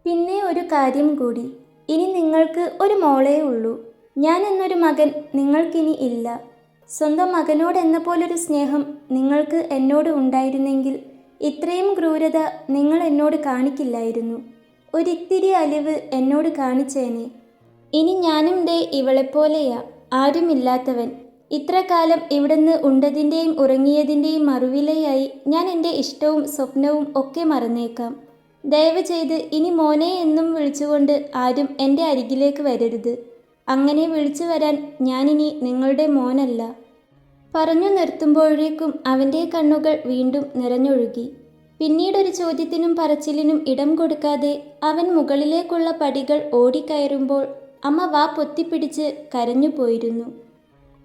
പിന്നെ ഒരു കാര്യം കൂടി. ഇനി നിങ്ങൾക്ക് ഒരു മോളേ ഉള്ളൂ. ഞാൻ എന്നൊരു മകൻ നിങ്ങൾക്കിനി ഇല്ല. സ്വന്തം മകനോടെന്ന പോലൊരു സ്നേഹം നിങ്ങൾക്ക് എന്നോട് ഉണ്ടായിരുന്നെങ്കിൽ ഇത്രയും ക്രൂരത നിങ്ങൾ എന്നോട് കാണിക്കില്ലായിരുന്നു. ഒരിത്തിരി അലിവ് എന്നോട് കാണിച്ചേനെ. ഇനി ഞാനും ദേ ഇവളെപ്പോലെയാ, ആരുമില്ലാത്തവൻ. ഇത്ര കാലം ഇവിടുന്ന് ഉണ്ടതിൻ്റെയും ഉറങ്ങിയതിൻ്റെയും മറുവിലയായി ഞാൻ എൻ്റെ ഇഷ്ടവും സ്വപ്നവും ഒക്കെ മറന്നേക്കാം. ദയവ് ചെയ്ത് ഇനി മോനെ എന്നും വിളിച്ചുകൊണ്ട് ആരും എൻ്റെ അരികിലേക്ക് വരരുത്. അങ്ങനെ വിളിച്ചു വരാൻ ഞാനിനി നിങ്ങളുടെ മോനല്ല. പറഞ്ഞു നിർത്തുമ്പോഴേക്കും അവൻ്റെ കണ്ണുകൾ വീണ്ടും നിറഞ്ഞൊഴുകി. പിന്നീടൊരു ചോദ്യത്തിനും പറച്ചിലിനും ഇടം കൊടുക്കാതെ അവൻ മുകളിലേക്കുള്ള പടികൾ ഓടിക്കയറുമ്പോൾ അമ്മ വാ പൊത്തിപ്പിടിച്ച് കരഞ്ഞുപോയിരുന്നു.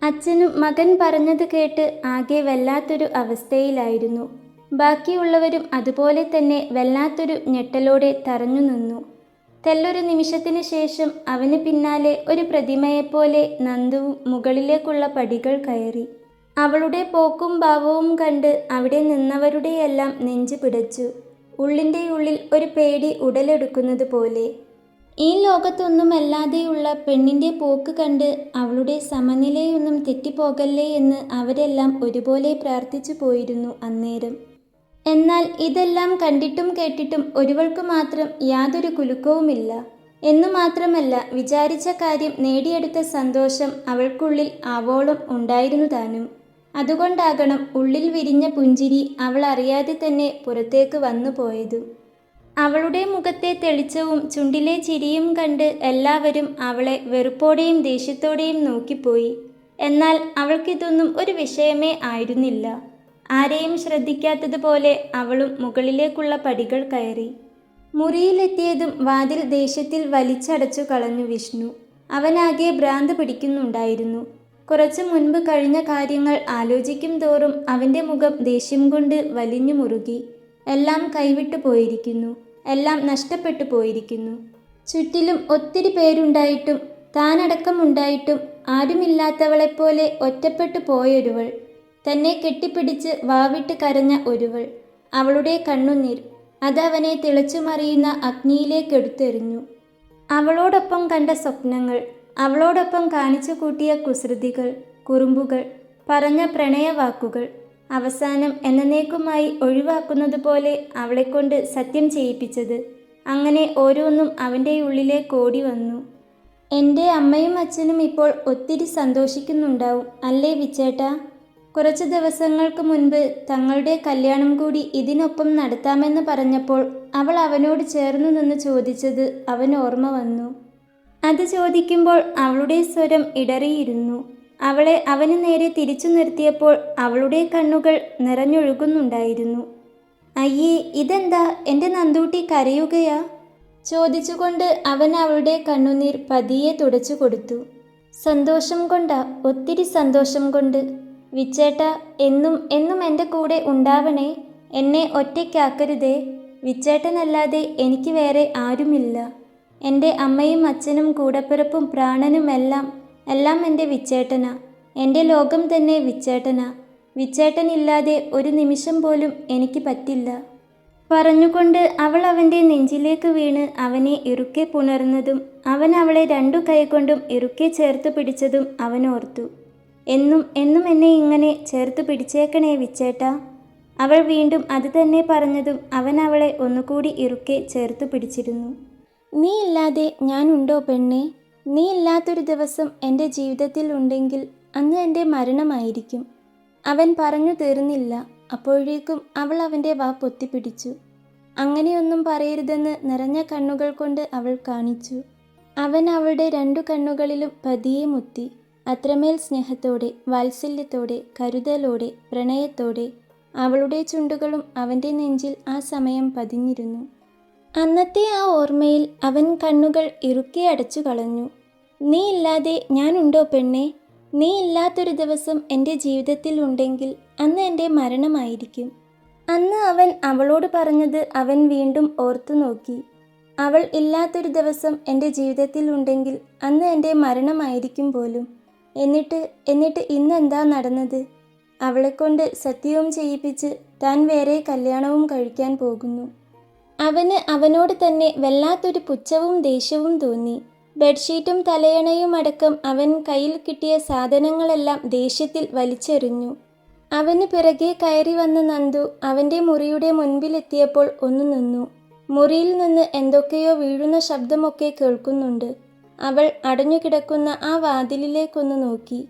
അച്ഛനും മകൻ പറഞ്ഞത് കേട്ട് ആകെ വല്ലാത്തൊരു അവസ്ഥയിലായിരുന്നു. ബാക്കിയുള്ളവരും അതുപോലെ തന്നെ വല്ലാത്തൊരു ഞെട്ടലോടെ തറഞ്ഞു നിന്നു. തെല്ലൊരു നിമിഷത്തിന് ശേഷം അവന് പിന്നാലെ ഒരു പ്രതിമയെപ്പോലെ നന്ദുവും മുകളിലേക്കുള്ള പടികൾ കയറി. അവളുടെ പോക്കും ഭാവവും കണ്ട് അവിടെ നിന്നവരുടെയെല്ലാം നെഞ്ചു പിടച്ചു. ഉള്ളിൻ്റെ ഉള്ളിൽ ഒരു പേടി ഉടലെടുക്കുന്നത് പോലെ. ഈ ലോകത്തൊന്നുമല്ലാതെയുള്ള പെണ്ണിൻ്റെ പോക്ക് കണ്ട് അവളുടെ സമനിലയൊന്നും തെറ്റിപ്പോകല്ലേ എന്ന് അവരെല്ലാം ഒരുപോലെ പ്രാർത്ഥിച്ചു പോയിരുന്നു അന്നേരം. എന്നാൽ ഇതെല്ലാം കണ്ടിട്ടും കേട്ടിട്ടും ഒരുവൾക്ക് മാത്രം യാതൊരു കുലുക്കവുമില്ല. എന്നു മാത്രമല്ല, വിചാരിച്ച കാര്യം നേടിയെടുത്ത സന്തോഷം അവൾക്കുള്ളിൽ ആവോളം ഉണ്ടായിരുന്നു താനും. അതുകൊണ്ടാകണം ഉള്ളിൽ വിരിഞ്ഞ പുഞ്ചിരി അവൾ അറിയാതെ തന്നെ പുറത്തേക്ക് വന്നു പോയതും. അവളുടെ മുഖത്തെ തെളിച്ചവും ചുണ്ടിലെ ചിരിയും കണ്ട് എല്ലാവരും അവളെ വെറുപ്പോടെയും ദേഷ്യത്തോടെയും നോക്കിപ്പോയി. എന്നാൽ അവൾക്കിതൊന്നും ഒരു വിഷയമേ ആയിരുന്നില്ല. ആരെയും ശ്രദ്ധിക്കാത്തതുപോലെ അവളും മുകളിലേക്കുള്ള പടികൾ കയറി. മുറിയിലെത്തിയതും വാതിൽ ദേഷ്യത്തിൽ വലിച്ചടച്ചു കളഞ്ഞു വിഷ്ണു. അവനാകെ ഭ്രാന്ത് പിടിക്കുന്നുണ്ടായിരുന്നു. കുറച്ചു മുൻപ് കഴിഞ്ഞ കാര്യങ്ങൾ ആലോചിക്കും തോറും അവൻ്റെ മുഖം ദേഷ്യം കൊണ്ട് വലിഞ്ഞു മുറുകി. എല്ലാം കൈവിട്ടു പോയിരിക്കുന്നു. എല്ലാം നഷ്ടപ്പെട്ടു പോയിരിക്കുന്നു. ചുറ്റിലും ഒത്തിരി പേരുണ്ടായിട്ടും താനടക്കമുണ്ടായിട്ടും ആരുമില്ലാത്തവളെപ്പോലെ ഒറ്റപ്പെട്ടു പോയൊരുവൾ. തന്നെ കെട്ടിപ്പിടിച്ച് വാവിട്ട് കരഞ്ഞ ഒരുവൾ. അവളുടെ കണ്ണുനീർ അതവനെ തിളച്ചുമറിയുന്ന അഗ്നിയിലേക്കെടുത്തെറിഞ്ഞു. അവളോടൊപ്പം കണ്ട സ്വപ്നങ്ങൾ, അവളോടൊപ്പം കാണിച്ചു കൂട്ടിയ കുസൃതികൾ, കുറുമ്പുകൾ, പറഞ്ഞ പ്രണയവാക്കുകൾ അവസാനം എന്നേക്കുമായി ഒഴിവാക്കുന്നതുപോലെ അവളെക്കൊണ്ട് സത്യം ചെയ്യിപ്പിച്ചത്. അങ്ങനെ ഓരോന്നും അവൻ്റെ ഉള്ളിലേക്കോടി വന്നു. എൻ്റെ അമ്മയും അച്ഛനും ഇപ്പോൾ ഒത്തിരി സന്തോഷിക്കുന്നുണ്ടാവും അല്ലേ വിച്ചേട്ടാ? കുറച്ച് ദിവസങ്ങൾക്ക് മുൻപ് തങ്ങളുടെ കല്യാണം കൂടി ഇതിനൊപ്പം നടത്താമെന്ന് പറഞ്ഞപ്പോൾ അവൾ അവനോട് ചേർന്നു നിന്ന് ചോദിച്ചത് അവൻ ഓർമ്മ വന്നു. അത് ചോദിക്കുമ്പോൾ അവളുടെ സ്വരം ഇടറിയിരുന്നു. അവളെ അവന് നേരെ തിരിച്ചു നിർത്തിയപ്പോൾ അവളുടെ കണ്ണുകൾ നിറഞ്ഞൊഴുകുന്നുണ്ടായിരുന്നു. അയ്യേ, ഇതെന്താ എൻ്റെ നന്ദൂട്ടി കരയുകയാ? ചോദിച്ചുകൊണ്ട് അവൻ അവളുടെ കണ്ണുനീർ പതിയെ തുടച്ചു കൊടുത്തു. സന്തോഷം കൊണ്ടാ, ഒത്തിരി സന്തോഷം കൊണ്ട്. വിച്ചേട്ട എന്നും എന്നും എൻ്റെ കൂടെ ഉണ്ടാവണേ. എന്നെ ഒറ്റയ്ക്കാക്കരുതേ. വിച്ചേട്ടനല്ലാതെ എനിക്ക് വേറെ ആരുമില്ല. എൻ്റെ അമ്മയും അച്ഛനും കൂടപ്പിറപ്പും പ്രാണനുമെല്ലാം എല്ലാം എൻ്റെ വിച്ചേട്ടനാ. എൻ്റെ ലോകം തന്നെ വിച്ചേട്ടനാ. വിച്ചേട്ടനില്ലാതെ ഒരു നിമിഷം പോലും എനിക്ക് പറ്റില്ല. പറഞ്ഞുകൊണ്ട് അവൾ അവൻ്റെ നെഞ്ചിലേക്ക് വീണ് അവനെ ഇറുക്കെ പുണർന്നതും അവൻ അവളെ രണ്ടു കൈകൊണ്ടും ഇറുക്കെ ചേർത്ത് പിടിച്ചതും അവൻ ഓർത്തു. എന്നും എന്നും എന്നെ ഇങ്ങനെ ചേർത്ത് പിടിച്ചേക്കണേ വിച്ചേട്ടാ. അവൾ വീണ്ടും അത് തന്നെ പറഞ്ഞതും അവൻ അവളെ ഒന്നുകൂടി ഇറുക്കെ ചേർത്ത് പിടിച്ചിരുന്നു. നീ ഇല്ലാതെ ഞാനുണ്ടോ പെണ്ണേ? നീ ഇല്ലാത്തൊരു ദിവസം എൻ്റെ ജീവിതത്തിൽ ഉണ്ടെങ്കിൽ അന്ന് എൻ്റെ മരണമായിരിക്കും. അവൻ പറഞ്ഞു തീർന്നില്ല. അപ്പോഴേക്കും അവൾ അവൻ്റെ വാ പൊത്തിപ്പിടിച്ചു. അങ്ങനെയൊന്നും പറയരുതെന്ന് നിറഞ്ഞ കണ്ണുകൾ കൊണ്ട് അവൾ കാണിച്ചു. അവൻ അവളുടെ രണ്ടു കണ്ണുകളിലും പതിയെ മുത്തി. അത്രമേൽ സ്നേഹത്തോടെ, വാത്സല്യത്തോടെ, കരുതലോടെ, പ്രണയത്തോടെ അവളുടെ ചുണ്ടുകളും അവൻ്റെ നെഞ്ചിൽ ആ സമയം പതിഞ്ഞിരുന്നു. അന്നത്തെ ആ ഓർമ്മയിൽ അവൻ കണ്ണുകൾ ഇറുക്കെ അടച്ചു കളഞ്ഞു. നീ ഇല്ലാതെ ഞാനുണ്ടോ പെണ്ണേ? നീ ഇല്ലാത്തൊരു ദിവസം എൻ്റെ ജീവിതത്തിൽ ഉണ്ടെങ്കിൽ അന്ന് എൻ്റെ മരണമായിരിക്കും. അന്ന് അവൻ അവളോട് പറഞ്ഞത് അവൻ വീണ്ടും ഓർത്തു നോക്കി. അവൾ ഇല്ലാത്തൊരു ദിവസം എൻ്റെ ജീവിതത്തിൽ ഉണ്ടെങ്കിൽ അന്ന് എൻ്റെ മരണമായിരിക്കും പോലും. എന്നിട്ട് ഇന്നെന്താ നടന്നത്? അവളെക്കൊണ്ട് സത്യവും ചെയ്യിപ്പിച്ച് താൻ വേറെ കല്യാണവും കഴിക്കാൻ പോകുന്നു. അവന് അവനോട് തന്നെ വല്ലാത്തൊരു പുച്ഛവും ദേഷ്യവും തോന്നി. ബെഡ്ഷീറ്റും തലയണയും അടക്കം അവൻ കയ്യിൽ കിട്ടിയ സാധനങ്ങളെല്ലാം ദേഷ്യത്തിൽ വലിച്ചെറിഞ്ഞു. അവന് പിറകെ കയറി വന്ന നന്ദു അവൻ്റെ മുറിയുടെ മുൻപിലെത്തിയപ്പോൾ ഒന്ന് നിന്നു. മുറിയിൽ നിന്ന് എന്തൊക്കെയോ വീഴുന്ന ശബ്ദമൊക്കെ കേൾക്കുന്നുണ്ട്. അവൾ അടഞ്ഞുകിടക്കുന്ന ആ വാതിലിലേക്കൊന്ന് നോക്കി.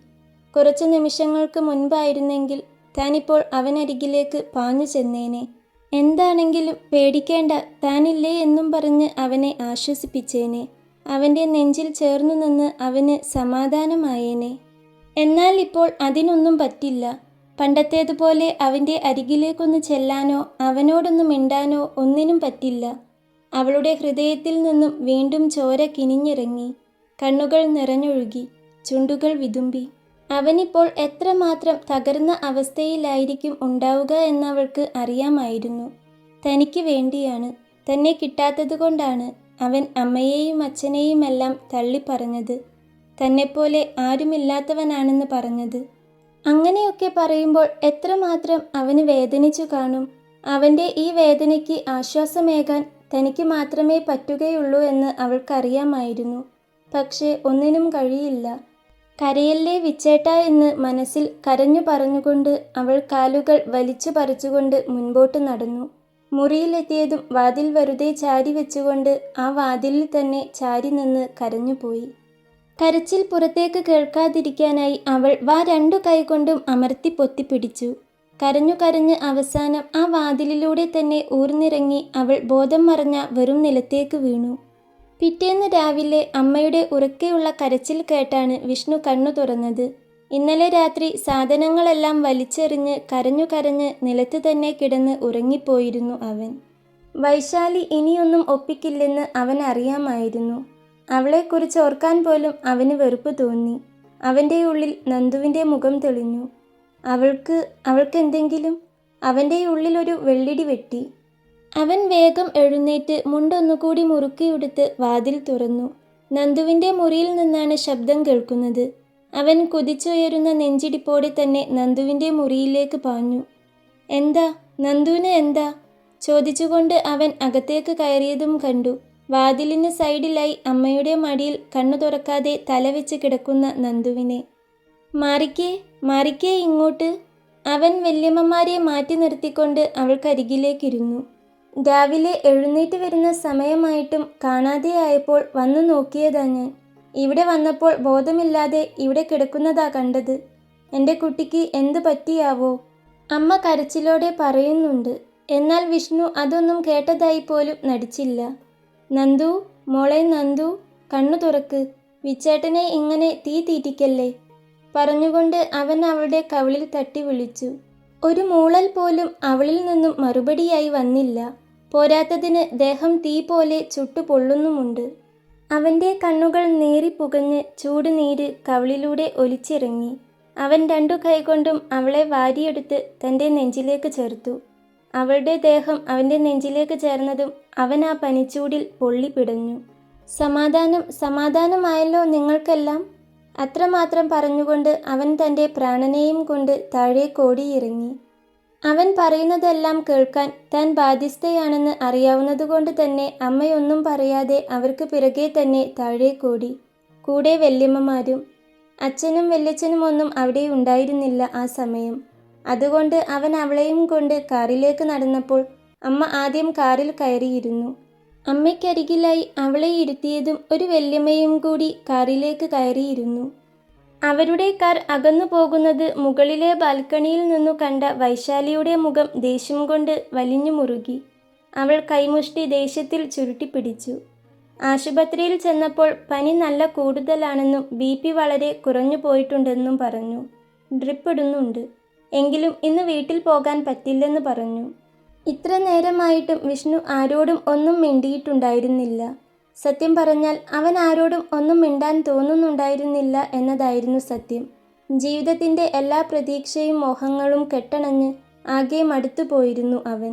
കുറച്ച് നിമിഷങ്ങൾക്ക് മുൻപായിരുന്നെങ്കിൽ താനിപ്പോൾ അവനരികിലേക്ക് പാഞ്ഞു ചെന്നേനെ. എന്താണെങ്കിലും പേടിക്കേണ്ട, താനില്ലേ എന്നും പറഞ്ഞ് അവനെ ആശ്വസിപ്പിച്ചേനെ. അവൻ്റെ നെഞ്ചിൽ ചേർന്നു നിന്ന് അവന് സമാധാനമായേനെ. എന്നാൽ ഇപ്പോൾ അതിനൊന്നും പറ്റില്ല. പണ്ടത്തേതുപോലെ അവൻ്റെ അരികിലേക്കൊന്ന് ചെല്ലാനോ അവനോടൊന്ന് മിണ്ടാനോ ഒന്നിനും പറ്റില്ല. അവളുടെ ഹൃദയത്തിൽ നിന്നും വീണ്ടും ചോര കിനിഞ്ഞിറങ്ങി. കണ്ണുകൾ നിറഞ്ഞൊഴുകി, ചുണ്ടുകൾ വിതുമ്പി. അവനിപ്പോൾ എത്രമാത്രം തകർന്ന അവസ്ഥയിലായിരിക്കും ഉണ്ടാവുക എന്നവൾക്ക് അറിയാമായിരുന്നു. തനിക്ക് വേണ്ടിയാണ്, തന്നെ കിട്ടാത്തതുകൊണ്ടാണ് അവൻ അമ്മയെയും അച്ഛനെയുമെല്ലാം തള്ളിപ്പറഞ്ഞത്. തന്നെപ്പോലെ ആരുമില്ലാത്തവനാണെന്ന് പറഞ്ഞത്. അങ്ങനെയൊക്കെ പറയുമ്പോൾ എത്രമാത്രം അവന് വേദനിച്ചു കാണും. അവൻ്റെ ഈ വേദനയ്ക്ക് ആശ്വാസമേകാൻ തനിക്ക് മാത്രമേ പറ്റുകയുള്ളൂ എന്ന് അവൾക്കറിയാമായിരുന്നു. പക്ഷേ ഒന്നിനും കഴിയില്ല. കരയല്ലേ വിച്ചേട്ട എന്ന് മനസ്സിൽ കരഞ്ഞു പറഞ്ഞുകൊണ്ട് അവൾ കാലുകൾ വലിച്ചു പറിച്ചുകൊണ്ട് മുൻപോട്ട് നടന്നു. മുറിയിലെത്തിയതും വാതിൽ വെറുതെ ചാരി വെച്ചുകൊണ്ട് ആ വാതിലിൽ തന്നെ ചാരി നിന്ന് കരഞ്ഞുപോയി. കരച്ചിൽ പുറത്തേക്ക് കേൾക്കാതിരിക്കാനായി അവൾ വാ രണ്ടു കൈകൊണ്ടും അമർത്തി പൊത്തിപ്പിടിച്ചു. കരഞ്ഞു കരഞ്ഞ് അവസാനം ആ വാതിലിലൂടെ തന്നെ ഊർന്നിറങ്ങി അവൾ ബോധം മറഞ്ഞ വെറും നിലത്തേക്ക് വീണു. പിറ്റേന്ന് രാവിലെ അമ്മയുടെ ഉറക്കെയുള്ള കരച്ചിൽ കേട്ടാണ് വിഷ്ണു കണ്ണു തുറന്നത്. ഇന്നലെ രാത്രി സാധനങ്ങളെല്ലാം വലിച്ചെറിഞ്ഞ് കരഞ്ഞു കരഞ്ഞ് നിലത്ത് തന്നെ കിടന്ന് ഉറങ്ങിപ്പോയിരുന്നു അവൻ. വൈശാലി ഇനിയൊന്നും ഒപ്പിക്കില്ലെന്ന് അവൻ അറിയാമായിരുന്നു. അവളെക്കുറിച്ച് ഓർക്കാൻ പോലും അവന് വെറുപ്പ് തോന്നി. അവൻ്റെ ഉള്ളിൽ നന്ദുവിൻ്റെ മുഖം തെളിഞ്ഞു. അവൾക്കെന്തെങ്കിലും? അവൻ്റെ ഉള്ളിലൊരു വെള്ളിടി വെട്ടി. അവൻ വേഗം എഴുന്നേറ്റ് മുണ്ടൊന്നുകൂടി മുറുക്കിയെടുത്ത് വാതിൽ തുറന്നു. നന്ദുവിൻ്റെ മുറിയിൽ നിന്നാണ് ശബ്ദം കേൾക്കുന്നത്. അവൻ കുതിച്ചുയരുന്ന നെഞ്ചിടിപ്പോടെ തന്നെ നന്ദുവിൻ്റെ മുറിയിലേക്ക് പാഞ്ഞു. എന്താ നന്ദുവിന് എന്താ? ചോദിച്ചുകൊണ്ട് അവൻ അകത്തേക്ക് കയറിയതും കണ്ടു വാതിലിന് സൈഡിലായി അമ്മയുടെ മടിയിൽ കണ്ണു തുറക്കാതെ തലവെച്ച് കിടക്കുന്ന നന്ദുവിനെ. മാറിക്കേ ഇങ്ങോട്ട്. അവൻ വല്യമ്മമാരെ മാറ്റി നിർത്തിക്കൊണ്ട് അവൾക്കരികിലേക്കിരുന്നു. രാവിലെ എഴുന്നേറ്റ് വരുന്ന സമയമായിട്ടും കാണാതെയായപ്പോൾ വന്നു നോക്കിയതാ ഞാൻ. ഇവിടെ വന്നപ്പോൾ ബോധമില്ലാതെ ഇവിടെ കിടക്കുന്നതാ കണ്ടത്. എൻ്റെ കുട്ടിക്ക് എന്തു പറ്റിയാവോ? അമ്മ കരച്ചിലോടെ പറയുന്നുണ്ട്. എന്നാൽ വിഷ്ണു അതൊന്നും കേട്ടതായി പോലും നടിച്ചില്ല. നന്ദു, മോളെ നന്ദു, കണ്ണു തുറക്ക്. വിച്ചേട്ടനെ ഇങ്ങനെ തീ തീറ്റിക്കല്ലേ പറഞ്ഞുകൊണ്ട് അവൻ അവളുടെ കവിളിൽ തട്ടി വിളിച്ചു. ഒരു മൂളൽ പോലും അവളിൽ നിന്നും മറുപടിയായി വന്നില്ല. പോരാത്തതിന് ദേഹം തീ പോലെ ചുട്ടുപൊള്ളുന്നുമുണ്ട്. അവൻ്റെ കണ്ണുകൾ നേറിപ്പുകഞ്ഞ് ചൂടുനീര് കവിളിലൂടെ ഒലിച്ചിറങ്ങി. അവൻ രണ്ടു കൈകൊണ്ടും അവളെ വാരിയെടുത്ത് തൻ്റെ നെഞ്ചിലേക്ക് ചേർത്തു. അവളുടെ ദേഹം അവൻ്റെ നെഞ്ചിലേക്ക് ചേർന്നതും അവൻ ആ പനിച്ചൂടിൽ പൊള്ളിപ്പിടഞ്ഞു. സമാധാനമായല്ലോ നിങ്ങൾക്കെല്ലാം. അത്രമാത്രം പറഞ്ഞുകൊണ്ട് അവൻ തൻ്റെ പ്രാണനെയും കൊണ്ട് താഴെ കോടിയിറങ്ങി. അവൻ പറയുന്നതെല്ലാം കേൾക്കാൻ താൻ ബാധ്യസ്ഥയാണെന്ന് അറിയാവുന്നതുകൊണ്ട് തന്നെ അമ്മയൊന്നും പറയാതെ അവർക്ക് പിറകെ തന്നെ താഴെ കോടി. കൂടെ വല്യമ്മമാരും. അച്ഛനും വല്യച്ഛനും ഒന്നും അവിടെ ഉണ്ടായിരുന്നില്ല ആ സമയം. അതുകൊണ്ട് അവൻ അവളെയും കൊണ്ട് കാറിലേക്ക് നടന്നപ്പോൾ അമ്മ ആദ്യം കാറിൽ കയറിയിരുന്നു. അമ്മയ്ക്കരികിലായി അവളെ ഇരുത്തിയതും ഒരു വല്യമ്മയും കൂടി കാറിലേക്ക് കയറിയിരുന്നു. അവരുടെ കാർ അകന്നു പോകുന്നത് മുകളിലെ ബാൽക്കണിയിൽ നിന്നു കണ്ട വൈശാലിയുടെ മുഖം ദേഷ്യം കൊണ്ട് വലിഞ്ഞു മുറുകി. അവൾ കൈമുഷ്ടി ദേഷ്യത്തിൽ ചുരുട്ടിപ്പിടിച്ചു. ആശുപത്രിയിൽ ചെന്നപ്പോൾ പനി നല്ല കൂടുതലാണെന്നും BP വളരെ കുറഞ്ഞു പോയിട്ടുണ്ടെന്നും പറഞ്ഞു. ഡ്രിപ്പ് ഇടുന്നുണ്ട്. എങ്കിലും ഇന്ന് വീട്ടിൽ പോകാൻ പറ്റില്ലെന്ന് പറഞ്ഞു. ഇത്ര നേരമായിട്ടും വിഷ്ണു ആരോടും ഒന്നും മിണ്ടിയിട്ടുണ്ടായിരുന്നില്ല. സത്യം പറഞ്ഞാൽ അവൻ ആരോടും ഒന്നും മിണ്ടാൻ തോന്നുന്നുണ്ടായിരുന്നില്ല എന്നതായിരുന്നു സത്യം. ജീവിതത്തിൻ്റെ എല്ലാ പ്രതീക്ഷയും മോഹങ്ങളും കെട്ടണഞ്ഞ് ആകെ മടുത്തുപോയിരുന്നു അവൻ.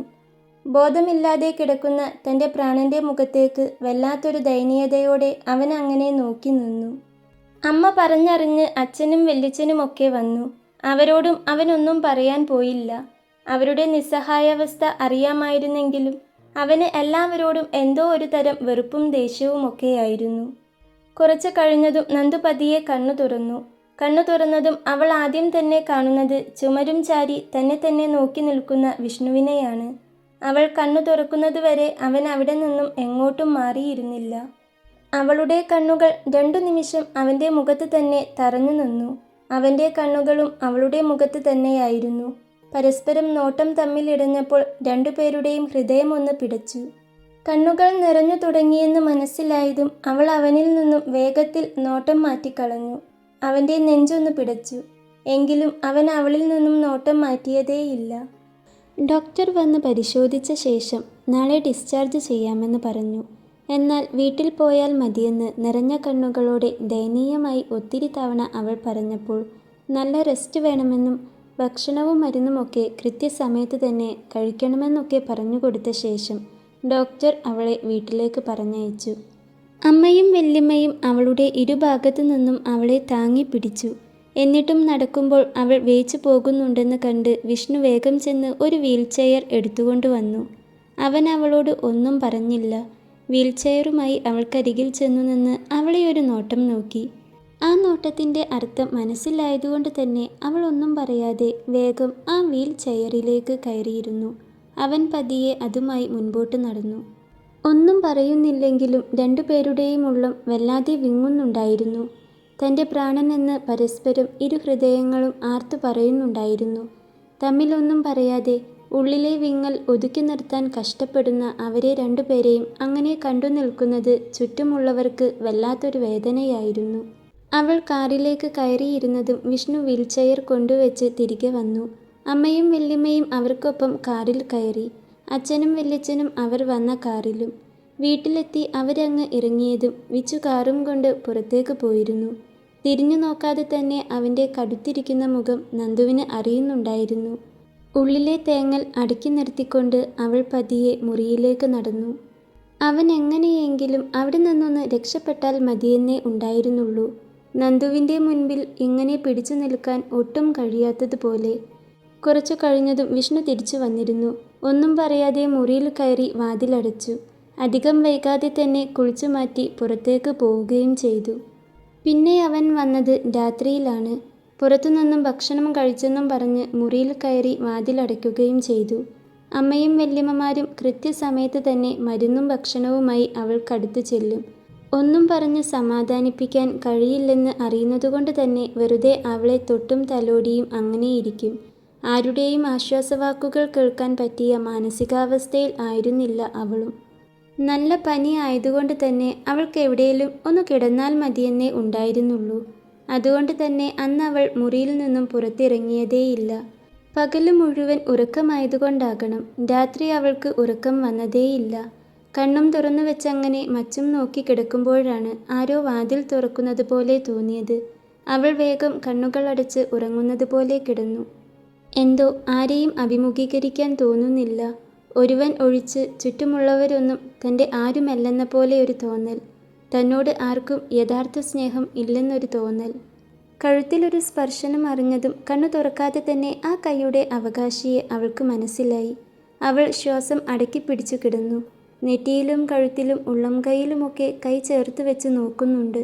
ബോധമില്ലാതെ കിടക്കുന്ന തൻ്റെ പ്രാണന്റെ മുഖത്തേക്ക് വല്ലാത്തൊരു ദയനീയതയോടെ അവൻ അങ്ങനെ നോക്കി നിന്നു. അമ്മ പറഞ്ഞറിഞ്ഞ് അച്ഛനും വല്യച്ഛനുമൊക്കെ വന്നു. അവരോടും അവനൊന്നും പറയാൻ പോയില്ല. അവരുടെ നിസ്സഹായാവസ്ഥ അറിയാമായിരുന്നെങ്കിലും അവന് എല്ലാവരോടും എന്തോ ഒരു തരം വെറുപ്പും ദേഷ്യവുമൊക്കെയായിരുന്നു. കുറച്ച് കഴിഞ്ഞതും നന്ദു പതിയെ കണ്ണു തുറന്നു. കണ്ണു തുറന്നതും അവൾ ആദ്യം തന്നെ കാണുന്നത് ചുമരും ചാരി തന്നെ തന്നെ നോക്കി നിൽക്കുന്ന വിഷ്ണുവിനെയാണ്. അവൾ കണ്ണു തുറക്കുന്നതുവരെ അവൻ അവിടെ നിന്നും എങ്ങോട്ടും മാറിയിരുന്നില്ല. അവളുടെ കണ്ണുകൾ 2 നിമിഷം അവൻ്റെ മുഖത്ത് തന്നെ തറഞ്ഞു നിന്നു. അവൻ്റെ കണ്ണുകളും അവളുടെ മുഖത്ത് തന്നെയായിരുന്നു. പരസ്പരം നോട്ടം തമ്മിലിടഞ്ഞപ്പോൾ രണ്ടുപേരുടെയും ഹൃദയമൊന്ന് പിടച്ചു. കണ്ണുകൾ നിറഞ്ഞു തുടങ്ങിയെന്ന് മനസ്സിലായതും അവൾ അവനിൽ നിന്നും വേഗത്തിൽ നോട്ടം മാറ്റിക്കളഞ്ഞു. അവൻ്റെ നെഞ്ചൊന്ന് പിടച്ചു. എങ്കിലും അവൻ അവളിൽ നിന്നും നോട്ടം മാറ്റിയതേയില്ല. ഡോക്ടർ വന്ന് പരിശോധിച്ച ശേഷം നാളെ ഡിസ്ചാർജ് ചെയ്യാമെന്ന് പറഞ്ഞു. എന്നാൽ വീട്ടിൽ പോയാൽ മതിയെന്ന് നിറഞ്ഞ കണ്ണുകളോടെ ദയനീയമായി ഒത്തിരി തവണ അവൾ പറഞ്ഞപ്പോൾ നല്ല റെസ്റ്റ് വേണമെന്നും ഭക്ഷണവും മരുന്നുമൊക്കെ കൃത്യസമയത്ത് തന്നെ കഴിക്കണമെന്നൊക്കെ പറഞ്ഞു കൊടുത്ത ശേഷം ഡോക്ടർ അവളെ വീട്ടിലേക്ക് പറഞ്ഞയച്ചു. അമ്മയും വല്യമ്മയും അവളുടെ ഇരുഭാഗത്തു നിന്നും അവളെ താങ്ങി പിടിച്ചു. എന്നിട്ടും നടക്കുമ്പോൾ അവൾ വേച്ചു പോകുന്നുണ്ടെന്ന് കണ്ട് വിഷ്ണു വേഗം ചെന്ന് ഒരു വീൽചെയർ എടുത്തുകൊണ്ടുവന്നു. അവൻ അവളോട് ഒന്നും പറഞ്ഞില്ല. വീൽചെയറുമായി അവൾക്കരികിൽ ചെന്നു നിന്ന് അവളെ ഒരു നോട്ടം നോക്കി. ആ നോട്ടത്തിൻ്റെ അർത്ഥം മനസ്സിലായതുകൊണ്ട് തന്നെ അവൾ ഒന്നും പറയാതെ വേഗം ആ വീൽ ചെയറിലേക്ക് കയറിയിരുന്നു. അവൻ പതിയെ അതുമായി മുൻപോട്ട് നടന്നു. ഒന്നും പറയുന്നില്ലെങ്കിലും രണ്ടുപേരുടെയും ഉള്ളം വല്ലാതെ വിങ്ങുന്നുണ്ടായിരുന്നു. തൻ്റെ പ്രാണനെന്ന് പരസ്പരം ഇരു ഹൃദയങ്ങളും ആർത്തു പറയുന്നുണ്ടായിരുന്നു. തമ്മിലൊന്നും പറയാതെ ഉള്ളിലെ വിങ്ങൽ ഒതുക്കി നിർത്താൻ കഷ്ടപ്പെടുന്ന അവരെ രണ്ടുപേരെയും അങ്ങനെ കണ്ടു നിൽക്കുന്നത് ചുറ്റുമുള്ളവർക്ക് വല്ലാത്തൊരു വേദനയായിരുന്നു. അവൾ കാറിലേക്ക് കയറിയിരുന്നതും വിഷ്ണു വീൽചെയർ കൊണ്ടുവച്ച് തിരികെ വന്നു. അമ്മയും വല്യമ്മയും അവർക്കൊപ്പം കാറിൽ കയറി. അച്ഛനും വല്യച്ഛനും അവർ വന്ന കാറിലും. വീട്ടിലെത്തി അവരങ്ങ് ഇറങ്ങിയതും വിച്ചു കാറും കൊണ്ട് പുറത്തേക്ക് പോയിരുന്നു. തിരിഞ്ഞു നോക്കാതെ തന്നെ അവൻ്റെ കടുത്തിരിക്കുന്ന മുഖം നന്ദുവിന് അറിയുന്നുണ്ടായിരുന്നു. ഉള്ളിലെ തേങ്ങൽ അടുക്കി നിർത്തിക്കൊണ്ട് അവൾ പതിയെ മുറിയിലേക്ക് നടന്നു. അവൻ എങ്ങനെയെങ്കിലും അവിടെ നിന്നൊന്ന് രക്ഷപ്പെട്ടാൽ മതിയെന്നേ ഉണ്ടായിരുന്നുള്ളൂ. നന്ദുവിൻ്റെ മുൻപിൽ ഇങ്ങനെ പിടിച്ചു നിൽക്കാൻ ഒട്ടും കഴിയാത്തതുപോലെ. കുറച്ചു കഴിഞ്ഞതും വിഷ്ണു തിരിച്ചു വന്നിരുന്നു. ഒന്നും പറയാതെ മുറിയിൽ കയറി വാതിലടച്ചു. അധികം വൈകാതെ തന്നെ കുളിച്ചു മാറ്റി പുറത്തേക്ക് പോവുകയും ചെയ്തു. പിന്നെ അവൻ വന്നത് രാത്രിയിലാണ്. പുറത്തുനിന്നും ഭക്ഷണം കഴിച്ചെന്നും പറഞ്ഞ് മുറിയിൽ കയറി വാതിലടയ്ക്കുകയും ചെയ്തു. അമ്മയും വല്യമ്മമാരും കൃത്യസമയത്ത് തന്നെ മരുന്നും ഭക്ഷണവുമായി അവൾക്കടുത്ത് ചെല്ലും. ഒന്നും പറഞ്ഞ് സമാധാനിപ്പിക്കാൻ കഴിയില്ലെന്ന് അറിയുന്നതുകൊണ്ട് തന്നെ വെറുതെ അവളെ തൊട്ടും തലോടിയും അങ്ങനെയിരിക്കും. ആരുടെയും ആശ്വാസവാക്കുകൾ കേൾക്കാൻ പറ്റിയ മാനസികാവസ്ഥയിൽ ആയിരുന്നില്ല അവളും. നല്ല പനി ആയതുകൊണ്ട് തന്നെ അവൾക്ക് എവിടെയെങ്കിലും ഒന്ന് കിടന്നാൽ മതിയെന്നേ ഉണ്ടായിരുന്നുള്ളൂ. അതുകൊണ്ട് തന്നെ അന്നവൾ മുറിയിൽ നിന്നും പുറത്തിറങ്ങിയതേയില്ല. പകല് മുഴുവൻ ഉറക്കമായതുകൊണ്ടാകണം രാത്രി അവൾക്ക് ഉറക്കം വന്നതേയില്ല. കണ്ണും തുറന്നു വെച്ചങ്ങനെ മച്ചും നോക്കി കിടക്കുമ്പോഴാണ് ആരോ വാതിൽ തുറക്കുന്നത് പോലെ തോന്നിയത്. അവൾ വേഗം കണ്ണുകളടച്ച് ഉറങ്ങുന്നത് പോലെ കിടന്നു. എന്തോ ആരെയും അഭിമുഖീകരിക്കാൻ തോന്നുന്നില്ല. ഒരുവൻ ഒഴിച്ച് ചുറ്റുമുള്ളവരൊന്നും തൻ്റെ ആരുമല്ലെന്ന പോലെ ഒരു തോന്നൽ. തന്നോട് ആർക്കും യഥാർത്ഥ സ്നേഹം ഇല്ലെന്നൊരു തോന്നൽ. കഴുത്തിലൊരു സ്പർശനം അറിഞ്ഞതും കണ്ണു തുറക്കാതെ തന്നെ ആ കൈയുടെ അവകാശിയെ അവൾക്ക് മനസ്സിലായി. അവൾ ശ്വാസം അടക്കി പിടിച്ചു കിടന്നു. നെറ്റിയിലും കഴുത്തിലും ഉള്ളം കൈയിലുമൊക്കെ കൈ ചേർത്ത് വെച്ച് നോക്കുന്നുണ്ട്.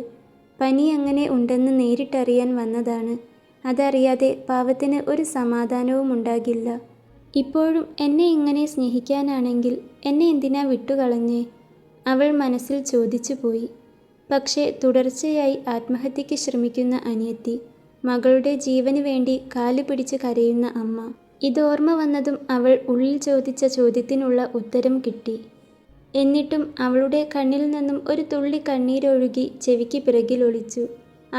പനി എങ്ങനെ ഉണ്ടെന്ന് നേരിട്ടറിയാൻ വന്നതാണ്. അതറിയാതെ പാവത്തിന് ഒരു സമാധാനവും ഉണ്ടാകില്ല. ഇപ്പോഴും എന്നെ ഇങ്ങനെ സ്നേഹിക്കാനാണെങ്കിൽ എന്നെ എന്തിനാ വിട്ടുകളഞ്ഞേ? അവൾ മനസ്സിൽ ചോദിച്ചു പോയി. പക്ഷേ തുടർച്ചയായി ആത്മഹത്യയ്ക്ക് ശ്രമിക്കുന്ന അനിയത്തി, മകളുടെ ജീവന് വേണ്ടി കാലു പിടിച്ച് കരയുന്ന അമ്മ. ഇതോർമ്മ വന്നതും അവൾ ഉള്ളിൽ ചോദിച്ച ചോദ്യത്തിനുള്ള ഉത്തരം കിട്ടി. എന്നിട്ടും അവളുടെ കണ്ണിൽ നിന്നും ഒരു തുള്ളി കണ്ണീരൊഴുകി ചെവിക്ക് പിറകിലൊളിച്ചു.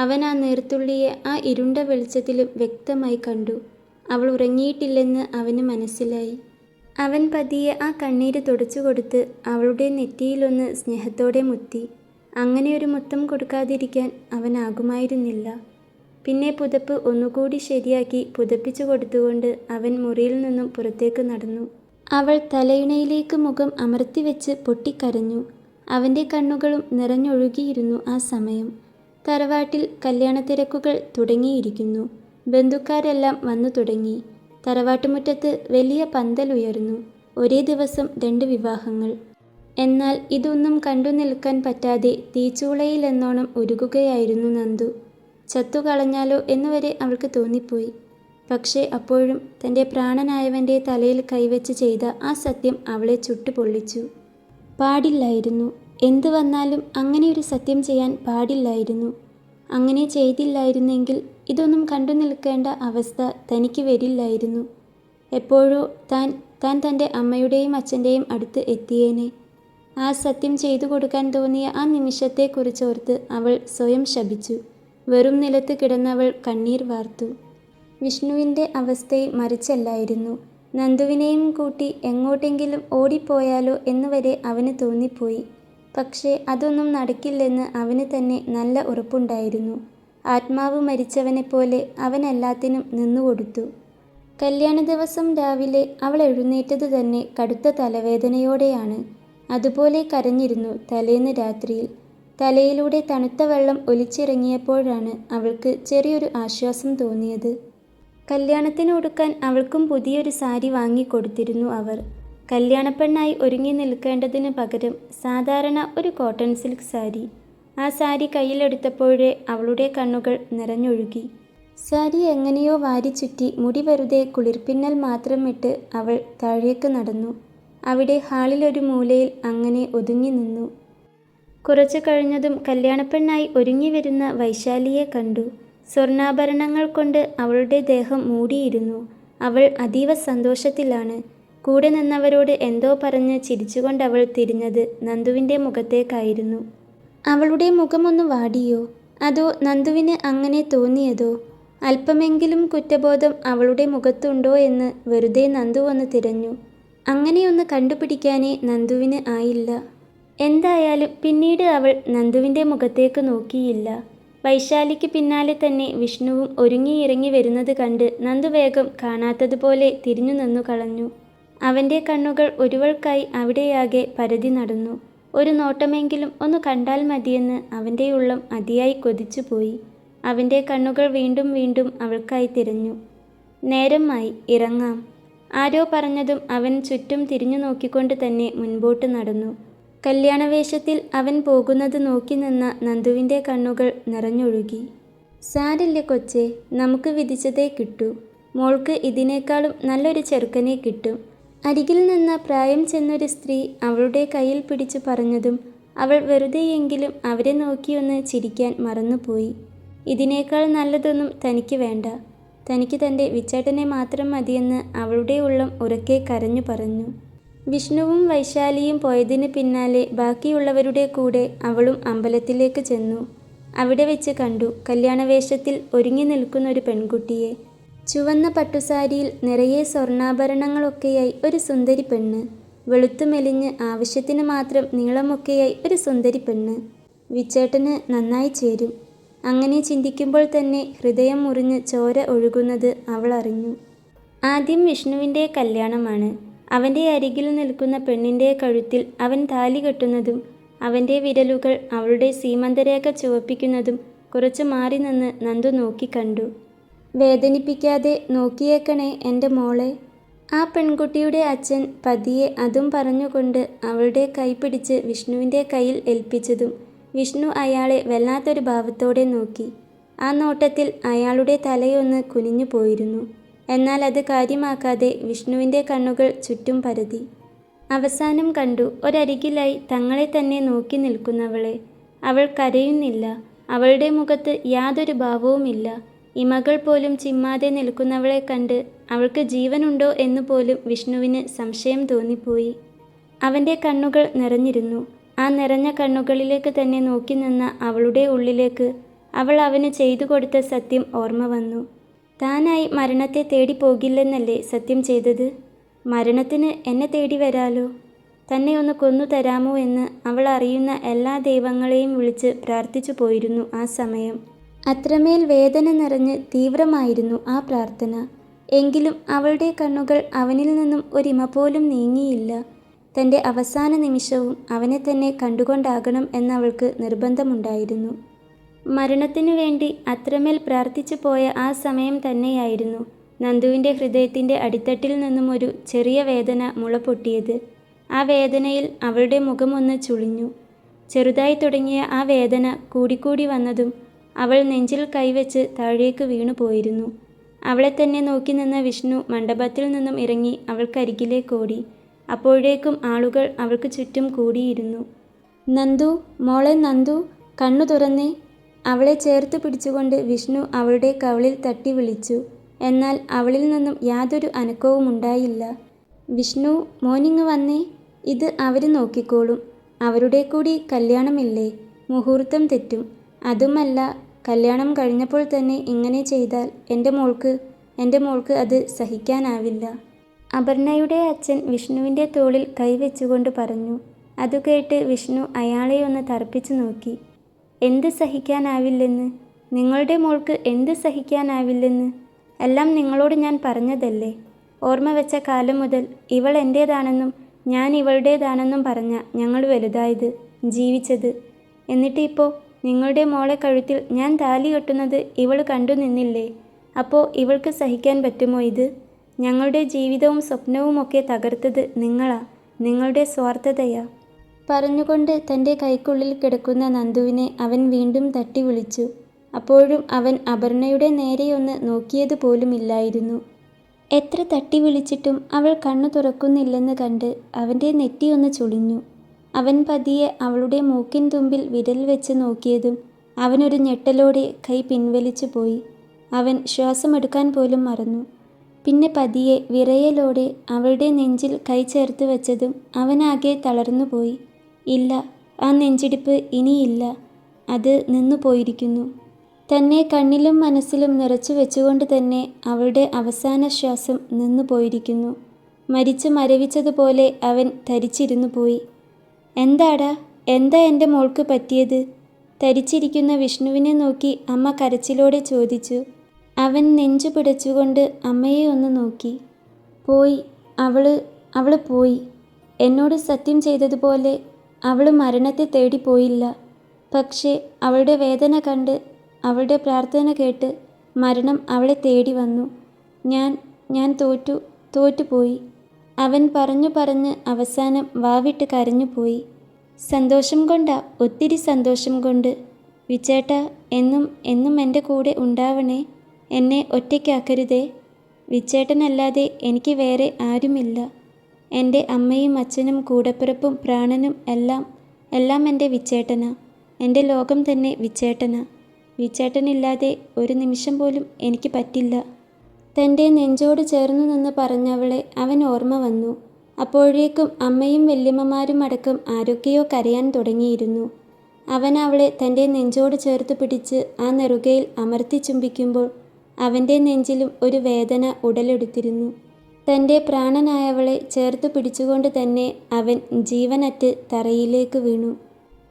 അവൻ ആ നേർത്തുള്ളിയെ ആ ഇരുണ്ട വെളിച്ചത്തിലും വ്യക്തമായി കണ്ടു. അവൾ ഉറങ്ങിയിട്ടില്ലെന്ന് അവന് മനസ്സിലായി. അവൻ പതിയെ ആ കണ്ണീര് തുടച്ചു കൊടുത്ത് അവളുടെ നെറ്റിയിലൊന്ന് സ്നേഹത്തോടെ മുത്തി. അങ്ങനെയൊരു മുത്തം കൊടുക്കാതിരിക്കാൻ അവനാകുമായിരുന്നില്ല. പിന്നെ പുതപ്പ് ഒന്നുകൂടി ശരിയാക്കി പുതപ്പിച്ചു കൊടുത്തുകൊണ്ട് അവൻ മുറിയിൽ നിന്നും പുറത്തേക്ക് നടന്നു. അവൾ തലയിണയിലേക്ക് മുഖം അമർത്തിവെച്ച് പൊട്ടിക്കരഞ്ഞു. അവൻ്റെ കണ്ണുകളും നിറഞ്ഞൊഴുകിയിരുന്നു ആ സമയം. തറവാട്ടിൽ കല്യാണത്തിരക്കുകൾ തുടങ്ങിയിരിക്കുന്നു. ബന്ധുക്കാരെല്ലാം വന്നു തുടങ്ങി. തറവാട്ടുമുറ്റത്ത് വലിയ പന്തലുയർന്നു. ഒരേ ദിവസം 2 വിവാഹങ്ങൾ. എന്നാൽ ഇതൊന്നും കണ്ടു നിൽക്കാൻ പറ്റാതെ തീച്ചൂളയിലെന്നോണം ഉരുകുകയായിരുന്നു നന്ദു. ചത്തുകളഞ്ഞാലോ എന്നുവരെ അവൾക്ക് തോന്നിപ്പോയി. പക്ഷേ അപ്പോഴും തൻ്റെ പ്രാണനായവൻ്റെ തലയിൽ കൈവച്ച് ചെയ്ത ആ സത്യം അവളെ ചുട്ടുപൊള്ളിച്ചു. പാടില്ലായിരുന്നു, എന്തു വന്നാലും അങ്ങനെയൊരു സത്യം ചെയ്യാൻ പാടില്ലായിരുന്നു. അങ്ങനെ ചെയ്തില്ലായിരുന്നെങ്കിൽ ഇതൊന്നും കണ്ടു നിൽക്കേണ്ട അവസ്ഥ തനിക്ക് വരില്ലായിരുന്നു. എപ്പോഴോ താൻ തൻ്റെ അമ്മയുടെയും അച്ഛൻ്റെയും അടുത്ത് എത്തിയേനെ. ആ സത്യം ചെയ്തു കൊടുക്കാൻ തോന്നിയ ആ നിമിഷത്തെക്കുറിച്ചോർത്ത് അവൾ സ്വയം ശപിച്ചു. വെറും നിലത്ത് കിടന്നവൾ കണ്ണീർ വാർത്തു. വിഷ്ണുവിൻ്റെ അവസ്ഥയെ മറിച്ചല്ലായിരുന്നു. നന്ദുവിനെയും കൂട്ടി എങ്ങോട്ടെങ്കിലും ഓടിപ്പോയാലോ എന്നുവരെ അവന് തോന്നിപ്പോയി. പക്ഷേ അതൊന്നും നടക്കില്ലെന്ന് അവന് തന്നെ നല്ല ഉറപ്പുണ്ടായിരുന്നു. ആത്മാവ് മരിച്ചവനെപ്പോലെ അവൻ എല്ലാത്തിനും നിന്നുകൊടുത്തു. കല്യാണ ദിവസം രാവിലെ അവൾ എഴുന്നേറ്റത് തന്നെ കടുത്ത തലവേദനയോടെയാണ്. അതുപോലെ കരഞ്ഞിരുന്നു തലേന്ന് രാത്രിയിൽ. തലയിലൂടെ തണുത്ത വെള്ളം ഒലിച്ചിറങ്ങിയപ്പോഴാണ് അവൾക്ക് ചെറിയൊരു ആശ്വാസം തോന്നിയത്. കല്യാണത്തിന് ഉടുക്കാൻ അവൾക്കും പുതിയൊരു സാരി വാങ്ങിക്കൊടുത്തിരുന്നു അവർ. കല്യാണപ്പെണ്ണായി ഒരുങ്ങി നിൽക്കേണ്ടതിന് പകരം സാധാരണ ഒരു കോട്ടൺ സിൽക്ക് സാരി. ആ സാരി കയ്യിലെടുത്തപ്പോഴേ അവളുടെ കണ്ണുകൾ നിറഞ്ഞൊഴുകി. സാരി എങ്ങനെയോ വാരിച്ചുറ്റി മുടി വെറുതെ കുളിർപ്പിന്നൽ മാത്രം ഇട്ട് അവൾ താഴേക്ക് നടന്നു. അവിടെ ഹാളിലൊരു മൂലയിൽ അങ്ങനെ ഒതുങ്ങി നിന്നു. കുറച്ചു കഴിഞ്ഞതും കല്യാണപ്പെണ്ണായി ഒരുങ്ങി വരുന്ന വൈശാലിയെ കണ്ടു. സ്വർണ്ണാഭരണങ്ങൾ കൊണ്ട് അവളുടെ ദേഹം മൂടിയിരുന്നു. അവൾ അതീവ സന്തോഷത്തിലാണ്. കൂടെ നിന്നവരോട് എന്തോ പറഞ്ഞ് ചിരിച്ചുകൊണ്ടവൾ തിരിഞ്ഞത് നന്ദുവിൻ്റെ മുഖത്തേക്കായിരുന്നു. അവളുടെ മുഖമൊന്ന് വാടിയോ? അതോ നന്ദുവിന് അങ്ങനെ തോന്നിയതോ? അല്പമെങ്കിലും കുറ്റബോധം അവളുടെ മുഖത്തുണ്ടോ എന്ന് വെറുതെ നന്ദു ഒന്ന് തിരഞ്ഞു. അങ്ങനെയൊന്ന് കണ്ടുപിടിക്കാനേ നന്ദുവിന് ആയില്ല. എന്തായാലും പിന്നീട് അവൾ നന്ദുവിൻ്റെ മുഖത്തേക്ക് നോക്കിയില്ല. വൈശാലിക്ക് പിന്നാലെ തന്നെ വിഷ്ണുവും ഒരുങ്ങിയിറങ്ങി വരുന്നത് കണ്ട് നന്ദു വേഗം കാണാത്തതുപോലെ തിരിഞ്ഞു നിന്നു കളഞ്ഞു. അവൻ്റെ കണ്ണുകൾ ഒരുവൾക്കായി അവിടെയാകെ പരതി നടന്നു. ഒരു നോട്ടമെങ്കിലും ഒന്ന് കണ്ടാൽ മതിയെന്ന് അവൻ്റെ ഉള്ളം അതിയായി കൊതിച്ചുപോയി. അവൻ്റെ കണ്ണുകൾ വീണ്ടും വീണ്ടും അവൾക്കായി തിരഞ്ഞു. നേരമായി, ഇറങ്ങാം. ആരോ പറഞ്ഞതും അവൻ ചുറ്റും തിരിഞ്ഞു നോക്കിക്കൊണ്ട് തന്നെ മുൻപോട്ട് നടന്നു. കല്യാണവേഷത്തിൽ അവൻ പോകുന്നത് നോക്കി നിന്ന നന്ദുവിൻ്റെ കണ്ണുകൾ നിറഞ്ഞൊഴുകി. സാരില്ല കൊച്ചേ, നമുക്ക് വിധിച്ചതേ കിട്ടൂ. മോൾക്ക് ഇതിനേക്കാളും നല്ലൊരു ചെറുക്കനെ കിട്ടും. അരികിൽ നിന്ന പ്രായം ചെന്നൊരു സ്ത്രീ അവളുടെ കയ്യിൽ പിടിച്ചു പറഞ്ഞതും അവൾ വെറുതെയെങ്കിലും അവരെ നോക്കിയൊന്ന് ചിരിക്കാൻ മറന്നുപോയി. ഇതിനേക്കാൾ നല്ലതൊന്നും തനിക്ക് വേണ്ട. തനിക്ക് തൻ്റെ വിച്ചേട്ടനെ മാത്രം മതിയെന്ന് അവളുടെ ഉള്ളം ഉറക്കെ കരഞ്ഞു പറഞ്ഞു. വിഷ്ണുവും വൈശാലിയും പോയതിന് പിന്നാലെ ബാക്കിയുള്ളവരുടെ കൂടെ അവളും അമ്പലത്തിലേക്ക് ചെന്നു. അവിടെ വെച്ച് കണ്ടു കല്യാണവേഷത്തിൽ ഒരുങ്ങി നിൽക്കുന്നൊരു പെൺകുട്ടിയെ. ചുവന്ന പട്ടുസാരിയിൽ നിറയെ സ്വർണ്ണാഭരണങ്ങളൊക്കെയായി ഒരു സുന്ദരി പെണ്ണ്. വെളുത്തു മെലിഞ്ഞ് ആവശ്യത്തിന് മാത്രം നീളമൊക്കെയായി ഒരു സുന്ദരി പെണ്ണ്. വിച്ചേട്ടന് നന്നായി ചേരും. അങ്ങനെ ചിന്തിക്കുമ്പോൾ തന്നെ ഹൃദയം മുറിഞ്ഞ് ചോര ഒഴുകുന്നത് അവൾ അറിഞ്ഞു. ആദ്യം വിഷ്ണുവിൻ്റെ കല്യാണമാണ്. അവൻ്റെ അരികിൽ നിൽക്കുന്ന പെണ്ണിൻ്റെ കഴുത്തിൽ അവൻ താലി കെട്ടുന്നതും അവൻ്റെ വിരലുകൾ അവളുടെ സീമന്തരേഖ ചുവപ്പിക്കുന്നതും കുറച്ച് മാറി നിന്ന് നന്ദു നോക്കിക്കണ്ടു. വേദനിപ്പിക്കാതെ നോക്കിയേക്കണേ എൻ്റെ മോളെ. ആ പെൺകുട്ടിയുടെ അച്ഛൻ പതിയെ അതും പറഞ്ഞുകൊണ്ട് അവളുടെ കൈ പിടിച്ച് വിഷ്ണുവിൻ്റെ കയ്യിൽ ഏൽപ്പിച്ചതും വിഷ്ണു അയാളെ വല്ലാത്തൊരു ഭാവത്തോടെ നോക്കി. ആ നോട്ടത്തിൽ അയാളുടെ തലയൊന്ന് കുനിഞ്ഞു പോയിരുന്നു. എന്നാൽ അത് കാര്യമാക്കാതെ വിഷ്ണുവിൻ്റെ കണ്ണുകൾ ചുറ്റും പരതി. അവസാനം കണ്ടു ഒരരികിലായി തങ്ങളെ തന്നെ നോക്കി നിൽക്കുന്നവളെ. അവൾ കരയുന്നില്ല. അവളുടെ മുഖത്ത് യാതൊരു ഭാവവുമില്ല. ഇമകൾ പോലും ചിമ്മാതെ നിൽക്കുന്നവളെ കണ്ട് അവൾക്ക് ജീവനുണ്ടോ എന്ന് പോലും വിഷ്ണുവിന് സംശയം തോന്നിപ്പോയി. അവൻ്റെ കണ്ണുകൾ നിറഞ്ഞിരുന്നു. ആ നിറഞ്ഞ കണ്ണുകളിലേക്ക് തന്നെ നോക്കി നിന്ന അവളുടെ ഉള്ളിലേക്ക് അവൾ അവന് ചെയ്തു കൊടുത്ത സത്യം ഓർമ്മ വന്നു. താനായി മരണത്തെ തേടി പോകില്ലെന്നല്ലേ സത്യം ചെയ്തത്? മരണത്തിന് എന്നെ തേടി വരാലോ. തന്നെ ഒന്ന് കൊന്നു തരാമോ എന്ന് അവൾ അറിയുന്ന എല്ലാ ദൈവങ്ങളെയും വിളിച്ച് പ്രാർത്ഥിച്ചു പോയിരുന്നു ആ സമയം. അത്രമേൽ വേദന നിറഞ്ഞ് തീവ്രമായിരുന്നു ആ പ്രാർത്ഥന. എങ്കിലും അവളുടെ കണ്ണുകൾ അവനിൽ നിന്നും ഒരിമ പോലും നീങ്ങിയില്ല. തൻ്റെ അവസാന നിമിഷവും അവനെ തന്നെ കണ്ടുകൊണ്ടാകണം എന്നവൾക്ക് നിർബന്ധമുണ്ടായിരുന്നു. മരണത്തിനു വേണ്ടി അത്രമേൽ പ്രാർത്ഥിച്ചു പോയ ആ സമയം തന്നെയായിരുന്നു നന്ദുവിൻ്റെ ഹൃദയത്തിൻ്റെ അടിത്തട്ടിൽ നിന്നും ഒരു ചെറിയ വേദന മുളപൊട്ടിയത്. ആ വേദനയിൽ അവളുടെ മുഖമൊന്ന് ചുളിഞ്ഞു. ചെറുതായി തുടങ്ങിയ ആ വേദന കൂടിക്കൂടി വന്നതും അവൾ നെഞ്ചിൽ കൈവച്ച് താഴേക്ക് വീണുപോയിരുന്നു. അവളെ തന്നെ നോക്കി നിന്ന വിഷ്ണു മണ്ഡപത്തിൽ നിന്നും ഇറങ്ങി അവൾക്കരികിലേക്കോടി. അപ്പോഴേക്കും ആളുകൾ അവൾക്ക് ചുറ്റും കൂടിയിരുന്നു. നന്ദു, മോളെ നന്ദു, കണ്ണു തുറന്നേ. അവളെ ചേർത്ത് പിടിച്ചുകൊണ്ട് വിഷ്ണു അവളുടെ കവിളിൽ തട്ടി വിളിച്ചു. എന്നാൽ അവളിൽ നിന്നും യാതൊരു അനക്കവും ഉണ്ടായില്ല. വിഷ്ണു, മോനിങ് വന്നേ, ഇത് അവർ നോക്കിക്കോളും. അവരുടെ കൂടി കല്യാണമില്ലേ, മുഹൂർത്തം തെറ്റും. അതുമല്ല, കല്യാണം കഴിഞ്ഞപ്പോൾ തന്നെ ഇങ്ങനെ ചെയ്താൽ എൻ്റെ മോൾക്ക് അത് സഹിക്കാനാവില്ല. അപർണയുടെ അച്ഛൻ വിഷ്ണുവിൻ്റെ തോളിൽ കൈവച്ചുകൊണ്ട് പറഞ്ഞു. അതുകേട്ട് വിഷ്ണു അയാളെ ഒന്ന് തറപ്പിച്ചു നോക്കി. എന്ത് സഹിക്കാനാവില്ലെന്ന്? നിങ്ങളുടെ മോൾക്ക് എന്ത് സഹിക്കാനാവില്ലെന്ന്? എല്ലാം നിങ്ങളോട് ഞാൻ പറഞ്ഞതല്ലേ. ഓർമ്മ വെച്ച കാലം മുതൽ ഇവൾ എൻ്റേതാണെന്നും ഞാൻ ഇവളുടേതാണെന്നും പറഞ്ഞ ഞങ്ങൾ വലുതായത്, ജീവിച്ചത്. എന്നിട്ട് ഇപ്പോൾ നിങ്ങളുടെ മോളെ കഴുത്തിൽ ഞാൻ താലി കെട്ടുന്നത് ഇവൾ കണ്ടു നിന്നില്ലേ? അപ്പോൾ ഇവൾക്ക് സഹിക്കാൻ പറ്റുമോ ഇത്? ഞങ്ങളുടെ ജീവിതവും സ്വപ്നവുമൊക്കെ തകർത്തത് നിങ്ങളാ, നിങ്ങളുടെ സ്വാർത്ഥതയാ. പറഞ്ഞുകൊണ്ട് തൻ്റെ കൈക്കുള്ളിൽ കിടക്കുന്ന നന്ദുവിനെ അവൻ വീണ്ടും തട്ടി വിളിച്ചു. അപ്പോഴും അവൻ അപർണയുടെ നേരെയൊന്ന് നോക്കിയത് പോലുമില്ലായിരുന്നു. എത്ര തട്ടി വിളിച്ചിട്ടും അവൾ കണ്ണു തുറക്കുന്നില്ലെന്ന് കണ്ട് അവൻ്റെ നെറ്റിയൊന്ന് ചുളിഞ്ഞു. അവൻ പതിയെ അവളുടെ മൂക്കിൻ തുമ്പിൽ വിരൽ വെച്ച് നോക്കിയതും അവനൊരു ഞെട്ടലോടെ കൈ പിൻവലിച്ചു പോയി. അവൻ ശ്വാസമെടുക്കാൻ പോലും മറന്നു. പിന്നെ പതിയെ വിറയലോടെ അവളുടെ നെഞ്ചിൽ കൈ ചേർത്ത് വെച്ചതും അവനാകെ തളർന്നുപോയി. ഇല്ല, ആ നെഞ്ചിടിപ്പ് ഇനിയില്ല. അത് നിന്നു പോയിരിക്കുന്നു. തന്നെ കണ്ണിലും മനസ്സിലും നിറച്ചു വെച്ചുകൊണ്ട് തന്നെ അവളുടെ അവസാന ശ്വാസം നിന്നു പോയിരിക്കുന്നു. മരിച്ചു മരവിച്ചതുപോലെ അവൻ തരിച്ചിരുന്നു പോയി. എന്താടാ, എന്താ എൻ്റെ മോൾക്ക് പറ്റിയത്? തരിച്ചിരിക്കുന്ന വിഷ്ണുവിനെ നോക്കി അമ്മ കരച്ചിലോടെ ചോദിച്ചു. അവൻ നെഞ്ചു പിടച്ചുകൊണ്ട് അമ്മയെ ഒന്ന് നോക്കി. പോയി, അവള് പോയി. എന്നോട് സത്യം ചെയ്തതുപോലെ അവൾ മരണത്തെ തേടി പോയില്ല. പക്ഷേ അവളുടെ വേദന കണ്ട്, അവളുടെ പ്രാർത്ഥന കേട്ട് മരണം അവളെ തേടി വന്നു. ഞാൻ തോറ്റുപോയി. അവൻ പറഞ്ഞ് അവസാനം വാവിട്ട് കരഞ്ഞുപോയി. സന്തോഷം കൊണ്ടാ, ഒത്തിരി സന്തോഷം കൊണ്ട്. വിച്ചേട്ടാ, എന്നും എൻ്റെ കൂടെ ഉണ്ടാവണേ. എന്നെ ഒറ്റയ്ക്കാക്കരുതേ. വിച്ചേട്ടനല്ലാതെ എനിക്ക് വേറെ ആരുമില്ല. എൻ്റെ അമ്മയും അച്ഛനും കൂടപ്പിറപ്പും പ്രാണനും എല്ലാം എൻ്റെ വിച്ചേട്ടനാ. എൻ്റെ ലോകം തന്നെ വിച്ചേട്ടനാ. വിച്ചേട്ടനില്ലാതെ ഒരു നിമിഷം പോലും എനിക്ക് പറ്റില്ല. തൻ്റെ നെഞ്ചോട് ചേർന്നു നിന്ന് പറഞ്ഞവളെ അവൻ ഓർമ്മ വന്നു. അപ്പോഴേക്കും അമ്മയും വല്യമ്മമാരും അടക്കം ആരൊക്കെയോ കരയാൻ തുടങ്ങിയിരുന്നു. അവൻ അവളെ തൻ്റെ നെഞ്ചോട് ചേർത്ത് പിടിച്ച് ആ നെറുകയിൽ അമർത്തി ചുംബിക്കുമ്പോൾ അവൻ്റെ നെഞ്ചിലും ഒരു വേദന ഉടലെടുത്തിരുന്നു. തൻ്റെ പ്രാണനായവളെ ചേർത്ത് പിടിച്ചുകൊണ്ട് തന്നെ അവൻ ജീവനറ്റ് തറയിലേക്ക് വീണു.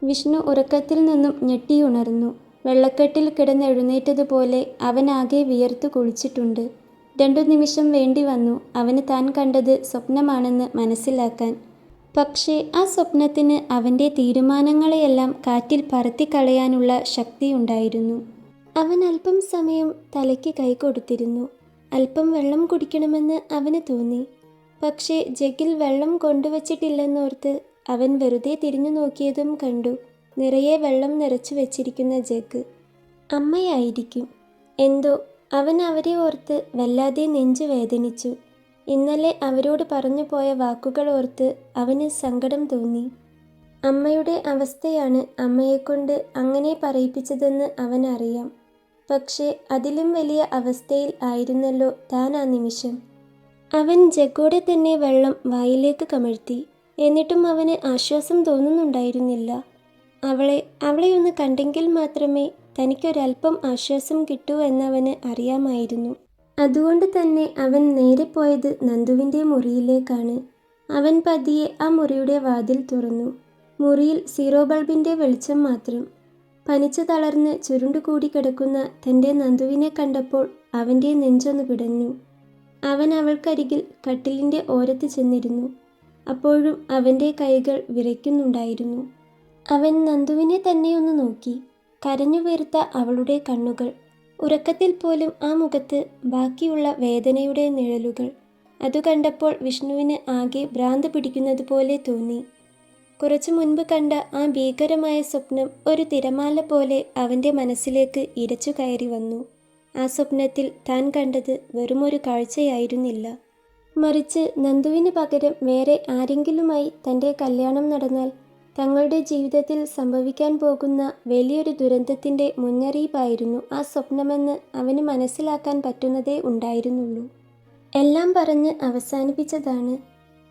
വിഷ്ണു ഉറക്കത്തിൽ നിന്നും ഞെട്ടിയുണർന്നു. വെള്ളക്കെട്ടിൽ കിടന്നെഴുന്നേറ്റതുപോലെ അവനാകെ വിയർത്തു കുളിച്ചിട്ടുണ്ട്. 2 നിമിഷം വേണ്ടി വന്നു അവന് താൻ കണ്ടത് സ്വപ്നമാണെന്ന് മനസ്സിലാക്കാൻ. പക്ഷേ ആ സ്വപ്നത്തിന് അവൻ്റെ തീരുമാനങ്ങളെയെല്ലാം കാറ്റിൽ പറത്തിക്കളയാനുള്ള ശക്തിയുണ്ടായിരുന്നു. അവൻ അല്പം സമയം തലയ്ക്ക് കൈ കൊടുത്തിരുന്നു. അല്പം വെള്ളം കുടിക്കണമെന്ന് അവന് തോന്നി. പക്ഷേ ജഗ്ഗിൽ വെള്ളം കൊണ്ടുവച്ചിട്ടില്ലെന്നോർത്ത് അവൻ വെറുതെ തിരിഞ്ഞു നോക്കിയതും കണ്ടു നിറയെ വെള്ളം നിറച്ചു വെച്ചിരിക്കുന്ന ജഗ്. അമ്മയായിരിക്കും. എന്തോ അവൻ അവരെ ഓർത്ത് വല്ലാതെ നെഞ്ചു വേദനിച്ചു. ഇന്നലെ അവരോട് പറഞ്ഞു പോയ വാക്കുകൾ ഓർത്ത് അവന് സങ്കടം തോന്നി. അമ്മയുടെ അവസ്ഥയാണ് അമ്മയെക്കൊണ്ട് അങ്ങനെ പറയിപ്പിച്ചതെന്ന് അവനറിയാം. പക്ഷേ അതിലും വലിയ അവസ്ഥയിൽ ആയിരുന്നല്ലോ താൻ ആ നിമിഷം. അവൻ ജഗ്ഗോടെ തന്നെ വെള്ളം വായിലേക്ക് കമഴ്ത്തി. എന്നിട്ടും അവന് ആശ്വാസം തോന്നുന്നുണ്ടായിരുന്നില്ല. അവളെ ഒന്ന് കണ്ടെങ്കിൽ മാത്രമേ തനിക്കൊരല്പം ആശ്വാസം കിട്ടൂ എന്നവന് അറിയാമായിരുന്നു. അതുകൊണ്ട് തന്നെ അവൻ നേരെ പോയത് നന്ദുവിൻ്റെ മുറിയിലേക്കാണ്. അവൻ പതിയെ ആ മുറിയുടെ വാതിൽ തുറന്നു. മുറിയിൽ 0 ബൾബിൻ്റെ വെളിച്ചം മാത്രം. പനിച്ചു തളർന്ന് ചുരുണ്ടുകൂടി കിടക്കുന്ന തൻ്റെ നന്ദുവിനെ കണ്ടപ്പോൾ അവൻ്റെ നെഞ്ചൊന്ന് പിടഞ്ഞു. അവൻ അവൾക്കരികിൽ കട്ടിലിൻ്റെ ഓരത്ത് ചെന്നിരുന്നു. അപ്പോഴും അവൻ്റെ കൈകൾ വിറയ്ക്കുന്നുണ്ടായിരുന്നു. അവൻ നന്ദുവിനെ തന്നെ ഒന്ന് നോക്കി. കരഞ്ഞു വീർത്ത അവളുടെ കണ്ണുകൾ. ഉറക്കത്തിൽ പോലും ആ മുഖത്ത് ബാക്കിയുള്ള വേദനയുടെ നിഴലുകൾ. അതു കണ്ടപ്പോൾ വിഷ്ണുവിന് ആകെ ഭ്രാന്ത് പിടിക്കുന്നത് പോലെ തോന്നി. കുറച്ചു മുൻപ് കണ്ട ആ ഭീകരമായ സ്വപ്നം ഒരു തിരമാല പോലെ അവൻ്റെ മനസ്സിലേക്ക് ഇരച്ചു കയറി വന്നു. ആ സ്വപ്നത്തിൽ താൻ കണ്ടത് വെറുമൊരു കാഴ്ചയായിരുന്നില്ല. മറിച്ച് നന്ദുവിന് പകരം വേറെ ആരെങ്കിലുമായി തൻ്റെ കല്യാണം നടന്നാൽ തങ്ങളുടെ ജീവിതത്തിൽ സംഭവിക്കാൻ പോകുന്ന വലിയൊരു ദുരന്തത്തിൻ്റെ മുന്നറിയിപ്പായിരുന്നു ആ സ്വപ്നമെന്ന് അവന് മനസ്സിലാക്കാൻ പറ്റുന്നതേ ഉണ്ടായിരുന്നുള്ളൂ. എല്ലാം പറഞ്ഞ് അവസാനിപ്പിച്ചതാണ്.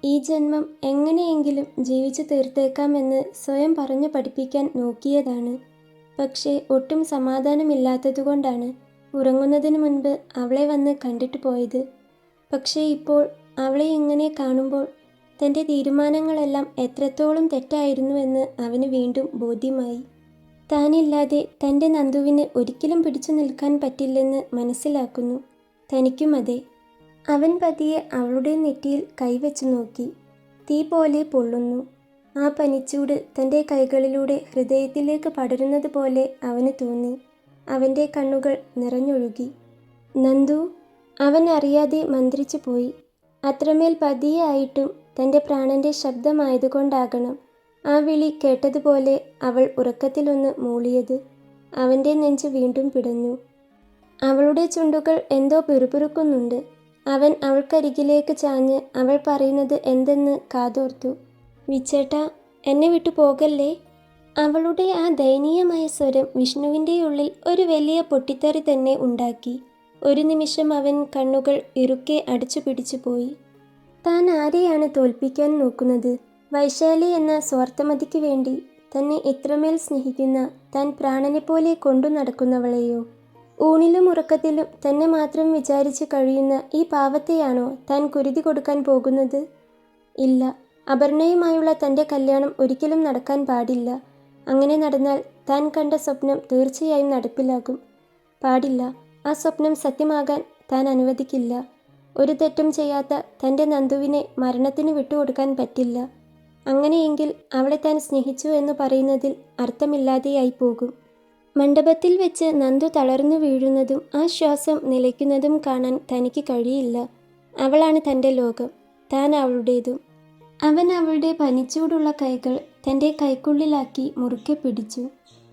ഈ ജന്മം എങ്ങനെയെങ്കിലും ജീവിച്ചു തീർത്തേക്കാമെന്ന് സ്വയം പറഞ്ഞു പഠിപ്പിക്കാൻ നോക്കിയതാണ്. പക്ഷേ ഒട്ടും സമാധാനമില്ലാത്തതുകൊണ്ടാണ് ഉറങ്ങുന്നതിന് മുൻപ് അവളെ വന്ന് കണ്ടിട്ട് പോയത്. പക്ഷേ ഇപ്പോൾ അവളെ ഇങ്ങനെ കാണുമ്പോൾ തൻ്റെ തീരുമാനങ്ങളെല്ലാം എത്രത്തോളം തെറ്റായിരുന്നുവെന്ന് അവന് വീണ്ടും ബോധ്യമായി. താനില്ലാതെ തൻ്റെ നന്ദുവിന് ഒരിക്കലും പിടിച്ചു നിൽക്കാൻ പറ്റില്ലെന്ന് മനസ്സിലാക്കുന്നു. തനിക്കും അതെ. അവൻ പതിയെ അവളുടെ നെറ്റിയിൽ കൈവച്ചു നോക്കി. തീ പോലെ പൊള്ളുന്നു. ആ പനിച്ചൂട് തൻ്റെ കൈകളിലൂടെ ഹൃദയത്തിലേക്ക് പടരുന്നത് പോലെ അവന് തോന്നി. അവൻ്റെ കണ്ണുകൾ നിറഞ്ഞൊഴുകി. നന്ദു, അവൻ അറിയാതെ മന്ത്രിച്ചു പോയി. അത്രമേൽ പതിയെ ആയിട്ടും തൻ്റെ പ്രാണൻ്റെ ശബ്ദമായതുകൊണ്ടാകണം ആ വിളി കേട്ടതുപോലെ അവൾ ഉറക്കത്തിലൊന്ന് മൂളിയത്. അവൻ്റെ നെഞ്ച് വീണ്ടും പിടഞ്ഞു. അവളുടെ ചുണ്ടുകൾ എന്തോ പിറുപിറുക്കുന്നുണ്ട്. അവൻ അവൾക്കരികിലേക്ക് ചാഞ്ഞ് അവൾ പറയുന്നത് എന്തെന്ന് കാതോർത്തു. വിച്ചേട്ടാ, എന്നെ വിട്ടു പോകല്ലേ. അവളുടെ ആ ദയനീയമായ സ്വരം വിഷ്ണുവിൻ്റെ ഉള്ളിൽ ഒരു വലിയ പൊട്ടിത്തെറി തന്നെ ഉണ്ടാക്കി. ഒരു നിമിഷം അവൻ കണ്ണുകൾ ഇറുക്കെ അടിച്ചു പിടിച്ചു പോയി. താൻ ആരെയാണ് തോൽപ്പിക്കാൻ നോക്കുന്നത്? വൈശാലി എന്ന സ്വാർത്ഥമതിക്ക് വേണ്ടി തന്നെ ഇത്രമേൽ സ്നേഹിക്കുന്ന, താൻ പ്രാണനെപ്പോലെ കൊണ്ടു നടക്കുന്നവളെയോ? ഊണിലും ഉറക്കത്തിലും തന്നെ മാത്രം വിചാരിച്ച് കഴിയുന്ന ഈ പാവത്തെയാണോ താൻ കുരുതി കൊടുക്കാൻ പോകുന്നത്? ഇല്ല, അപർണയുമായുള്ള തൻ്റെ കല്യാണം ഒരിക്കലും നടക്കാൻ പാടില്ല. അങ്ങനെ നടന്നാൽ താൻ കണ്ട സ്വപ്നം തീർച്ചയായും നടപ്പിലാകും. പാടില്ല. ആ സ്വപ്നം സത്യമാകാൻ താൻ അനുവദിക്കില്ല. ഒരു തെറ്റും ചെയ്യാത്ത തൻ്റെ നന്ദുവിനെ മരണത്തിന് വിട്ടുകൊടുക്കാൻ പറ്റില്ല. അങ്ങനെയെങ്കിൽ അവളെ താൻ സ്നേഹിച്ചു എന്ന് പറയുന്നതിൽ അർത്ഥമില്ലാതെയായി പോകും. മണ്ഡപത്തിൽ വെച്ച് നന്ദു തളർന്നു വീഴുന്നതും ആ ശ്വാസം നിലയ്ക്കുന്നതും കാണാൻ തനിക്ക് കഴിയില്ല. അവളാണ് തൻ്റെ ലോകം, താൻ അവളുടേതും. അവൻ അവളുടെ പനിച്ചൂടുള്ള കൈകൾ തൻ്റെ കൈക്കുള്ളിലാക്കി മുറുക്കെ പിടിച്ചു.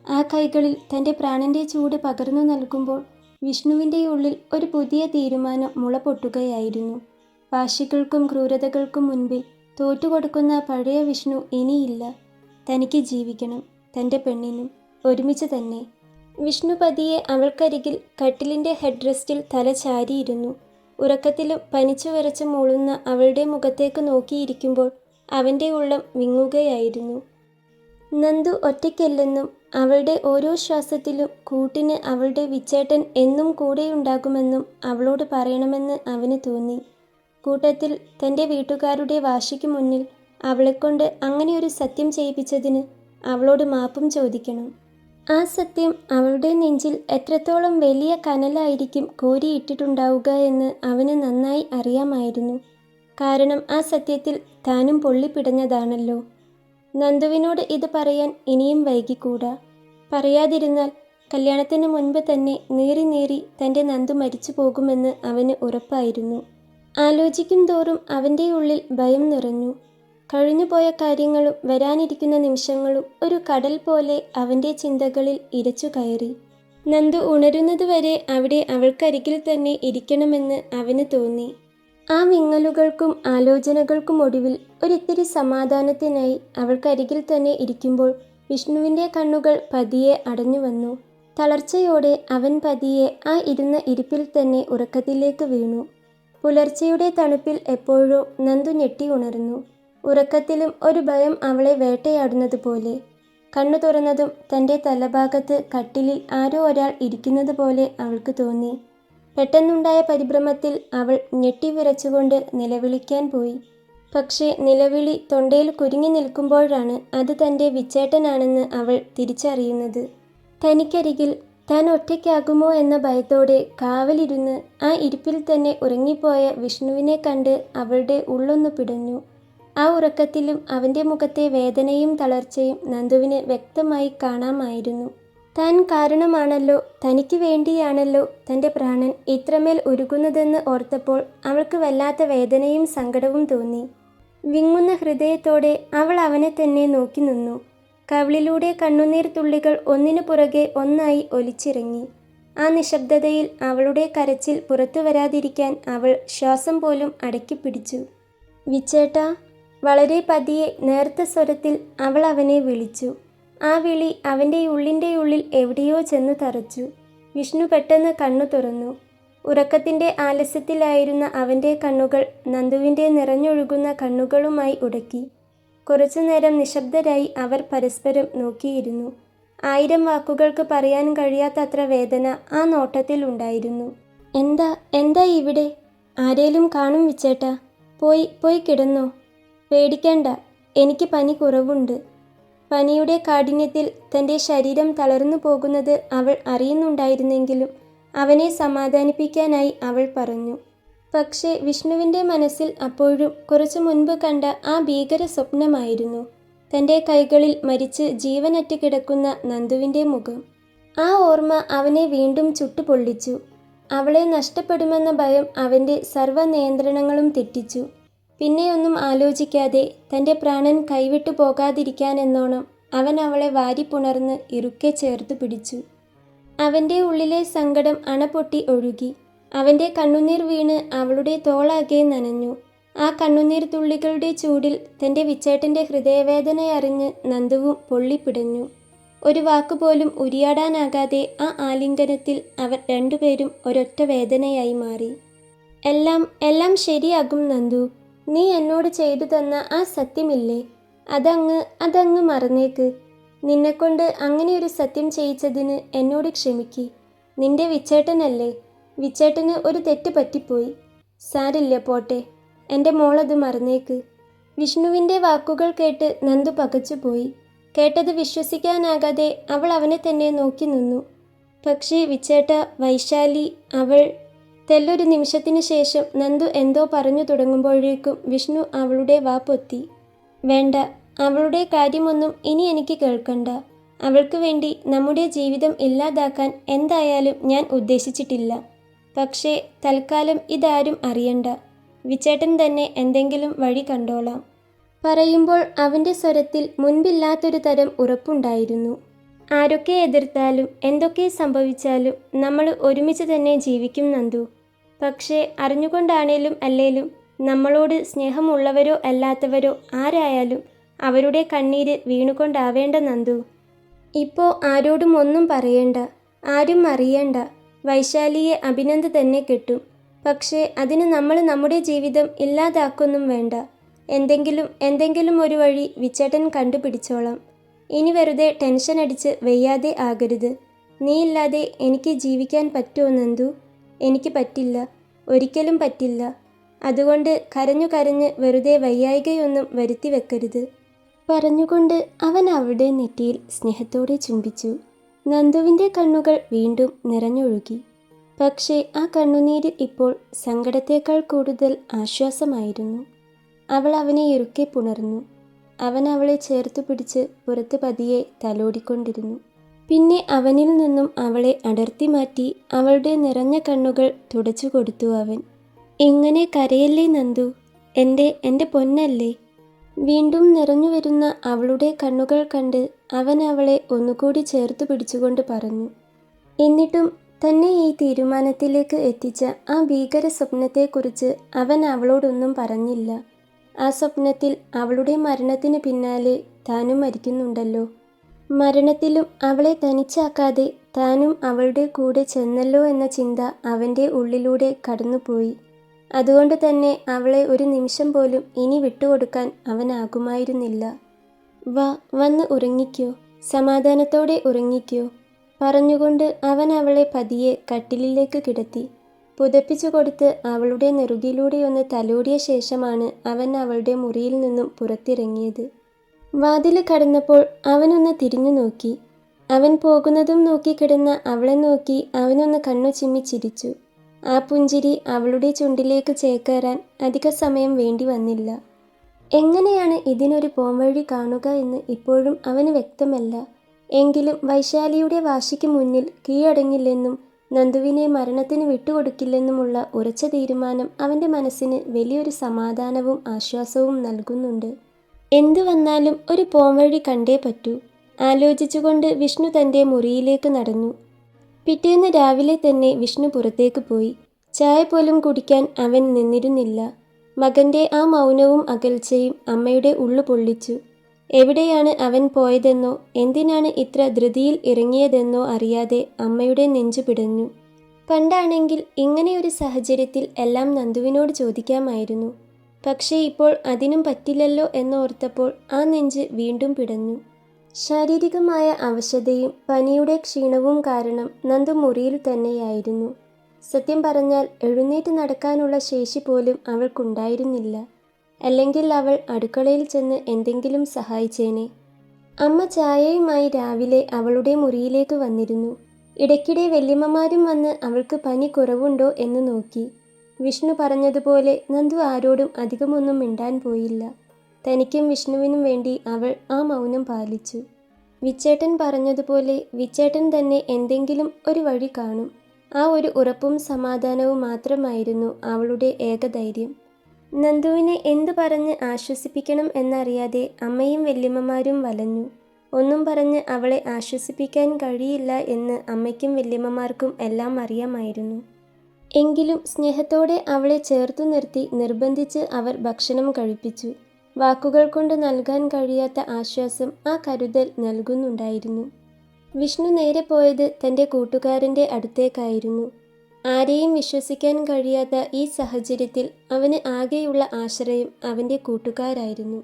ആ കൈകളിൽ തൻ്റെ പ്രാണൻ്റെ ചൂട് പകർന്നു നൽകുമ്പോൾ വിഷ്ണുവിൻ്റെ ഉള്ളിൽ ഒരു പുതിയ തീരുമാനം മുള പൊട്ടുകയായിരുന്നു. വാശികൾക്കും ക്രൂരതകൾക്കും മുൻപിൽ തോറ്റുകൊടുക്കുന്ന പഴയ വിഷ്ണു ഇനിയില്ല. തനിക്ക് ജീവിക്കണം, തൻ്റെ പെണ്ണിനും ഒരുമിച്ച് തന്നെ. വിഷ്ണു പതിയെ അവൾക്കരികിൽ കട്ടിലിൻ്റെ ഹെഡ് റെസ്റ്റിൽ തല ചാരിയിരുന്നു. ഉറക്കത്തിലും പനിച്ചു വിറച്ച് മൂളുന്ന അവളുടെ മുഖത്തേക്ക് നോക്കിയിരിക്കുമ്പോൾ അവൻ്റെ ഉള്ളം വിങ്ങുകയായിരുന്നു. നന്ദു ഒറ്റയ്ക്കല്ലെന്നും അവളുടെ ഓരോ ശ്വാസത്തിലും കൂട്ടിന് അവളുടെ വിച്ചേട്ടൻ എന്നും കൂടെയുണ്ടാകുമെന്നും അവളോട് പറയണമെന്ന് അവന് തോന്നി. കൂട്ടത്തിൽ തൻ്റെ വീട്ടുകാരുടെ വാശിക്ക് മുന്നിൽ അവളെക്കൊണ്ട് അങ്ങനെയൊരു സത്യം ചെയ്യിപ്പിച്ചതിന് അവളോട് മാപ്പും ചോദിക്കണം. ആ സത്യം അവളുടെ നെഞ്ചിൽ എത്രത്തോളം വലിയ കനലായിരിക്കും കോരിയിട്ടിട്ടുണ്ടാവുക എന്ന് അവന് നന്നായി അറിയാമായിരുന്നു. കാരണം ആ സത്യത്തിൽ താനും പൊള്ളിപ്പിടഞ്ഞതാണല്ലോ. നന്ദുവിനോട് ഇത് പറയാൻ ഇനിയും വൈകിക്കൂടാ. പറയാതിരുന്നാൽ കല്യാണത്തിന് മുൻപ് തന്നെ നീറി തൻ്റെ നന്ദു മരിച്ചു പോകുമെന്ന് അവന് ഉറപ്പായിരുന്നു. ആലോചിക്കും തോറും അവൻ്റെ ഉള്ളിൽ ഭയം നിറഞ്ഞു. കഴിഞ്ഞുപോയ കാര്യങ്ങളും വരാനിരിക്കുന്ന നിമിഷങ്ങളും ഒരു കടൽ പോലെ അവൻ്റെ ചിന്തകളിൽ ഇരച്ചു കയറി. നന്ദു ഉണരുന്നതുവരെ അവിടെ അവൾക്കരികിൽ തന്നെ ഇരിക്കണമെന്ന് അവന് തോന്നി. ആ വിങ്ങലുകൾക്കും ആലോചനകൾക്കും ഒടുവിൽ ഒരിത്തിരി സമാധാനത്തിനായി അവൾക്കരികിൽ തന്നെ ഇരിക്കുമ്പോൾ വിഷ്ണുവിൻ്റെ കണ്ണുകൾ പതിയെ അടഞ്ഞു വന്നു. തളർച്ചയോടെ അവൻ പതിയെ ആ ഇരുന്ന ഇരിപ്പിൽ തന്നെ ഉറക്കത്തിലേക്ക് വീണു. പുലർച്ചെയുടെ തണുപ്പിൽ എപ്പോഴോ നന്ദു ഞെട്ടി ഉണർന്നു. ഉറക്കത്തിലും ഒരു ഭയം അവളെ വേട്ടയാടുന്നത് പോലെ. കണ്ണു തുറന്നതും തൻ്റെ തലഭാഗത്ത് കട്ടിലിൽ ആരോ ഒരാൾ ഇരിക്കുന്നത് പോലെ അവൾക്ക് തോന്നി. പെട്ടെന്നുണ്ടായ പരിഭ്രമത്തിൽ അവൾ ഞെട്ടിവിറച്ചുകൊണ്ട് നിലവിളിക്കാൻ പോയി. പക്ഷേ നിലവിളി തൊണ്ടയിൽ കുരുങ്ങി നിൽക്കുമ്പോഴാണ് അത് തൻ്റെ വിച്ചേട്ടനാണെന്ന് അവൾ തിരിച്ചറിയുന്നത്. തനിക്കരികിൽ താൻ ഒറ്റയ്ക്കാകുമോ എന്ന ഭയത്തോടെ കാവലിരുന്ന് ആ ഇരിപ്പിൽ തന്നെ ഉറങ്ങിപ്പോയ വിഷ്ണുവിനെ കണ്ട് അവളുടെ ഉള്ളൊന്നു പിടഞ്ഞു. ആ ഉറക്കത്തിലും അവൻ്റെ മുഖത്തെ വേദനയും തളർച്ചയും നന്ദുവിന് വ്യക്തമായി കാണാമായിരുന്നു. താൻ കാരണമാണല്ലോ, തനിക്ക് വേണ്ടിയാണല്ലോ തൻ്റെ പ്രാണൻ ഇത്രമേൽ ഉരുകുന്നതെന്ന് ഓർത്തപ്പോൾ അവൾക്ക് വല്ലാത്ത വേദനയും സങ്കടവും തോന്നി. വിങ്ങുന്ന ഹൃദയത്തോടെ അവൾ അവനെ തന്നെ നോക്കി നിന്നു. കവിളിലൂടെ കണ്ണുനീർ തുള്ളികൾ ഒന്നിനു പുറകെ ഒന്നായി ഒലിച്ചിറങ്ങി. ആ നിശബ്ദതയിൽ അവളുടെ കരച്ചിൽ പുറത്തു വരാതിരിക്കാൻ അവൾ ശ്വാസം പോലും അടക്കിപ്പിടിച്ചു. വിച്ചേട്ടാ, വളരെ പതിയെ നേർത്ത സ്വരത്തിൽ അവൾ അവനെ വിളിച്ചു. ആ വിളി അവൻ്റെ ഉള്ളിൻ്റെ ഉള്ളിൽ എവിടെയോ ചെന്നു തറച്ചു. വിഷ്ണു പെട്ടെന്ന് കണ്ണു തുറന്നു. ഉറക്കത്തിൻ്റെ ആലസ്യത്തിലായിരുന്ന അവൻ്റെ കണ്ണുകൾ നന്ദുവിൻ്റെ നിറഞ്ഞൊഴുകുന്ന കണ്ണുകളുമായി ഉടക്കി. കുറച്ചുനേരം നിശബ്ദരായി അവർ പരസ്പരം നോക്കിയിരുന്നു. 1000 വാക്കുകൾക്ക് പറയാൻ കഴിയാത്തത്ര വേദന ആ നോട്ടത്തിൽ ഉണ്ടായിരുന്നു. എന്താ ഇവിടെ? ആരേലും കാണും വിച്ചേട്ടാ. പോയി കിടന്നോ. പേടിക്കണ്ട, എനിക്ക് പനി കുറവുണ്ട്. പനിയുടെ കാഠിന്യത്തിൽ തൻ്റെ ശരീരം തളർന്നു പോകുന്നത് അവൾ അറിയുന്നുണ്ടായിരുന്നെങ്കിലും അവനെ സമാധാനിപ്പിക്കാനായി അവൾ പറഞ്ഞു. പക്ഷേ വിഷ്ണുവിൻ്റെ മനസ്സിൽ അപ്പോഴും കുറച്ചു മുൻപ് കണ്ട ആ ഭീകര സ്വപ്നമായിരുന്നു. തൻ്റെ കൈകളിൽ മരിച്ച് ജീവനറ്റ് കിടക്കുന്ന നന്ദുവിൻ്റെ മുഖം. ആ ഓർമ്മ അവനെ വീണ്ടും ചുട്ടുപൊള്ളിച്ചു. അവളെ നഷ്ടപ്പെടുമെന്ന ഭയം അവൻ്റെ സർവ്വ നിയന്ത്രണങ്ങളും തെറ്റിച്ചു. പിന്നെയൊന്നും ആലോചിക്കാതെ തൻ്റെ പ്രാണൻ കൈവിട്ടു പോകാതിരിക്കാനെന്നോണം അവൻ അവളെ വാരിപ്പുണർന്ന് ഇറുക്കെ ചേർത്തു പിടിച്ചു. അവൻ്റെ ഉള്ളിലെ സങ്കടം അണപൊട്ടി ഒഴുകി. അവൻ്റെ കണ്ണുനീർ വീണ് അവളുടെ തോളാകെ നനഞ്ഞു. ആ കണ്ണുനീർ തുള്ളികളുടെ ചൂടിൽ തൻ്റെ വിച്ചേട്ടൻ്റെ ഹൃദയവേദനയറിഞ്ഞ് നന്ദുവും പൊള്ളിപ്പിടഞ്ഞു. ഒരു വാക്കുപോലും ഉരിയാടാനാകാതെ ആ ആലിംഗനത്തിൽ അവർ രണ്ടുപേരും ഒരൊറ്റ വേദനയായി മാറി. എല്ലാം ശരിയാകും നന്ദു. നീ എന്നോട് ചെയ്തു തന്ന ആ സത്യമില്ലേ, അതങ്ങ് മറന്നേക്ക്. നിന്നെക്കൊണ്ട് അങ്ങനെയൊരു സത്യം ചെയ്യിച്ചതിന് എന്നോട് ക്ഷമിക്ക്. നിന്റെ വിച്ചേട്ടനല്ലേ. വിച്ചേട്ടന് ഒരു തെറ്റ് പറ്റിപ്പോയി. സാരില്ല, പോട്ടെ. എൻ്റെ മോളത് മറന്നേക്ക്. വിഷ്ണുവിൻ്റെ വാക്കുകൾ കേട്ട് നന്ദു പകച്ചുപോയി. കേട്ടത് വിശ്വസിക്കാനാകാതെ അവൾ അവനെ തന്നെ നോക്കി നിന്നു. പക്ഷേ വിച്ചേട്ട, വൈശാലി, അവൾ... തെല്ലൊരു നിമിഷത്തിനു ശേഷം നന്ദു എന്തോ പറഞ്ഞു തുടങ്ങുമ്പോഴേക്കും വിഷ്ണു അവളുടെ വാ പൊത്തി. വേണ്ട, അവളുടെ കാര്യമൊന്നും ഇനി എനിക്ക് കേൾക്കണ്ട. അവൾക്ക് വേണ്ടി നമ്മുടെ ജീവിതം ഇല്ലാതാക്കാൻ എന്തായാലും ഞാൻ ഉദ്ദേശിച്ചിട്ടില്ല. പക്ഷേ തൽക്കാലം ഇതാരും അറിയണ്ട. വിച്ചേട്ടൻ തന്നെ എന്തെങ്കിലും വഴി കണ്ടോളാം. പറയുമ്പോൾ അവൻ്റെ സ്വരത്തിൽ മുൻപില്ലാത്തൊരു തരം ഉറപ്പുണ്ടായിരുന്നു. ആരൊക്കെ എതിർത്താലും എന്തൊക്കെ സംഭവിച്ചാലും നമ്മൾ ഒരുമിച്ച് തന്നെ ജീവിക്കും നന്ദു. പക്ഷേ അറിഞ്ഞുകൊണ്ടാണേലും അല്ലേലും നമ്മളോട് സ്നേഹമുള്ളവരോ അല്ലാത്തവരോ ആരായാലും അവരുടെ കണ്ണീര് വീണുകൊണ്ടാവേണ്ട നന്ദു. ഇപ്പോൾ ആരോടും ഒന്നും പറയേണ്ട, ആരും അറിയണ്ട. വൈശാലിയെ അഭിനന്ദ് തന്നെ കെട്ടും. പക്ഷേ അതിന് നമ്മൾ നമ്മുടെ ജീവിതം ഇല്ലാതാക്കൊന്നും വേണ്ട. എന്തെങ്കിലും ഒരു വഴി വിച്ചേട്ടൻ കണ്ടുപിടിച്ചോളാം. ഇനി വെറുതെ ടെൻഷൻ അടിച്ച് വയ്യാതെ ആകരുത്. നീയില്ലാതെ എനിക്ക് ജീവിക്കാൻ പറ്റുമോ നന്ദു? എനിക്ക് പറ്റില്ല, ഒരിക്കലും പറ്റില്ല. അതുകൊണ്ട് കരഞ്ഞു വെറുതെ വയ്യായികയൊന്നും വരുത്തി വെക്കരുത്. പറഞ്ഞുകൊണ്ട് അവൻ അവളുടെ നെറ്റിയിൽ സ്നേഹത്തോടെ ചുംബിച്ചു. നന്ദുവിൻ്റെ കണ്ണുകൾ വീണ്ടും നിറഞ്ഞൊഴുകി. പക്ഷേ ആ കണ്ണുനീരിൽ ഇപ്പോൾ സങ്കടത്തേക്കാൾ കൂടുതൽ ആശ്വാസമായിരുന്നു. അവൾ അവനെ ഇറുക്കെ പുണർന്നു. അവൻ അവളെ ചേർത്തു പിടിച്ച് പുറത്ത് പതിയെ തലോടിക്കൊണ്ടിരുന്നു. പിന്നെ അവനിൽ നിന്നും അവളെ അടർത്തി മാറ്റി അവളുടെ നിറഞ്ഞ കണ്ണുകൾ തുടച്ചു കൊടുത്തു അവൻ. ഇങ്ങനെ കരയല്ലേ നന്ദു, എൻ്റെ പൊന്നല്ലേ. വീണ്ടും നിറഞ്ഞു വരുന്ന അവളുടെ കണ്ണുകൾ കണ്ട് അവൻ അവളെ ഒന്നുകൂടി ചേർത്തു പിടിച്ചുകൊണ്ട് പറഞ്ഞു. എന്നിട്ടും തന്നെ ഈ തീരുമാനത്തിലേക്ക് എത്തിച്ച ആ ഭീകര സ്വപ്നത്തെക്കുറിച്ച് അവൻ അവളോടൊന്നും പറഞ്ഞില്ല. ആ സ്വപ്നത്തിൽ അവളുടെ മരണത്തിന് പിന്നാലെ താനും മരിക്കുന്നുണ്ടല്ലോ. മരണത്തിലും അവളെ തനിച്ചാക്കാതെ താനും അവളുടെ കൂടെ ചെന്നല്ലോ എന്ന ചിന്ത അവൻ്റെ ഉള്ളിലൂടെ കടന്നുപോയി. അതുകൊണ്ട് തന്നെ അവളെ ഒരു നിമിഷം പോലും ഇനി വിട്ടുകൊടുക്കാൻ അവനാകുമായിരുന്നില്ല. വന്ന് ഉറങ്ങിക്കോ, സമാധാനത്തോടെ ഉറങ്ങിക്കോ പറഞ്ഞുകൊണ്ട് അവൻ അവളെ പതിയെ കട്ടിലിലേക്ക് കിടത്തി. പുതപ്പിച്ചു കൊടുത്ത് അവളുടെ നെറുകിലൂടെയൊന്ന് തലോടിയ ശേഷമാണ് അവൻ അവളുടെ മുറിയിൽ നിന്നും പുറത്തിറങ്ങിയത്. വാതിൽ കടന്നപ്പോൾ അവനൊന്ന് തിരിഞ്ഞു നോക്കി. അവൻ പോകുന്നതും നോക്കി കിടന്ന അവളെ നോക്കി അവനൊന്ന് കണ്ണു ചിമ്മി ചിരിച്ചു. ആ പുഞ്ചിരി അവളുടെ ചുണ്ടിലേക്ക് ചേക്കേറാൻ അധിക സമയം വേണ്ടി വന്നില്ല. എങ്ങനെയാണ് ഇതിനൊരു പോംവഴി കാണുക എന്ന് ഇപ്പോഴും അവന് വ്യക്തമല്ല. എങ്കിലും വൈശാലിയുടെ വാശിക്ക് മുന്നിൽ കീഴടങ്ങില്ലെന്നും നന്ദുവിനെ മരണത്തിന് വിട്ടുകൊടുക്കില്ലെന്നുമുള്ള ഉറച്ച തീരുമാനം അവൻ്റെ മനസ്സിന് വലിയൊരു സമാധാനവും ആശ്വാസവും നൽകുന്നുണ്ട്. എന്തു വന്നാലും ഒരു പോംവഴി കണ്ടേ പറ്റൂ. ആലോചിച്ചുകൊണ്ട് വിഷ്ണു തൻ്റെ മുറിയിലേക്ക് നടന്നു. പിറ്റേന്ന് രാവിലെ തന്നെ വിഷ്ണു പുറത്തേക്ക് പോയി. ചായ പോലും കുടിക്കാൻ അവൻ നിന്നിരുന്നില്ല. മകൻ്റെ ആ മൗനവും അകൽച്ചയും അമ്മയുടെ ഉള്ളു പൊള്ളിച്ചു. എവിടെയാണ് അവൻ പോയതെന്നോ എന്തിനാണ് ഇത്ര ധൃതിയിൽ ഇറങ്ങിയതെന്നോ അറിയാതെ അമ്മയുടെ നെഞ്ചു പിടഞ്ഞു. പണ്ടാണെങ്കിൽ ഇങ്ങനെയൊരു സാഹചര്യത്തിൽ എല്ലാം നന്ദുവിനോട് ചോദിക്കാമായിരുന്നു. പക്ഷേ ഇപ്പോൾ അതിനും പറ്റില്ലല്ലോ എന്നോർത്തപ്പോൾ ആ നെഞ്ച് വീണ്ടും പിടഞ്ഞു. ശാരീരികമായ അവശതയും പനിയുടെ ക്ഷീണവും കാരണം നന്ദു മുറിയിൽ തന്നെയായിരുന്നു. സത്യം പറഞ്ഞാൽ എഴുന്നേറ്റ് നടക്കാനുള്ള ശേഷി പോലും അവൾക്കുണ്ടായിരുന്നില്ല. അല്ലെങ്കിൽ അവൾ അടുക്കളയിൽ ചെന്ന് എന്തെങ്കിലും സഹായിച്ചേനെ. അമ്മ ചായയുമായി രാവിലെ അവളുടെ മുറിയിലേക്ക് വന്നിരുന്നു. ഇടയ്ക്കിടെ വല്യമ്മമാരും വന്ന് അവൾക്ക് പനി കുറവുണ്ടോ എന്ന് നോക്കി. വിഷ്ണു പറഞ്ഞതുപോലെ നന്ദു ആരോടും അധികമൊന്നും മിണ്ടാൻ പോയില്ല. തനിക്കും വിഷ്ണുവിനും വേണ്ടി അവൾ ആ മൗനം പാലിച്ചു. വിച്ചേട്ടൻ പറഞ്ഞതുപോലെ വിച്ചേട്ടൻ തന്നെ എന്തെങ്കിലും ഒരു വഴി കാണും. ആ ഒരു ഉറപ്പും സമാധാനവും മാത്രമായിരുന്നു അവളുടെ ഏകധൈര്യം. നന്ദുവിനെ എന്തു പറഞ്ഞ് ആശ്വസിപ്പിക്കണം എന്നറിയാതെ അമ്മയും വല്യമ്മമാരും വലഞ്ഞു. ഒന്നും പറഞ്ഞ് അവളെ ആശ്വസിപ്പിക്കാൻ കഴിയില്ല എന്ന് അമ്മയ്ക്കും വല്യമ്മമാർക്കും എല്ലാം അറിയാമായിരുന്നു. എങ്കിലും സ്നേഹത്തോടെ അവളെ ചേർത്തു നിർത്തി നിർബന്ധിച്ച് അവർ ഭക്ഷണം കഴിപ്പിച്ചു. വാക്കുകൾ കൊണ്ട് നൽകാൻ കഴിയാത്ത ആശ്വാസം ആ കരുതൽ നൽകുന്നുണ്ടായിരുന്നു. വിഷ്ണു നേരെ പോയത് തൻ്റെ കൂട്ടുകാരൻ്റെ അടുത്തേക്കായിരുന്നു. ആരെയും വിശ്വസിക്കാൻ കഴിയാത്ത ഈ സാഹചര്യത്തിൽ അവന് ആകെയുള്ള ആശ്രയം അവൻ്റെ കൂട്ടുകാരായിരുന്നു.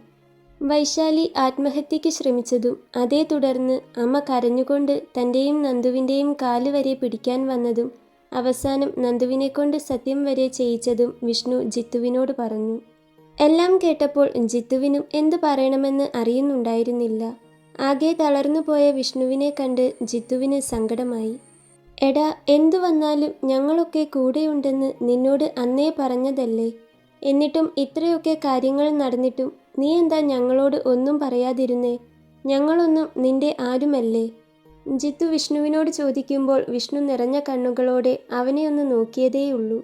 വൈശാലി ആത്മഹത്യയ്ക്ക് ശ്രമിച്ചതും അതേ തുടർന്ന് അമ്മ കരഞ്ഞുകൊണ്ട് തൻ്റെയും നന്ദുവിൻ്റെയും കാല് വരെ പിടിക്കാൻ വന്നതും അവസാനം നന്ദുവിനെക്കൊണ്ട് സത്യം വരെ ചെയ്യിച്ചതും വിഷ്ണു ജിത്തുവിനോട് പറഞ്ഞു. എല്ലാം കേട്ടപ്പോൾ ജിത്തുവിനും എന്തു പറയണമെന്ന് അറിയുന്നുണ്ടായിരുന്നില്ല. ആകെ തളർന്നു പോയ വിഷ്ണുവിനെ കണ്ട് ജിത്തുവിന് സങ്കടമായി. എടാ, എന്തു വന്നാലും ഞങ്ങളൊക്കെ കൂടെയുണ്ടെന്ന് നിന്നോട് അന്നേ പറഞ്ഞതല്ലേ? എന്നിട്ടും ഇത്രയൊക്കെ കാര്യങ്ങൾ നടന്നിട്ടും നീ എന്താ ഞങ്ങളോട് ഒന്നും പറയാതിരുന്നേ? ഞങ്ങളൊന്നും നിന്റെ ആരുമല്ലേ? ജിത്തു വിഷ്ണുവിനോട് ചോദിക്കുമ്പോൾ വിഷ്ണു നിറഞ്ഞ കണ്ണുകളോടെ അവനെ ഒന്ന് നോക്കിയതേയുള്ളൂ.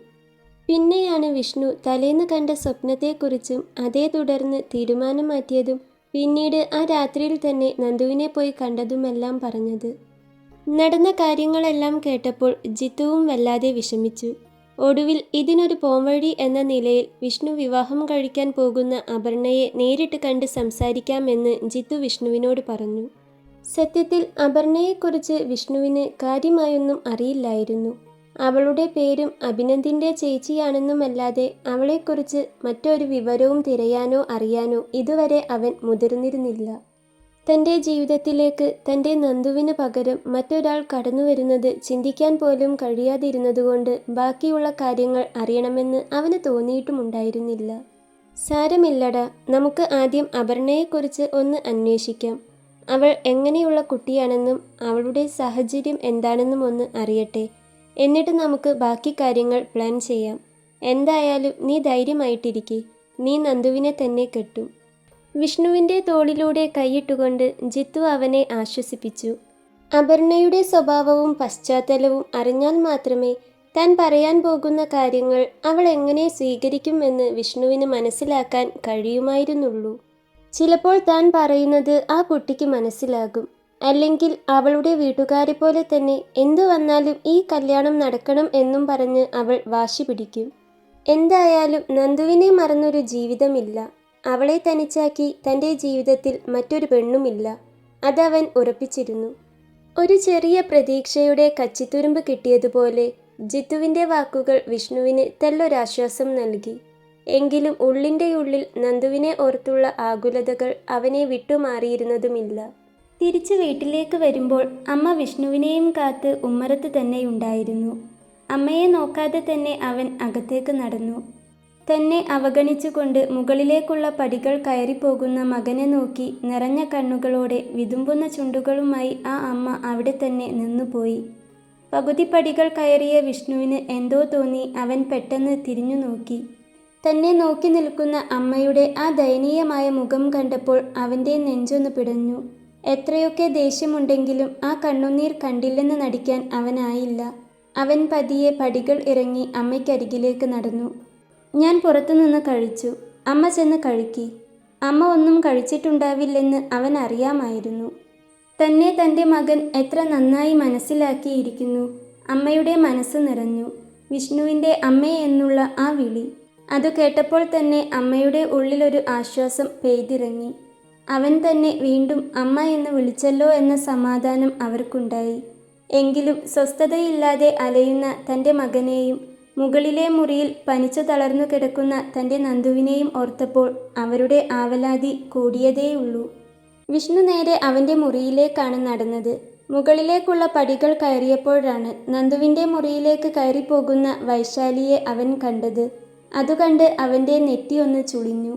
പിന്നെയാണ് വിഷ്ണു തലേന്ന് കണ്ട സ്വപ്നത്തെക്കുറിച്ചും അതേ തുടർന്ന് തീരുമാനം മാറ്റിയതും പിന്നീട് ആ രാത്രിയിൽ തന്നെ നന്ദുവിനെ പോയി കണ്ടതുമെല്ലാം പറഞ്ഞത്. നടന്ന കാര്യങ്ങളെല്ലാം കേട്ടപ്പോൾ ജിത്തുവും വല്ലാതെ വിഷമിച്ചു. ഒടുവിൽ ഇതിനൊരു പോംവഴി എന്ന നിലയിൽ വിഷ്ണു വിവാഹം കഴിക്കാൻ പോകുന്ന അപർണയെ നേരിട്ട് കണ്ട് സംസാരിക്കാമെന്ന് ജിത്തു വിഷ്ണുവിനോട് പറഞ്ഞു. സത്യത്തിൽ അപർണയെക്കുറിച്ച് വിഷ്ണുവിന് കാര്യമായൊന്നും അറിയില്ലായിരുന്നു. അവളുടെ പേരും അഭിനന്ദിൻ്റെ ചേച്ചിയാണെന്നുമല്ലാതെ അവളെക്കുറിച്ച് മറ്റൊരു വിവരവും തിരയാനോ അറിയാനോ ഇതുവരെ അവൻ മുതിർന്നിരുന്നില്ല. തൻ്റെ ജീവിതത്തിലേക്ക് തൻ്റെ നന്ദുവിന് പകരം മറ്റൊരാൾ കടന്നു വരുന്നത് ചിന്തിക്കാൻ പോലും കഴിയാതിരുന്നതുകൊണ്ട് ബാക്കിയുള്ള കാര്യങ്ങൾ അറിയണമെന്ന് അവന് തോന്നിയിട്ടുമുണ്ടായിരുന്നില്ല. സാരമില്ലടാ, നമുക്ക് ആദ്യം അപർണയെക്കുറിച്ച് ഒന്ന് അന്വേഷിക്കാം. അവൾ എങ്ങനെയുള്ള കുട്ടിയാണെന്നും അവളുടെ സാഹചര്യം എന്താണെന്നും ഒന്ന് അറിയട്ടെ. എന്നിട്ട് നമുക്ക് ബാക്കി കാര്യങ്ങൾ പ്ലാൻ ചെയ്യാം. എന്തായാലും നീ ധൈര്യമായിട്ടിരിക്കെ. നീ നന്ദുവിനെ തന്നെ കെട്ടും. വിഷ്ണുവിൻ്റെ തോളിലൂടെ കൈയിട്ടുകൊണ്ട് ജിത്തു അവനെ ആശ്വസിപ്പിച്ചു. അപർണയുടെ സ്വഭാവവും പശ്ചാത്തലവും അറിഞ്ഞാൽ മാത്രമേ താൻ പറയാൻ പോകുന്ന കാര്യങ്ങൾ അവൾ എങ്ങനെ സ്വീകരിക്കുമെന്ന് വിഷ്ണുവിന് മനസ്സിലാക്കാൻ കഴിയുമായിരുന്നുള്ളൂ. ചിലപ്പോൾ താൻ പറയുന്നത് ആ കുട്ടിക്ക് മനസ്സിലാകും. അല്ലെങ്കിൽ അവളുടെ വീട്ടുകാരെ പോലെ തന്നെ എന്തു വന്നാലും ഈ കല്യാണം നടക്കണം എന്നും പറഞ്ഞ് അവൾ വാശി പിടിക്കും. എന്തായാലും നന്ദുവിനെ മറന്നൊരു ജീവിതമില്ല. അവളെ തനിച്ചാക്കി തൻ്റെ ജീവിതത്തിൽ മറ്റൊരു പെണ്ണുമില്ല. അതവൻ ഉറപ്പിച്ചിരുന്നു. ഒരു ചെറിയ പ്രതീക്ഷയുടെ കച്ചിത്തുരുമ്പ് കിട്ടിയതുപോലെ ജിത്തുവിൻ്റെ വാക്കുകൾ വിഷ്ണുവിന് തെല്ലൊരാശ്വാസം നൽകി. എങ്കിലും ഉള്ളിൻ്റെ ഉള്ളിൽ നന്ദുവിനെ ഓർത്തുള്ള ആകുലതകൾ അവനെ വിട്ടുമാറിയിരുന്നതുമില്ല. തിരിച്ച് വീട്ടിലേക്ക് വരുമ്പോൾ അമ്മ വിഷ്ണുവിനെയും കാത്ത് ഉമ്മറത്ത് തന്നെയുണ്ടായിരുന്നു. അമ്മയെ നോക്കാതെ തന്നെ അവൻ അകത്തേക്ക് നടന്നു. തന്നെ അവഗണിച്ചുകൊണ്ട് മുകളിലേക്കുള്ള പടികൾ കയറിപ്പോകുന്ന മകനെ നോക്കി നിറഞ്ഞ കണ്ണുകളോടെ വിതുമ്പുന്ന ചുണ്ടുകളുമായി ആ അമ്മ അവിടെ തന്നെ നിന്നുപോയി. പകുതി പടികൾ കയറിയ വിഷ്ണുവിന് എന്തോ തോന്നി. അവൻ പെട്ടെന്ന് തിരിഞ്ഞു നോക്കി. തന്നെ നോക്കി നിൽക്കുന്ന അമ്മയുടെ ആ ദയനീയമായ മുഖം കണ്ടപ്പോൾ അവൻ്റെ നെഞ്ചൊന്ന് പിടഞ്ഞു. എത്രയൊക്കെ ദേഷ്യമുണ്ടെങ്കിലും ആ കണ്ണുനീർ കണ്ടില്ലെന്ന് നടിക്കാൻ അവനായില്ല. അവൻ പതിയെ പടികൾ ഇറങ്ങി അമ്മയ്ക്കരികിലേക്ക് നടന്നു. ഞാൻ പുറത്തുനിന്ന് കഴിച്ചു. അമ്മ ചെന്ന് കഴിക്കി. അമ്മ ഒന്നും കഴിച്ചിട്ടുണ്ടാവില്ലെന്ന് അവൻ അറിയാമായിരുന്നു. തന്നെ തൻ്റെ മകൻ എത്ര നന്നായി മനസ്സിലാക്കിയിരിക്കുന്നു. അമ്മയുടെ മനസ്സ് നിറഞ്ഞു. വിഷ്ണുവിൻ്റെ അമ്മേ എന്നുള്ള ആ വിളി, അത് കേട്ടപ്പോൾ തന്നെ അമ്മയുടെ ഉള്ളിലൊരു ആശ്വാസം പെയ്തിറങ്ങി. അവൻ തന്നെ വീണ്ടും അമ്മ എന്ന് വിളിച്ചല്ലോ എന്ന സമാധാനം അവർക്കുണ്ടായി. എങ്കിലും സ്വസ്ഥതയില്ലാതെ അലയുന്ന തൻ്റെ മകനെയും മുകളിലെ മുറിയിൽ പനിച്ചു തളർന്നു കിടക്കുന്ന തൻ്റെ നന്ദുവിനെയും ഓർത്തപ്പോൾ അവരുടെ ആവലാതി കൂടിയതേയുള്ളൂ. വിഷ്ണു നേരെ അവൻ്റെ മുറിയിലേക്കാണ് നടന്നത്. മുകളിലേക്കുള്ള പടികൾ കയറിയപ്പോഴാണ് നന്ദുവിൻ്റെ മുറിയിലേക്ക് കയറിപ്പോകുന്ന വൈശാലിയെ അവൻ കണ്ടത്. അതുകണ്ട് അവൻ്റെ നെറ്റി ഒന്ന് ചുളിഞ്ഞു.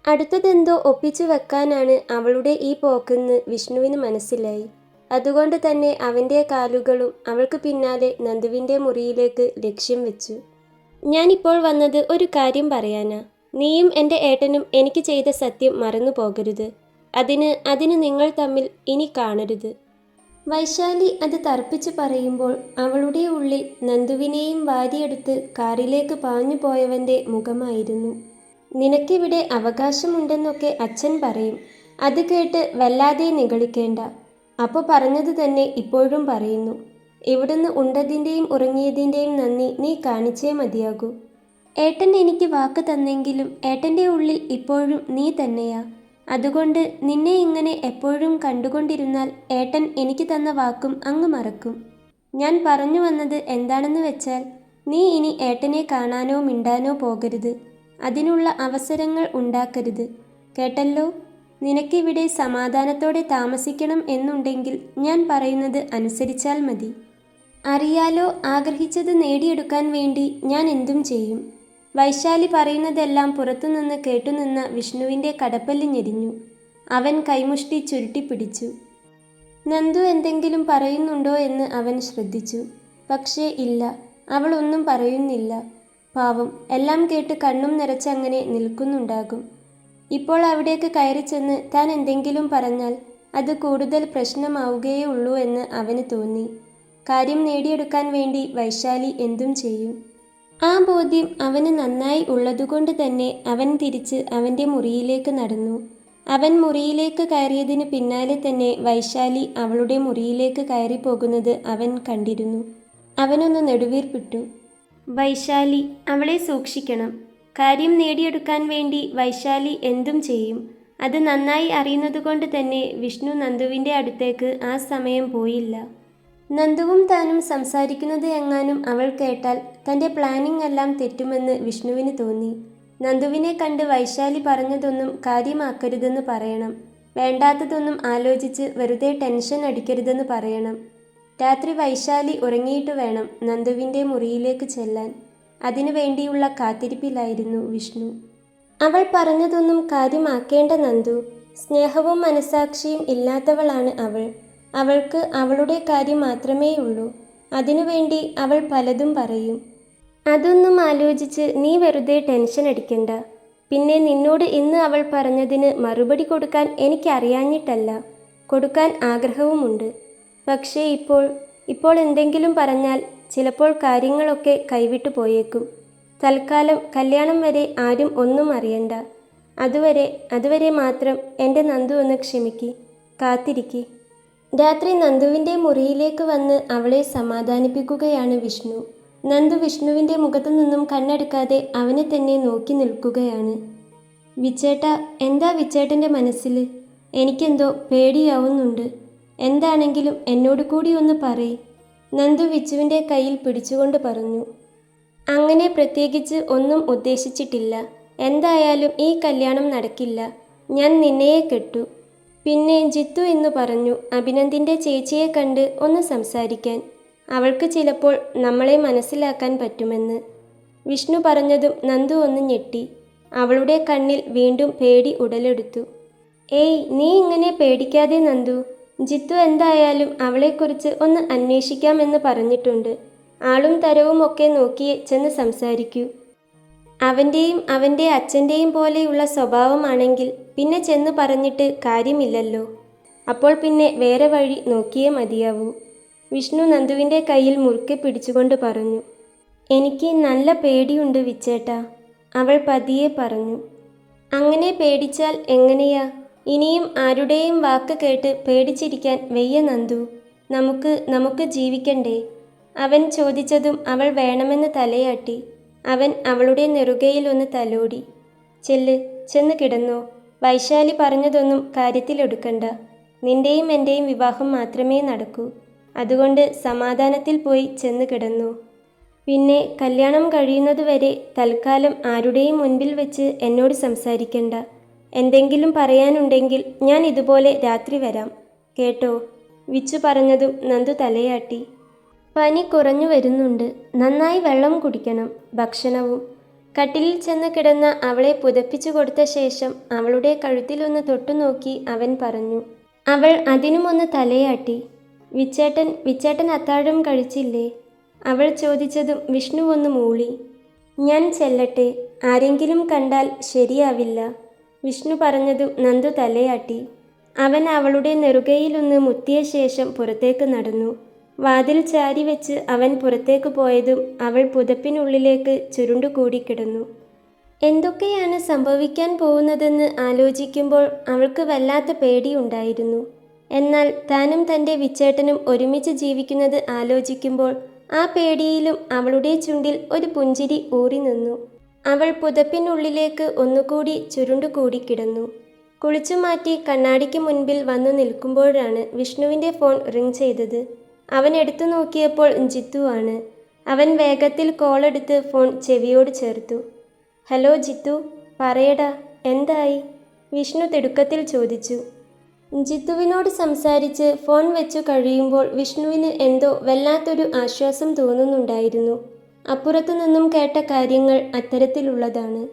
അടുത്തതെന്തോ ഒപ്പിച്ചു വെക്കാനാണ് അവളുടെ ഈ പോക്കെന്ന് വിഷ്ണുവിന് മനസ്സിലായി. അതുകൊണ്ട് തന്നെ അവൻ്റെ കാലുകളും അവൾക്ക് പിന്നാലെ നന്ദുവിൻ്റെ മുറിയിലേക്ക് ലക്ഷ്യം വെച്ചു. ഞാനിപ്പോൾ വന്നത് ഒരു കാര്യം പറയാനാ. നീയും എൻ്റെ ഏട്ടനും എനിക്ക് ചെയ്ത സത്യം മറന്നു പോകരുത്. അതിന് നിങ്ങൾ തമ്മിൽ ഇനി കാണരുത്. വൈശാലി അത് തർപ്പിച്ചു പറയുമ്പോൾ അവളുടെ ഉള്ളിൽ നന്ദുവിനെയും വാരിയെടുത്ത് കാറിലേക്ക് പാഞ്ഞു പോയവൻ്റെ മുഖമായിരുന്നു. നിനക്കിവിടെ അവകാശമുണ്ടെന്നൊക്കെ അച്ഛൻ പറയും. അത് കേട്ട് വല്ലാതെ നിഗളിക്കേണ്ട. അപ്പോൾ പറഞ്ഞത് തന്നെ ഇപ്പോഴും പറയുന്നു. ഇവിടുന്ന് ഉണ്ടതിൻ്റെയും ഉറങ്ങിയതിൻ്റെയും നന്ദി നീ കാണിച്ചേ മതിയാകൂ. ഏട്ടൻ എനിക്ക് വാക്ക് തന്നെങ്കിലും ഏട്ടൻ്റെ ഉള്ളിൽ ഇപ്പോഴും നീ തന്നെയാ. അതുകൊണ്ട് നിന്നെ ഇങ്ങനെ എപ്പോഴും കണ്ടുകൊണ്ടിരുന്നാൽ ഏട്ടൻ എനിക്ക് തന്ന വാക്കും അങ്ങ് മറക്കും. ഞാൻ പറഞ്ഞു വന്നത് എന്താണെന്ന് വെച്ചാൽ, നീ ഇനി ഏട്ടനെ കാണാനോ മിണ്ടാനോ പോകരുത്. അതിനുള്ള അവസരങ്ങൾ ഉണ്ടാക്കരുത്. കേട്ടല്ലോ? നിനക്കിവിടെ സമാധാനത്തോടെ താമസിക്കണം എന്നുണ്ടെങ്കിൽ ഞാൻ പറയുന്നത് അനുസരിച്ചാൽ മതി. അറിയാലോ, ആഗ്രഹിച്ചത് നേടിയെടുക്കാൻ വേണ്ടി ഞാൻ എന്തും ചെയ്യും. വൈശാലി പറയുന്നതെല്ലാം പുറത്തുനിന്ന് കേട്ടുനിന്ന വിഷ്ണുവിൻ്റെ കടപ്പല്ല് ഞെരിഞ്ഞു. അവൻ കൈമുഷ്ടി ചുരുട്ടിപ്പിടിച്ചു. നന്ദു എന്തെങ്കിലും പറയുന്നുണ്ടോ എന്ന് അവൻ ശ്രദ്ധിച്ചു. പക്ഷേ ഇല്ല, അവൾ ഒന്നും പറയുന്നില്ല. പാവം, എല്ലാം കേട്ട് കണ്ണും നിറച്ചങ്ങനെ നിൽക്കുന്നുണ്ടാകും. ഇപ്പോൾ അവിടേക്ക് കയറി ചെന്ന് താൻ എന്തെങ്കിലും പറഞ്ഞാൽ അത് കൂടുതൽ പ്രശ്നമാവുകയേ ഉള്ളൂ എന്ന് അവന് തോന്നി. കാര്യം നേടിയെടുക്കാൻ വേണ്ടി വൈശാലി എന്തും ചെയ്യും. ആ ബോധ്യം അവന് നന്നായി ഉള്ളതുകൊണ്ട് തന്നെ അവൻ തിരിച്ച് അവൻ്റെ മുറിയിലേക്ക് നടന്നു. അവൻ മുറിയിലേക്ക് കയറിയതിന് പിന്നാലെ തന്നെ വൈശാലി അവളുടെ മുറിയിലേക്ക് കയറി പോകുന്നത് അവൻ കണ്ടിരുന്നു. അവനൊന്ന് നെടുവീർപ്പിട്ടു. വൈശാലി, അവളെ സൂക്ഷിക്കണം. കാര്യം നേടിയെടുക്കാൻ വേണ്ടി വൈശാലി എന്തും ചെയ്യും. അത് നന്നായി അറിയുന്നതുകൊണ്ട് തന്നെ വിഷ്ണു നന്ദുവിൻ്റെ അടുത്തേക്ക് ആ സമയം പോയില്ല. നന്ദുവും താനും സംസാരിക്കുന്നത് എങ്ങാനും അവൾ കേട്ടാൽ തൻ്റെ പ്ലാനിംഗ് എല്ലാം തെറ്റുമെന്ന് വിഷ്ണുവിന് തോന്നി. നന്ദുവിനെ കണ്ട് വൈശാലി പറഞ്ഞതൊന്നും കാര്യമാക്കരുതെന്ന് പറയണം. വേണ്ടാത്തതൊന്നും ആലോചിച്ച് വെറുതെ ടെൻഷൻ അടിക്കരുതെന്ന് പറയണം. രാത്രി വൈശാലി ഉറങ്ങിയിട്ട് വേണം നന്ദുവിൻ്റെ മുറിയിലേക്ക് ചെല്ലാൻ. അതിനു വേണ്ടിയുള്ള കാത്തിരിപ്പിലായിരുന്നു വിഷ്ണു. അവൾ പറഞ്ഞതൊന്നും കാര്യമാക്കേണ്ട നന്ദു. സ്നേഹവും മനസാക്ഷിയും ഇല്ലാത്തവളാണ് അവൾ. അവൾക്ക് അവളുടെ കാര്യം മാത്രമേയുള്ളൂ. അതിനുവേണ്ടി അവൾ പലതും പറയും. അതൊന്നും ആലോചിച്ച് നീ വെറുതെ ടെൻഷൻ അടിക്കണ്ട. പിന്നെ നിന്നോട് ഇന്ന് അവൾ പറഞ്ഞതിന് മറുപടി കൊടുക്കാൻ എനിക്കറിയാഞ്ഞിട്ടല്ല, കൊടുക്കാൻ ആഗ്രഹവുമുണ്ട്. പക്ഷേ ഇപ്പോൾ എന്തെങ്കിലും പറഞ്ഞാൽ ചിലപ്പോൾ കാര്യങ്ങളൊക്കെ കൈവിട്ടു പോയേക്കും. തൽക്കാലം കല്യാണം വരെ ആരും ഒന്നും അറിയണ്ട. അതുവരെ മാത്രം എൻ്റെ നന്ദു ഒന്ന് ക്ഷമിക്ക്, കാത്തിരിക്കി. രാത്രി നന്ദുവിൻ്റെ മുറിയിലേക്ക് വന്ന് അവളെ സമാധാനിപ്പിക്കുകയാണ് വിഷ്ണു. നന്ദു വിഷ്ണുവിൻ്റെ മുഖത്തു നിന്നും കണ്ണെടുക്കാതെ അവനെ തന്നെ നോക്കി നിൽക്കുകയാണ്. വിച്ചേട്ടാ, എന്താ വിച്ചേട്ടൻ്റെ മനസ്സിൽ? എനിക്കെന്തോ പേടിയാവുന്നുണ്ട്. എന്താണെങ്കിലും എന്നോട് കൂടി ഒന്ന് പറയ്. നന്ദു വിച്ചുവിൻ്റെ കയ്യിൽ പിടിച്ചുകൊണ്ട് പറഞ്ഞു. അങ്ങനെ പ്രത്യേകിച്ച് ഒന്നും ഉദ്ദേശിച്ചിട്ടില്ല. എന്തായാലും ഈ കല്യാണം നടക്കില്ല. ഞാൻ നിന്നെയെ കെട്ടു. പിന്നെ ജിത്തു എന്ന് പറഞ്ഞു അഭിനന്ദിൻ്റെ ചേച്ചിയെ കണ്ട് ഒന്ന് സംസാരിക്കാൻ. അവൾക്ക് ചിലപ്പോൾ നമ്മളെ മനസ്സിലാക്കാൻ പറ്റുമെന്ന്. വിഷ്ണു പറഞ്ഞതും നന്ദു ഒന്ന് ഞെട്ടി. അവളുടെ കണ്ണിൽ വീണ്ടും പേടി ഉടലെടുത്തു. ഏയ്, നീ ഇങ്ങനെ പേടിക്കാതെ നന്ദു. ജിത്തു എന്തായാലും അവളെക്കുറിച്ച് ഒന്ന് അന്വേഷിക്കാമെന്ന് പറഞ്ഞിട്ടുണ്ട്. ആളും തരവും ഒക്കെ നോക്കിയേ ചെന്ന് സംസാരിക്കൂ. അവൻ്റെയും അവൻ്റെ അച്ഛൻ്റെയും പോലെയുള്ള സ്വഭാവമാണെങ്കിൽ പിന്നെ ചെന്ന് പറഞ്ഞിട്ട് കാര്യമില്ലല്ലോ. അപ്പോൾ പിന്നെ വേറെ വഴി നോക്കിയേ മതിയാവൂ. വിഷ്ണു നന്ദുവിൻ്റെ കയ്യിൽ മുറുക്കെ പിടിച്ചുകൊണ്ട് പറഞ്ഞു. എനിക്ക് നല്ല പേടിയുണ്ട് വിച്ചേട്ടാ, അവൾ പതിയെ പറഞ്ഞു. അങ്ങനെ പേടിച്ചാൽ എങ്ങനെയാ? ഇനിയും ആരുടെയും വാക്ക് കേട്ട് പേടിച്ചിരിക്കാൻ വയ്യ നന്ദു. നമുക്ക് ജീവിക്കണ്ടേ? അവൻ ചോദിച്ചതും അവൾ വേണമെന്ന് തലയാട്ടി. അവൻ അവളുടെ നെറുകയിൽ ഒന്ന് തലോടി. ചെന്ന് കിടന്നോ. വൈശാലി പറഞ്ഞതൊന്നും കാര്യത്തിലെടുക്കണ്ട. നിന്റെയും എൻ്റെയും വിവാഹം മാത്രമേ നടക്കൂ. അതുകൊണ്ട് സമാധാനത്തിൽ പോയി ചെന്ന് കിടന്നോ. പിന്നെ കല്യാണം കഴിയുന്നതുവരെ തൽക്കാലം ആരുടെയും മുൻപിൽ വെച്ച് എന്നോട് സംസാരിക്കണ്ട. എന്തെങ്കിലും പറയാനുണ്ടെങ്കിൽ ഞാൻ ഇതുപോലെ രാത്രി വരാം കേട്ടോ. വിച്ചു പറഞ്ഞതും നന്ദു തലയാട്ടി. പനി കുറഞ്ഞു വരുന്നുണ്ട്. നന്നായി വെള്ളം കുടിക്കണം, ഭക്ഷണവും. കട്ടിലിൽ ചെന്ന് കിടന്ന അവളെ പുതപ്പിച്ചു കൊടുത്ത ശേഷം അവളുടെ കഴുത്തിലൊന്ന് തൊട്ടുനോക്കി അവൻ പറഞ്ഞു. അവൾ അതിനുമൊന്ന് തലയാട്ടി. വിച്ചേട്ടൻ അത്താഴം കഴിച്ചില്ലേ? അവൾ ചോദിച്ചതും വിഷ്ണു ഒന്ന് മൂളി. ഞാൻ ചെല്ലട്ടെ, ആരെങ്കിലും കണ്ടാൽ ശരിയാവില്ല. വിഷ്ണു പറഞ്ഞതും നന്ദു തലയാട്ടി. അവൻ അവളുടെ നെറുകയിലൊന്ന് മുത്തിയ ശേഷം പുറത്തേക്ക് നടന്നു. വാതിൽ ചാരി വെച്ച് അവൻ പുറത്തേക്ക് പോയതും അവൾ പുതപ്പിനുള്ളിലേക്ക് ചുരുണ്ടുകൂടി കിടന്നു. എന്തൊക്കെയാണ് സംഭവിക്കാൻ പോകുന്നതെന്ന് ആലോചിക്കുമ്പോൾ അവൾക്ക് വല്ലാത്ത പേടിയുണ്ടായിരുന്നു. എന്നാൽ താനും തൻ്റെ വിച്ചേട്ടനും ഒരുമിച്ച് ജീവിക്കുന്നത് ആലോചിക്കുമ്പോൾ ആ പേടിയിലും അവളുടെ ചുണ്ടിൽ ഒരു പുഞ്ചിരി ഊറി നിന്നു. അവൾ പുതപ്പിനുള്ളിലേക്ക് ഒന്നുകൂടി ചുരുണ്ടുകൂടി കിടന്നു. കുളിച്ചുമാറ്റി കണ്ണാടിക്ക് മുൻപിൽ വന്നു നിൽക്കുമ്പോഴാണ് വിഷ്ണുവിൻ്റെ ഫോൺ റിങ് ചെയ്തത്. അവൻ എടുത്തു നോക്കിയപ്പോൾ ജിത്തു ആണ്. അവൻ വേഗത്തിൽ കോളെടുത്ത് ഫോൺ ചെവിയോട് ചേർത്തു. ഹലോ ജിത്തു, പറയടാ, എന്തായി? വിഷ്ണു തിടുക്കത്തിൽ ചോദിച്ചു. ജിത്തുവിനോട് സംസാരിച്ച് ഫോൺ വെച്ചു കഴിയുമ്പോൾ വിഷ്ണുവിന് എന്തോ വല്ലാത്തൊരു ആശ്വാസം തോന്നുന്നുണ്ടായിരുന്നു. അപ്പുറത്തു നിന്നും കേട്ട കാര്യങ്ങൾ അത്തരത്തിലുള്ളതാണ്.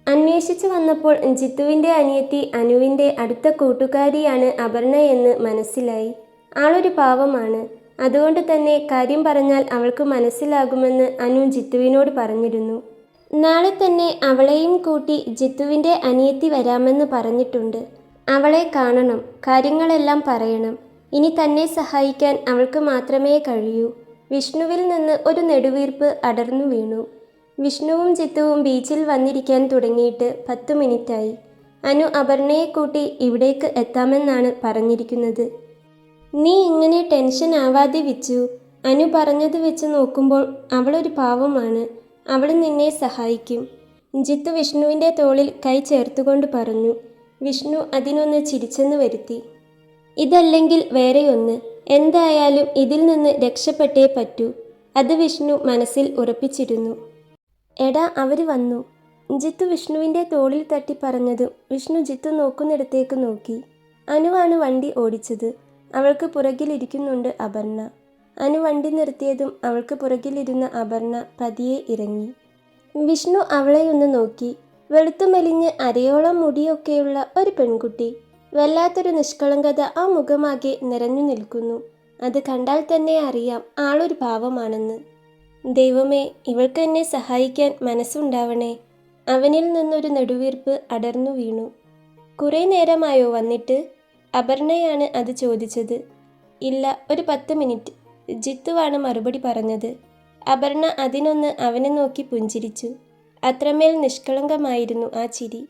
അന്വേഷിച്ചു വന്നപ്പോൾ ജിത്തുവിൻ്റെ അനിയത്തി അനുവിൻ്റെ അടുത്ത കൂട്ടുകാരിയാണ് അപർണയെന്ന് മനസ്സിലായി. ആളൊരു പാവമാണ്. അതുകൊണ്ട് തന്നെ കാര്യം പറഞ്ഞാൽ അവൾക്ക് മനസ്സിലാകുമെന്ന് അനു ജിത്തുവിനോട് പറഞ്ഞിരുന്നു. നാളെ തന്നെ അവളെയും കൂട്ടി ജിത്തുവിൻ്റെ അനിയത്തി വരാമെന്ന് പറഞ്ഞിട്ടുണ്ട്. അവളെ കാണണം, കാര്യങ്ങളെല്ലാം പറയണം. ഇനി തന്നെ സഹായിക്കാൻ അവൾക്ക് മാത്രമേ കഴിയൂ. വിഷ്ണുവിൽ നിന്ന് ഒരു നെടുവീർപ്പ് അടർന്നു വീണു. വിഷ്ണുവും ജിത്തുവും ബീച്ചിൽ വന്നിരിക്കാൻ തുടങ്ങിയിട്ട് 10 മിനിറ്റായി. അനു അപർണയെ കൂട്ടി ഇവിടേക്ക് എത്താമെന്നാണ് പറഞ്ഞിരിക്കുന്നത്. നീ ഇങ്ങനെ ടെൻഷൻ ആവാതെ വിച്ചു. അനു പറഞ്ഞത് വെച്ച് നോക്കുമ്പോൾ അവളൊരു പാവമാണ്. അവൾ നിന്നെ സഹായിക്കും. ജിത്തു വിഷ്ണുവിൻ്റെ തോളിൽ കൈ ചേർത്തുകൊണ്ട് പറഞ്ഞു. വിഷ്ണു അതിനൊന്ന് ചിരിച്ചെന്ന് വരുത്തി. ഇതല്ലെങ്കിൽ വേറെയൊന്ന്. എന്തായാലും ഇതിൽ നിന്ന് രക്ഷപ്പെട്ടേ പറ്റൂ. അത് വിഷ്ണു മനസ്സിൽ ഉറപ്പിച്ചിരുന്നു. എടാ, അവർ വന്നു. ജിത്തു വിഷ്ണുവിൻ്റെ തോളിൽ തട്ടി പറഞ്ഞതും വിഷ്ണു ജിത്തു നോക്കുന്നിടത്തേക്ക് നോക്കി. അനുവാണ് വണ്ടി ഓടിച്ചത്. അവൾക്ക് പുറകിലിരിക്കുന്നുണ്ട് അപർണ. അനു വണ്ടി നിർത്തിയതും അവൾക്ക് പുറകിലിരുന്ന അപർണ പതിയെ ഇറങ്ങി. വിഷ്ണു അവളെ ഒന്ന് നോക്കി. വെളുത്തു മെലിഞ്ഞ് അരയോളം മുടിയൊക്കെയുള്ള ഒരു പെൺകുട്ടി. വല്ലാത്തൊരു നിഷ്കളങ്കത ആ മുഖമാകെ നിറഞ്ഞു നിൽക്കുന്നു. അത് കണ്ടാൽ തന്നെ അറിയാം ആളൊരു പാവമാണെന്ന്. ദൈവമേ, ഇവൾക്ക് എന്നെ സഹായിക്കാൻ മനസ്സുണ്ടാവണേ. അവനിൽ നിന്നൊരു നെടുവീർപ്പ് അടർന്നു വീണു. കുറേ നേരമായോ വന്നിട്ട്? അപർണയാണ് അത് ചോദിച്ചത്. ഇല്ല, ഒരു 10 മിനിറ്റ്. ജിത്തുവാണ് മറുപടി പറഞ്ഞത്. അപർണ അതിനൊന്ന് അവനെ നോക്കി പുഞ്ചിരിച്ചു. അത്രമേൽ നിഷ്കളങ്കമായിരുന്നു ആ ചിരി.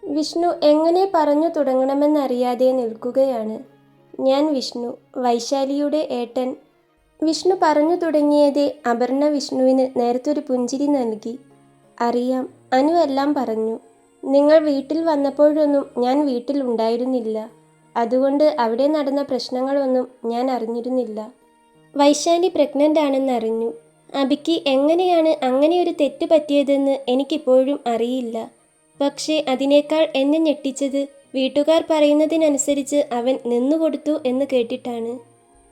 വിഷ്ണു എങ്ങനെ പറഞ്ഞു തുടങ്ങണമെന്നറിയാതെ നിൽക്കുകയാണ്. ഞാൻ വിഷ്ണു, വൈശാലിയുടെ ഏട്ടൻ. വിഷ്ണു പറഞ്ഞു തുടങ്ങിയതേ അപർണ വിഷ്ണുവിന് നേരത്തൊരു പുഞ്ചിരി നൽകി. അറിയാം, അനു എല്ലാം പറഞ്ഞു. നിങ്ങൾ വീട്ടിൽ വന്നപ്പോഴൊന്നും ഞാൻ വീട്ടിൽ ഉണ്ടായിരുന്നില്ല. അതുകൊണ്ട് അവിടെ നടന്ന പ്രശ്നങ്ങളൊന്നും ഞാൻ അറിഞ്ഞിരുന്നില്ല. വൈശാലി പ്രഗ്നൻ്റ് ആണെന്നറിഞ്ഞു. അബിക്ക് എങ്ങനെയാണ് അങ്ങനെയൊരു തെറ്റ് പറ്റിയതെന്ന് എനിക്കിപ്പോഴും അറിയില്ല. പക്ഷേ അതിനേക്കാൾ എന്നെ ഞെട്ടിച്ചത് വീട്ടുകാർ പറയുന്നതിനനുസരിച്ച് അവൻ നിന്നുകൊടുത്തു എന്ന് കേട്ടിട്ടാണ്.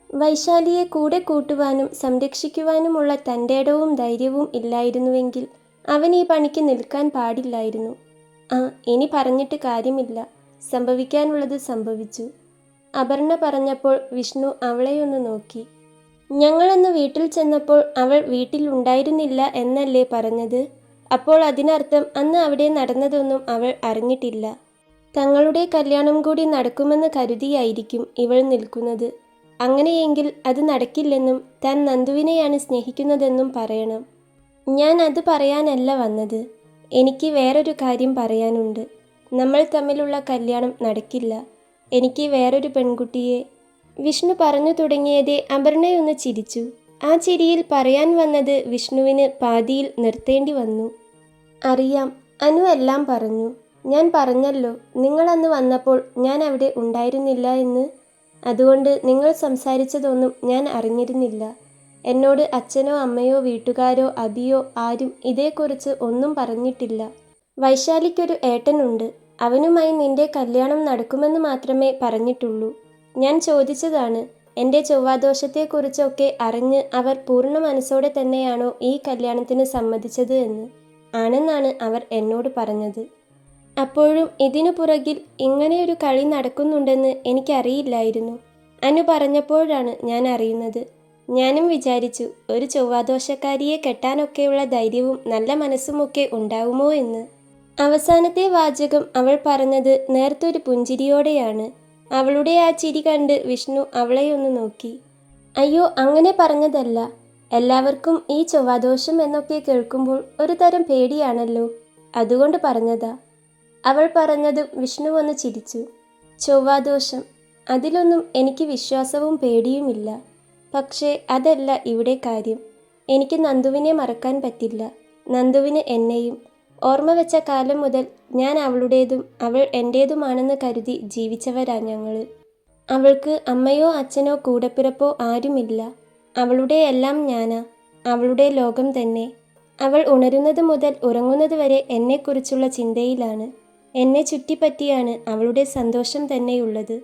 വൈശാലിയെ കൂടെ കൂട്ടുവാനും സംരക്ഷിക്കുവാനുമുള്ള തൻ്റെടവും ധൈര്യവും ഇല്ലായിരുന്നുവെങ്കിൽ അവൻ ഈ പണിക്ക് നിൽക്കാൻ പാടില്ലായിരുന്നു. ഇനി പറഞ്ഞിട്ട് കാര്യമില്ല. സംഭവിക്കാനുള്ളത് സംഭവിച്ചു. അപർണ പറഞ്ഞപ്പോൾ വിഷ്ണു അവളെയൊന്ന് നോക്കി. ഞങ്ങളന്ന് വീട്ടിൽ ചെന്നപ്പോൾ അവൾ വീട്ടിലുണ്ടായിരുന്നില്ല എന്നല്ലേ പറഞ്ഞത്? അപ്പോൾ അതിനർത്ഥം അന്ന് അവിടെ നടന്നതൊന്നും അവൾ അറിഞ്ഞിട്ടില്ല. തങ്ങളുടെ കല്യാണം കൂടി നടക്കുമെന്ന് കരുതിയായിരിക്കും ഇവൾ നിൽക്കുന്നത്. അങ്ങനെയെങ്കിൽ അത് നടക്കില്ലെന്നും താൻ നന്ദുവിനെയാണ് സ്നേഹിക്കുന്നതെന്നും പറയണം. ഞാൻ അത് പറയാനല്ല വന്നത്. എനിക്ക് വേറൊരു കാര്യം പറയാനുണ്ട്. നമ്മൾ തമ്മിലുള്ള കല്യാണം നടക്കില്ല. എനിക്ക് വേറൊരു പെൺകുട്ടിയെ. വിഷ്ണു പറഞ്ഞു തുടങ്ങിയതേ അപർണയൊന്ന് ചിരിച്ചു. ആ ചിരിയിൽ പറയാൻ വന്നത് വിഷ്ണുവിന് പാതിയിൽ നിർത്തേണ്ടി വന്നു. അറിയാം, അനു എല്ലാം പറഞ്ഞു. ഞാൻ പറഞ്ഞല്ലോ, നിങ്ങൾ അന്ന് വന്നപ്പോൾ ഞാൻ അവിടെ ഉണ്ടായിരുന്നില്ല എന്ന്. അതുകൊണ്ട് നിങ്ങൾ സംസാരിച്ചതൊന്നും ഞാൻ അറിഞ്ഞിരുന്നില്ല. എന്നോട് അച്ഛനോ അമ്മയോ വീട്ടുകാരോ അബിയോ ആരും ഇതേക്കുറിച്ച് ഒന്നും പറഞ്ഞിട്ടില്ല. വൈശാലിക്കൊരു ഏട്ടനുണ്ട്. അവനുമായി നിന്റെ കല്യാണം നടക്കുമെന്ന് മാത്രമേ പറഞ്ഞിട്ടുള്ളൂ. ഞാൻ ചോദിച്ചതാണ്, എൻ്റെ ചൊവ്വാദോഷത്തെക്കുറിച്ചൊക്കെ അറിഞ്ഞ് അവർ പൂർണ്ണ മനസ്സോടെ തന്നെയാണോ ഈ കല്യാണത്തിന് സമ്മതിച്ചത് എന്ന്. ആണെന്നാണ് അവർ എന്നോട് പറഞ്ഞത്. അപ്പോഴും ഇതിനു പുറകിൽ ഇങ്ങനെയൊരു കളി നടക്കുന്നുണ്ടെന്ന് എനിക്കറിയില്ലായിരുന്നു. അനു പറഞ്ഞപ്പോഴാണ് ഞാൻ അറിയുന്നത്. ഞാനും വിചാരിച്ചു, ഒരു ചൊവ്വാദോഷക്കാരിയെ കെട്ടാനൊക്കെയുള്ള ധൈര്യവും നല്ല മനസ്സുമൊക്കെ ഉണ്ടാവുമോ എന്ന്. അവസാനത്തെ വാചകം അവൾ പറഞ്ഞത് നേർത്തൊരു പുഞ്ചിരിയോടെയാണ്. അവളുടെ ആ ചിരി കണ്ട് വിഷ്ണു അവളെയൊന്ന് നോക്കി. അയ്യോ, അങ്ങനെ പറഞ്ഞതല്ല. എല്ലാവർക്കും ഈ ചൊവ്വാദോഷം എന്നൊക്കെ കേൾക്കുമ്പോൾ ഒരു തരം പേടിയാണല്ലോ, അതുകൊണ്ട് പറഞ്ഞതാ. അവൾ പറഞ്ഞതും വിഷ്ണു ഒന്ന് ചിരിച്ചു. ചൊവ്വാദോഷം, അതിലൊന്നും എനിക്ക് വിശ്വാസവും പേടിയുമില്ല. പക്ഷേ അതല്ല ഇവിടെ കാര്യം. എനിക്ക് നന്ദുവിനെ മറക്കാൻ പറ്റില്ല. നന്ദുവിന് എന്നെയും. ഓർമ്മ വെച്ച കാലം മുതൽ ഞാൻ അവളുടേതും അവൾ എൻ്റേതുമാണെന്ന് കരുതി ജീവിച്ചവരാ ഞങ്ങൾ. അവൾക്ക് അമ്മയോ അച്ഛനോ കൂടപ്പിറപ്പോ ആരുമില്ല. അവളുടെ എല്ലാം ഞാനാ, അവളുടെ ലോകം തന്നെ. അവൾ ഉണരുന്നത് മുതൽ ഉറങ്ങുന്നത് വരെ എന്നെക്കുറിച്ചുള്ള ചിന്തയിലാണ്. എന്നെ ചുറ്റിപ്പറ്റിയാണ് അവളുടെ സന്തോഷം തന്നെയുള്ളത്.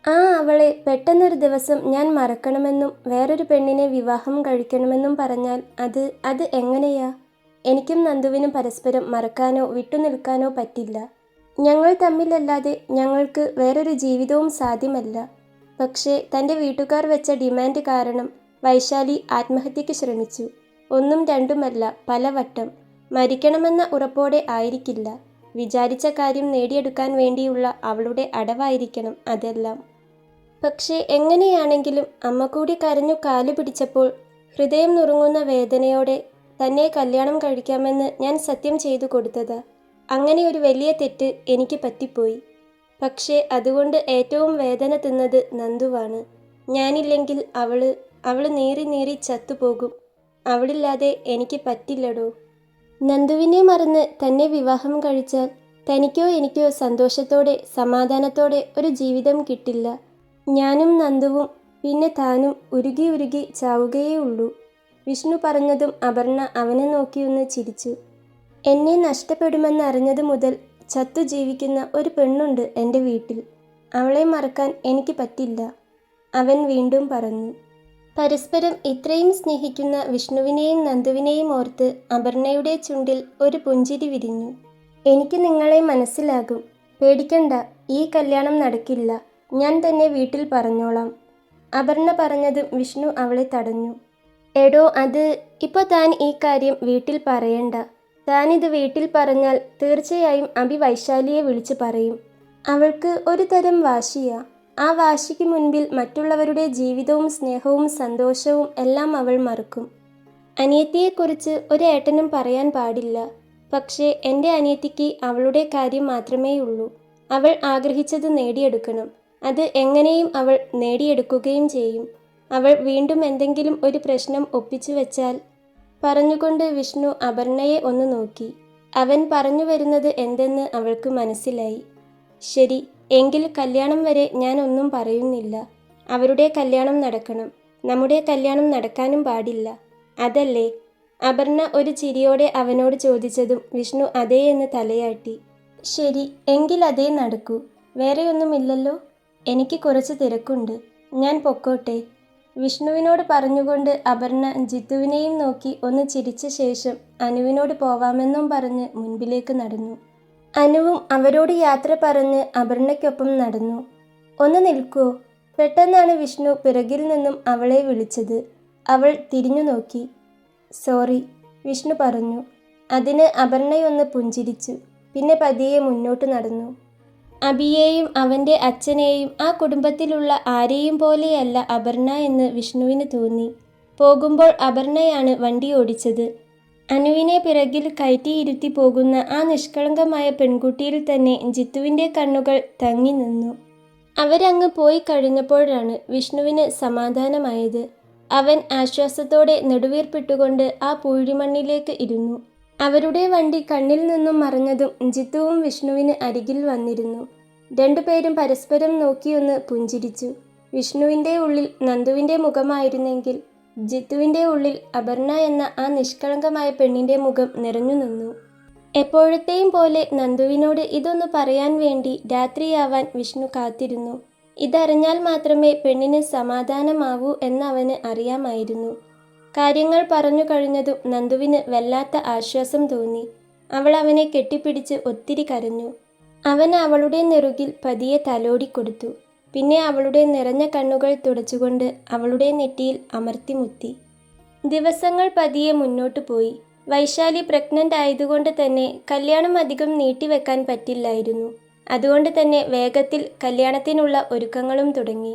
ആ അവളെ പെട്ടെന്നൊരു ദിവസം ഞാൻ മറക്കണമെന്നും വേറൊരു പെണ്ണിനെ വിവാഹം കഴിക്കണമെന്നും പറഞ്ഞാൽ അത് എങ്ങനെയാ? എനിക്കും നന്ദുവിനും പരസ്പരം മറക്കാനോ വിട്ടുനിൽക്കാനോ പറ്റില്ല. ഞങ്ങൾ തമ്മിലല്ലാതെ ഞങ്ങൾക്ക് വേറൊരു ജീവിതവും സാധ്യമല്ല. പക്ഷേ തൻ്റെ വീട്ടുകാർ വെച്ച ഡിമാൻഡ് കാരണം വൈശാലി ആത്മഹത്യയ്ക്ക് ശ്രമിച്ചു. ഒന്നും രണ്ടുമല്ല, പലവട്ടം. മരിക്കണമെന്ന ഉറപ്പോടെ ആയിരിക്കില്ല. വിചാരിച്ച കാര്യം നേടിയെടുക്കാൻ വേണ്ടിയുള്ള അവളുടെ അടവായിരിക്കണം അതെല്ലാം. പക്ഷേ എങ്ങനെയാണെങ്കിലും അമ്മ കൂടി കരഞ്ഞു കാലു പിടിച്ചപ്പോൾ ഹൃദയം നുറുങ്ങുന്ന വേദനയോടെ തന്നെ കല്യാണം കഴിക്കാമെന്ന് ഞാൻ സത്യം ചെയ്തു കൊടുത്തതാ. അങ്ങനെ ഒരു വലിയ തെറ്റ് എനിക്ക് പറ്റിപ്പോയി. പക്ഷേ അതുകൊണ്ട് ഏറ്റവും വേദന തിന്നത് നന്ദുവാണ്. ഞാനില്ലെങ്കിൽ അവള് നീറി നീറി ചത്തുപോകും. അവളില്ലാതെ എനിക്ക് പറ്റില്ലടോ. നന്ദുവിനെ മറന്ന് തന്നെ വിവാഹം കഴിച്ചാൽ തനിക്കോ എനിക്കോ സന്തോഷത്തോടെ സമാധാനത്തോടെ ഒരു ജീവിതം കിട്ടില്ല. ഞാനും നന്ദുവും പിന്നെ താനും ഉരുകി ഉരുകി ചാവുകയേ ഉള്ളൂ. വിഷ്ണു പറഞ്ഞതും അപർണ അവനെ നോക്കിയൊന്ന് ചിരിച്ചു. എന്നെ നഷ്ടപ്പെടുമെന്നറിഞ്ഞതു മുതൽ ചത്തു ജീവിക്കുന്ന ഒരു പെണ്ണുണ്ട് എൻ്റെ വീട്ടിൽ. അവളെ മറക്കാൻ എനിക്ക് പറ്റില്ല, അവൻ വീണ്ടും പറഞ്ഞു. പരസ്പരം ഇത്രയും സ്നേഹിക്കുന്ന വിഷ്ണുവിനെയും നന്ദുവിനെയും ഓർത്ത് അപർണയുടെ ചുണ്ടിൽ ഒരു പുഞ്ചിരി വിരിഞ്ഞു. എനിക്ക് നിങ്ങളെ മനസ്സിലാകും. പേടിക്കണ്ട, ഈ കല്യാണം നടക്കില്ല. ഞാൻ തന്നെ വീട്ടിൽ പറഞ്ഞോളാം. അപർണ പറഞ്ഞതും വിഷ്ണു അവളെ തടഞ്ഞു. എടോ, ഇപ്പോൾ താൻ ഈ കാര്യം വീട്ടിൽ പറയണ്ട. താനിത് വീട്ടിൽ പറഞ്ഞാൽ തീർച്ചയായും അഭി വൈശാലിയെ വിളിച്ചു പറയും. അവൾക്ക് ഒരു തരം വാശിയാ. ആ വാശിക്ക് മുൻപിൽ മറ്റുള്ളവരുടെ ജീവിതവും സ്നേഹവും സന്തോഷവും എല്ലാം അവൾ മറക്കും. അനിയത്തിയെക്കുറിച്ച് ഒരു ഏട്ടനും പറയാൻ പാടില്ല. പക്ഷേ എൻ്റെ അനിയത്തിക്ക് അവളുടെ കാര്യം മാത്രമേയുള്ളൂ. അവൾ ആഗ്രഹിച്ചത് നേടിയെടുക്കണം. അത് എങ്ങനെയും അവൾ നേടിയെടുക്കുകയും ചെയ്യും. അവൾ വീണ്ടും എന്തെങ്കിലും ഒരു പ്രശ്നം ഒപ്പിച്ചു വെച്ചാൽ. പറഞ്ഞുകൊണ്ട് വിഷ്ണു അപർണയെ ഒന്ന് നോക്കി. അവൻ പറഞ്ഞു വരുന്നത് എന്തെന്ന് അവൾക്ക് മനസ്സിലായി. ശരി, എങ്കിൽ കല്യാണം വരെ ഞാൻ ഒന്നും പറയുന്നില്ല. അവരുടെ കല്യാണം നടക്കണം. നമ്മുടെ കല്യാണം നടക്കാനും പാടില്ല. അതല്ലേ? അപർണ ഒരു ചിരിയോടെ അവനോട് ചോദിച്ചതും വിഷ്ണു അതേ എന്ന് തലയാട്ടി. ശരി, എങ്കിൽ അതേ നടക്കൂ. വേറെയൊന്നുമില്ലല്ലോ? എനിക്ക് കുറച്ച് തിരക്കുണ്ട്. ഞാൻ പൊക്കോട്ടെ. വിഷ്ണുവിനോട് പറഞ്ഞുകൊണ്ട് അപർണ ജിത്തുവിനെയും നോക്കി ഒന്ന് ചിരിച്ച ശേഷം അനുവിനോട് പോവാമെന്നും പറഞ്ഞ് മുൻപിലേക്ക് നടന്നു. അനുവും അവരോട് യാത്ര പറഞ്ഞ് അപർണയ്ക്കൊപ്പം നടന്നു. ഒന്ന് നിൽക്കുവോ? പെട്ടെന്നാണ് വിഷ്ണു പിറകിൽ നിന്നും അവളെ വിളിച്ചത്. അവൾ തിരിഞ്ഞു നോക്കി. സോറി, വിഷ്ണു പറഞ്ഞു. അതിന് അപർണയൊന്ന് പുഞ്ചിരിച്ചു. പിന്നെ പതിയെ മുന്നോട്ട് നടന്നു. അബിയെയും അവൻ്റെ അച്ഛനെയും ആ കുടുംബത്തിലുള്ള ആരെയും പോലെയല്ല അപർണ എന്ന് വിഷ്ണുവിന് തോന്നി. പോകുമ്പോൾ അപർണയാണ് വണ്ടി ഓടിച്ചത്. അനുവിനെ പിറകിൽ കയറ്റിയിരുത്തി പോകുന്ന ആ നിഷ്കളങ്കമായ പെൺകുട്ടിയിൽ തന്നെ ജിത്തുവിൻ്റെ കണ്ണുകൾ തങ്ങി നിന്നു. അവരങ്ങ് പോയി കഴിഞ്ഞപ്പോഴാണ് വിഷ്ണുവിന് സമാധാനമായത്. അവൻ ആശ്വാസത്തോടെ നെടുവീർപ്പിട്ടുകൊണ്ട് ആ പൂഴിമണ്ണിലേക്ക് ഇരുന്നു. അവരുടെ വണ്ടി കണ്ണിൽ നിന്നും മറഞ്ഞതും ജിത്തുവും വിഷ്ണുവിന് അരികിൽ വന്നിരുന്നു. രണ്ടുപേരും പരസ്പരം നോക്കിയൊന്ന് പുഞ്ചിരിച്ചു. വിഷ്ണുവിൻ്റെ ഉള്ളിൽ നന്ദുവിൻ്റെ മുഖമായിരുന്നെങ്കിൽ ജിത്തുവിൻ്റെ ഉള്ളിൽ അപർണ എന്ന ആ നിഷ്കളങ്കമായ പെണ്ണിൻ്റെ മുഖം നിറഞ്ഞു നിന്നു. എപ്പോഴത്തെയും പോലെ നന്ദുവിനോട് ഇതൊന്ന് പറയാൻ വേണ്ടി രാത്രിയാവാൻ വിഷ്ണു കാത്തിരുന്നു. ഇതറിഞ്ഞാൽ മാത്രമേ പെണ്ണിന് സമാധാനമാവൂ എന്നവന് അറിയാമായിരുന്നു. കാര്യങ്ങൾ പറഞ്ഞു കഴിഞ്ഞതും നന്ദുവിന് വല്ലാത്ത ആശ്വാസം തോന്നി. അവൾ അവനെ കെട്ടിപ്പിടിച്ച് ഒത്തിരി കരഞ്ഞു. അവൻ അവളുടെ നെറുകിൽ പതിയെ തലോടിക്കൊടുത്തു. പിന്നെ അവളുടെ നിറഞ്ഞ കണ്ണുകൾ തുടച്ചുകൊണ്ട് അവളുടെ നെറ്റിയിൽ അമർത്തിമുത്തി. ദിവസങ്ങൾ പതിയെ മുന്നോട്ടു പോയി. വൈശാലി പ്രഗ്നൻ്റ് ആയതുകൊണ്ട് തന്നെ കല്യാണം അധികം നീട്ടിവെക്കാൻ പറ്റില്ലായിരുന്നു. അതുകൊണ്ട് തന്നെ വേഗത്തിൽ കല്യാണത്തിനുള്ള ഒരുക്കങ്ങളും തുടങ്ങി.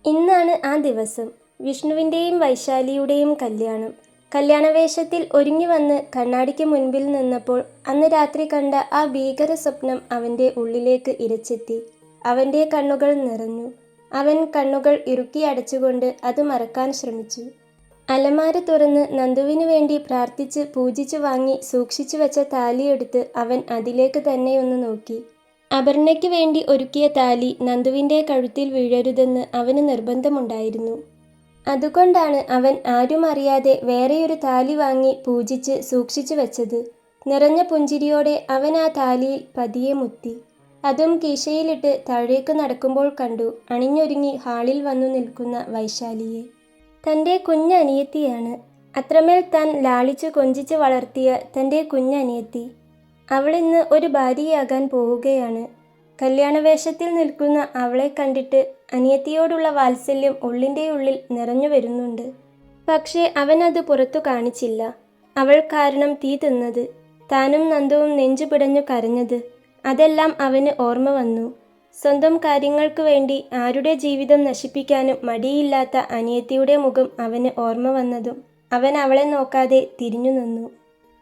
ഇന്നാണ് ആ ദിവസം, വിഷ്ണുവിൻ്റെയും വൈശാലിയുടെയും കല്യാണം. കല്യാണവേഷത്തിൽ ഒരുങ്ങി വന്ന് കണ്ണാടിക്ക് മുൻപിൽ നിന്നപ്പോൾ അന്ന് രാത്രി കണ്ട ആ ഭീകര സ്വപ്നം അവൻ്റെ ഉള്ളിലേക്ക് ഇരച്ചെത്തി. അവൻ്റെ കണ്ണുകൾ നിറഞ്ഞു. അവൻ കണ്ണുകൾ ഇറുക്കി അടച്ചുകൊണ്ട് അത് മറക്കാൻ ശ്രമിച്ചു. അലമാര തുറന്ന് നന്ദുവിനു വേണ്ടി പ്രാർത്ഥിച്ച് പൂജിച്ചു വാങ്ങി സൂക്ഷിച്ചു വെച്ച താലിയെടുത്ത് അവൻ അതിലേക്ക് തന്നെയൊന്ന് നോക്കി. അപർണയ്ക്ക് വേണ്ടി ഒരുക്കിയ താലി നന്ദുവിൻ്റെ കഴുത്തിൽ വീഴരുതെന്ന് അവന് നിർബന്ധമുണ്ടായിരുന്നു. അതുകൊണ്ടാണ് അവൻ ആരും അറിയാതെ വേറെയൊരു താലി വാങ്ങി പൂജിച്ച് സൂക്ഷിച്ചു വെച്ചത്. നിറഞ്ഞ പുഞ്ചിരിയോടെ അവൻ ആ താലിയിൽ പതിയെ മുത്തി. അതും കീശയിലിട്ട് താഴേക്ക് നടക്കുമ്പോൾ കണ്ടു അണിഞ്ഞൊരുങ്ങി ഹാളിൽ വന്നു നിൽക്കുന്ന വൈശാലിയെ. തൻ്റെ കുഞ്ഞനിയത്തിയാണ്. അത്രമേൽ താൻ ലാളിച്ചു കൊഞ്ചിച്ച് വളർത്തിയ തൻ്റെ കുഞ്ഞനിയത്തി. അവളിന്ന് ഒരു ഭാര്യയാകാൻ പോവുകയാണ്. കല്യാണവേഷത്തിൽ നിൽക്കുന്ന അവളെ കണ്ടിട്ട് അനിയത്തിയോടുള്ള വാത്സല്യം ഉള്ളിൻ്റെ ഉള്ളിൽ നിറഞ്ഞു വരുന്നുണ്ട്. പക്ഷേ അവനത് പുറത്തു കാണിച്ചില്ല. അവൾ കാരണം തീ തിന്നത്, താനും നന്ദുവും നെഞ്ചു പിടഞ്ഞു കരഞ്ഞത്, അതെല്ലാം അവന് ഓർമ്മ വന്നു. സ്വന്തം കാര്യങ്ങൾക്ക് വേണ്ടി ആരുടെ ജീവിതം നശിപ്പിക്കാനും മടിയില്ലാത്ത അനിയത്തിയുടെ മുഖം അവന് ഓർമ്മ വന്നതും അവൻ അവളെ നോക്കാതെ തിരിഞ്ഞു നിന്നു.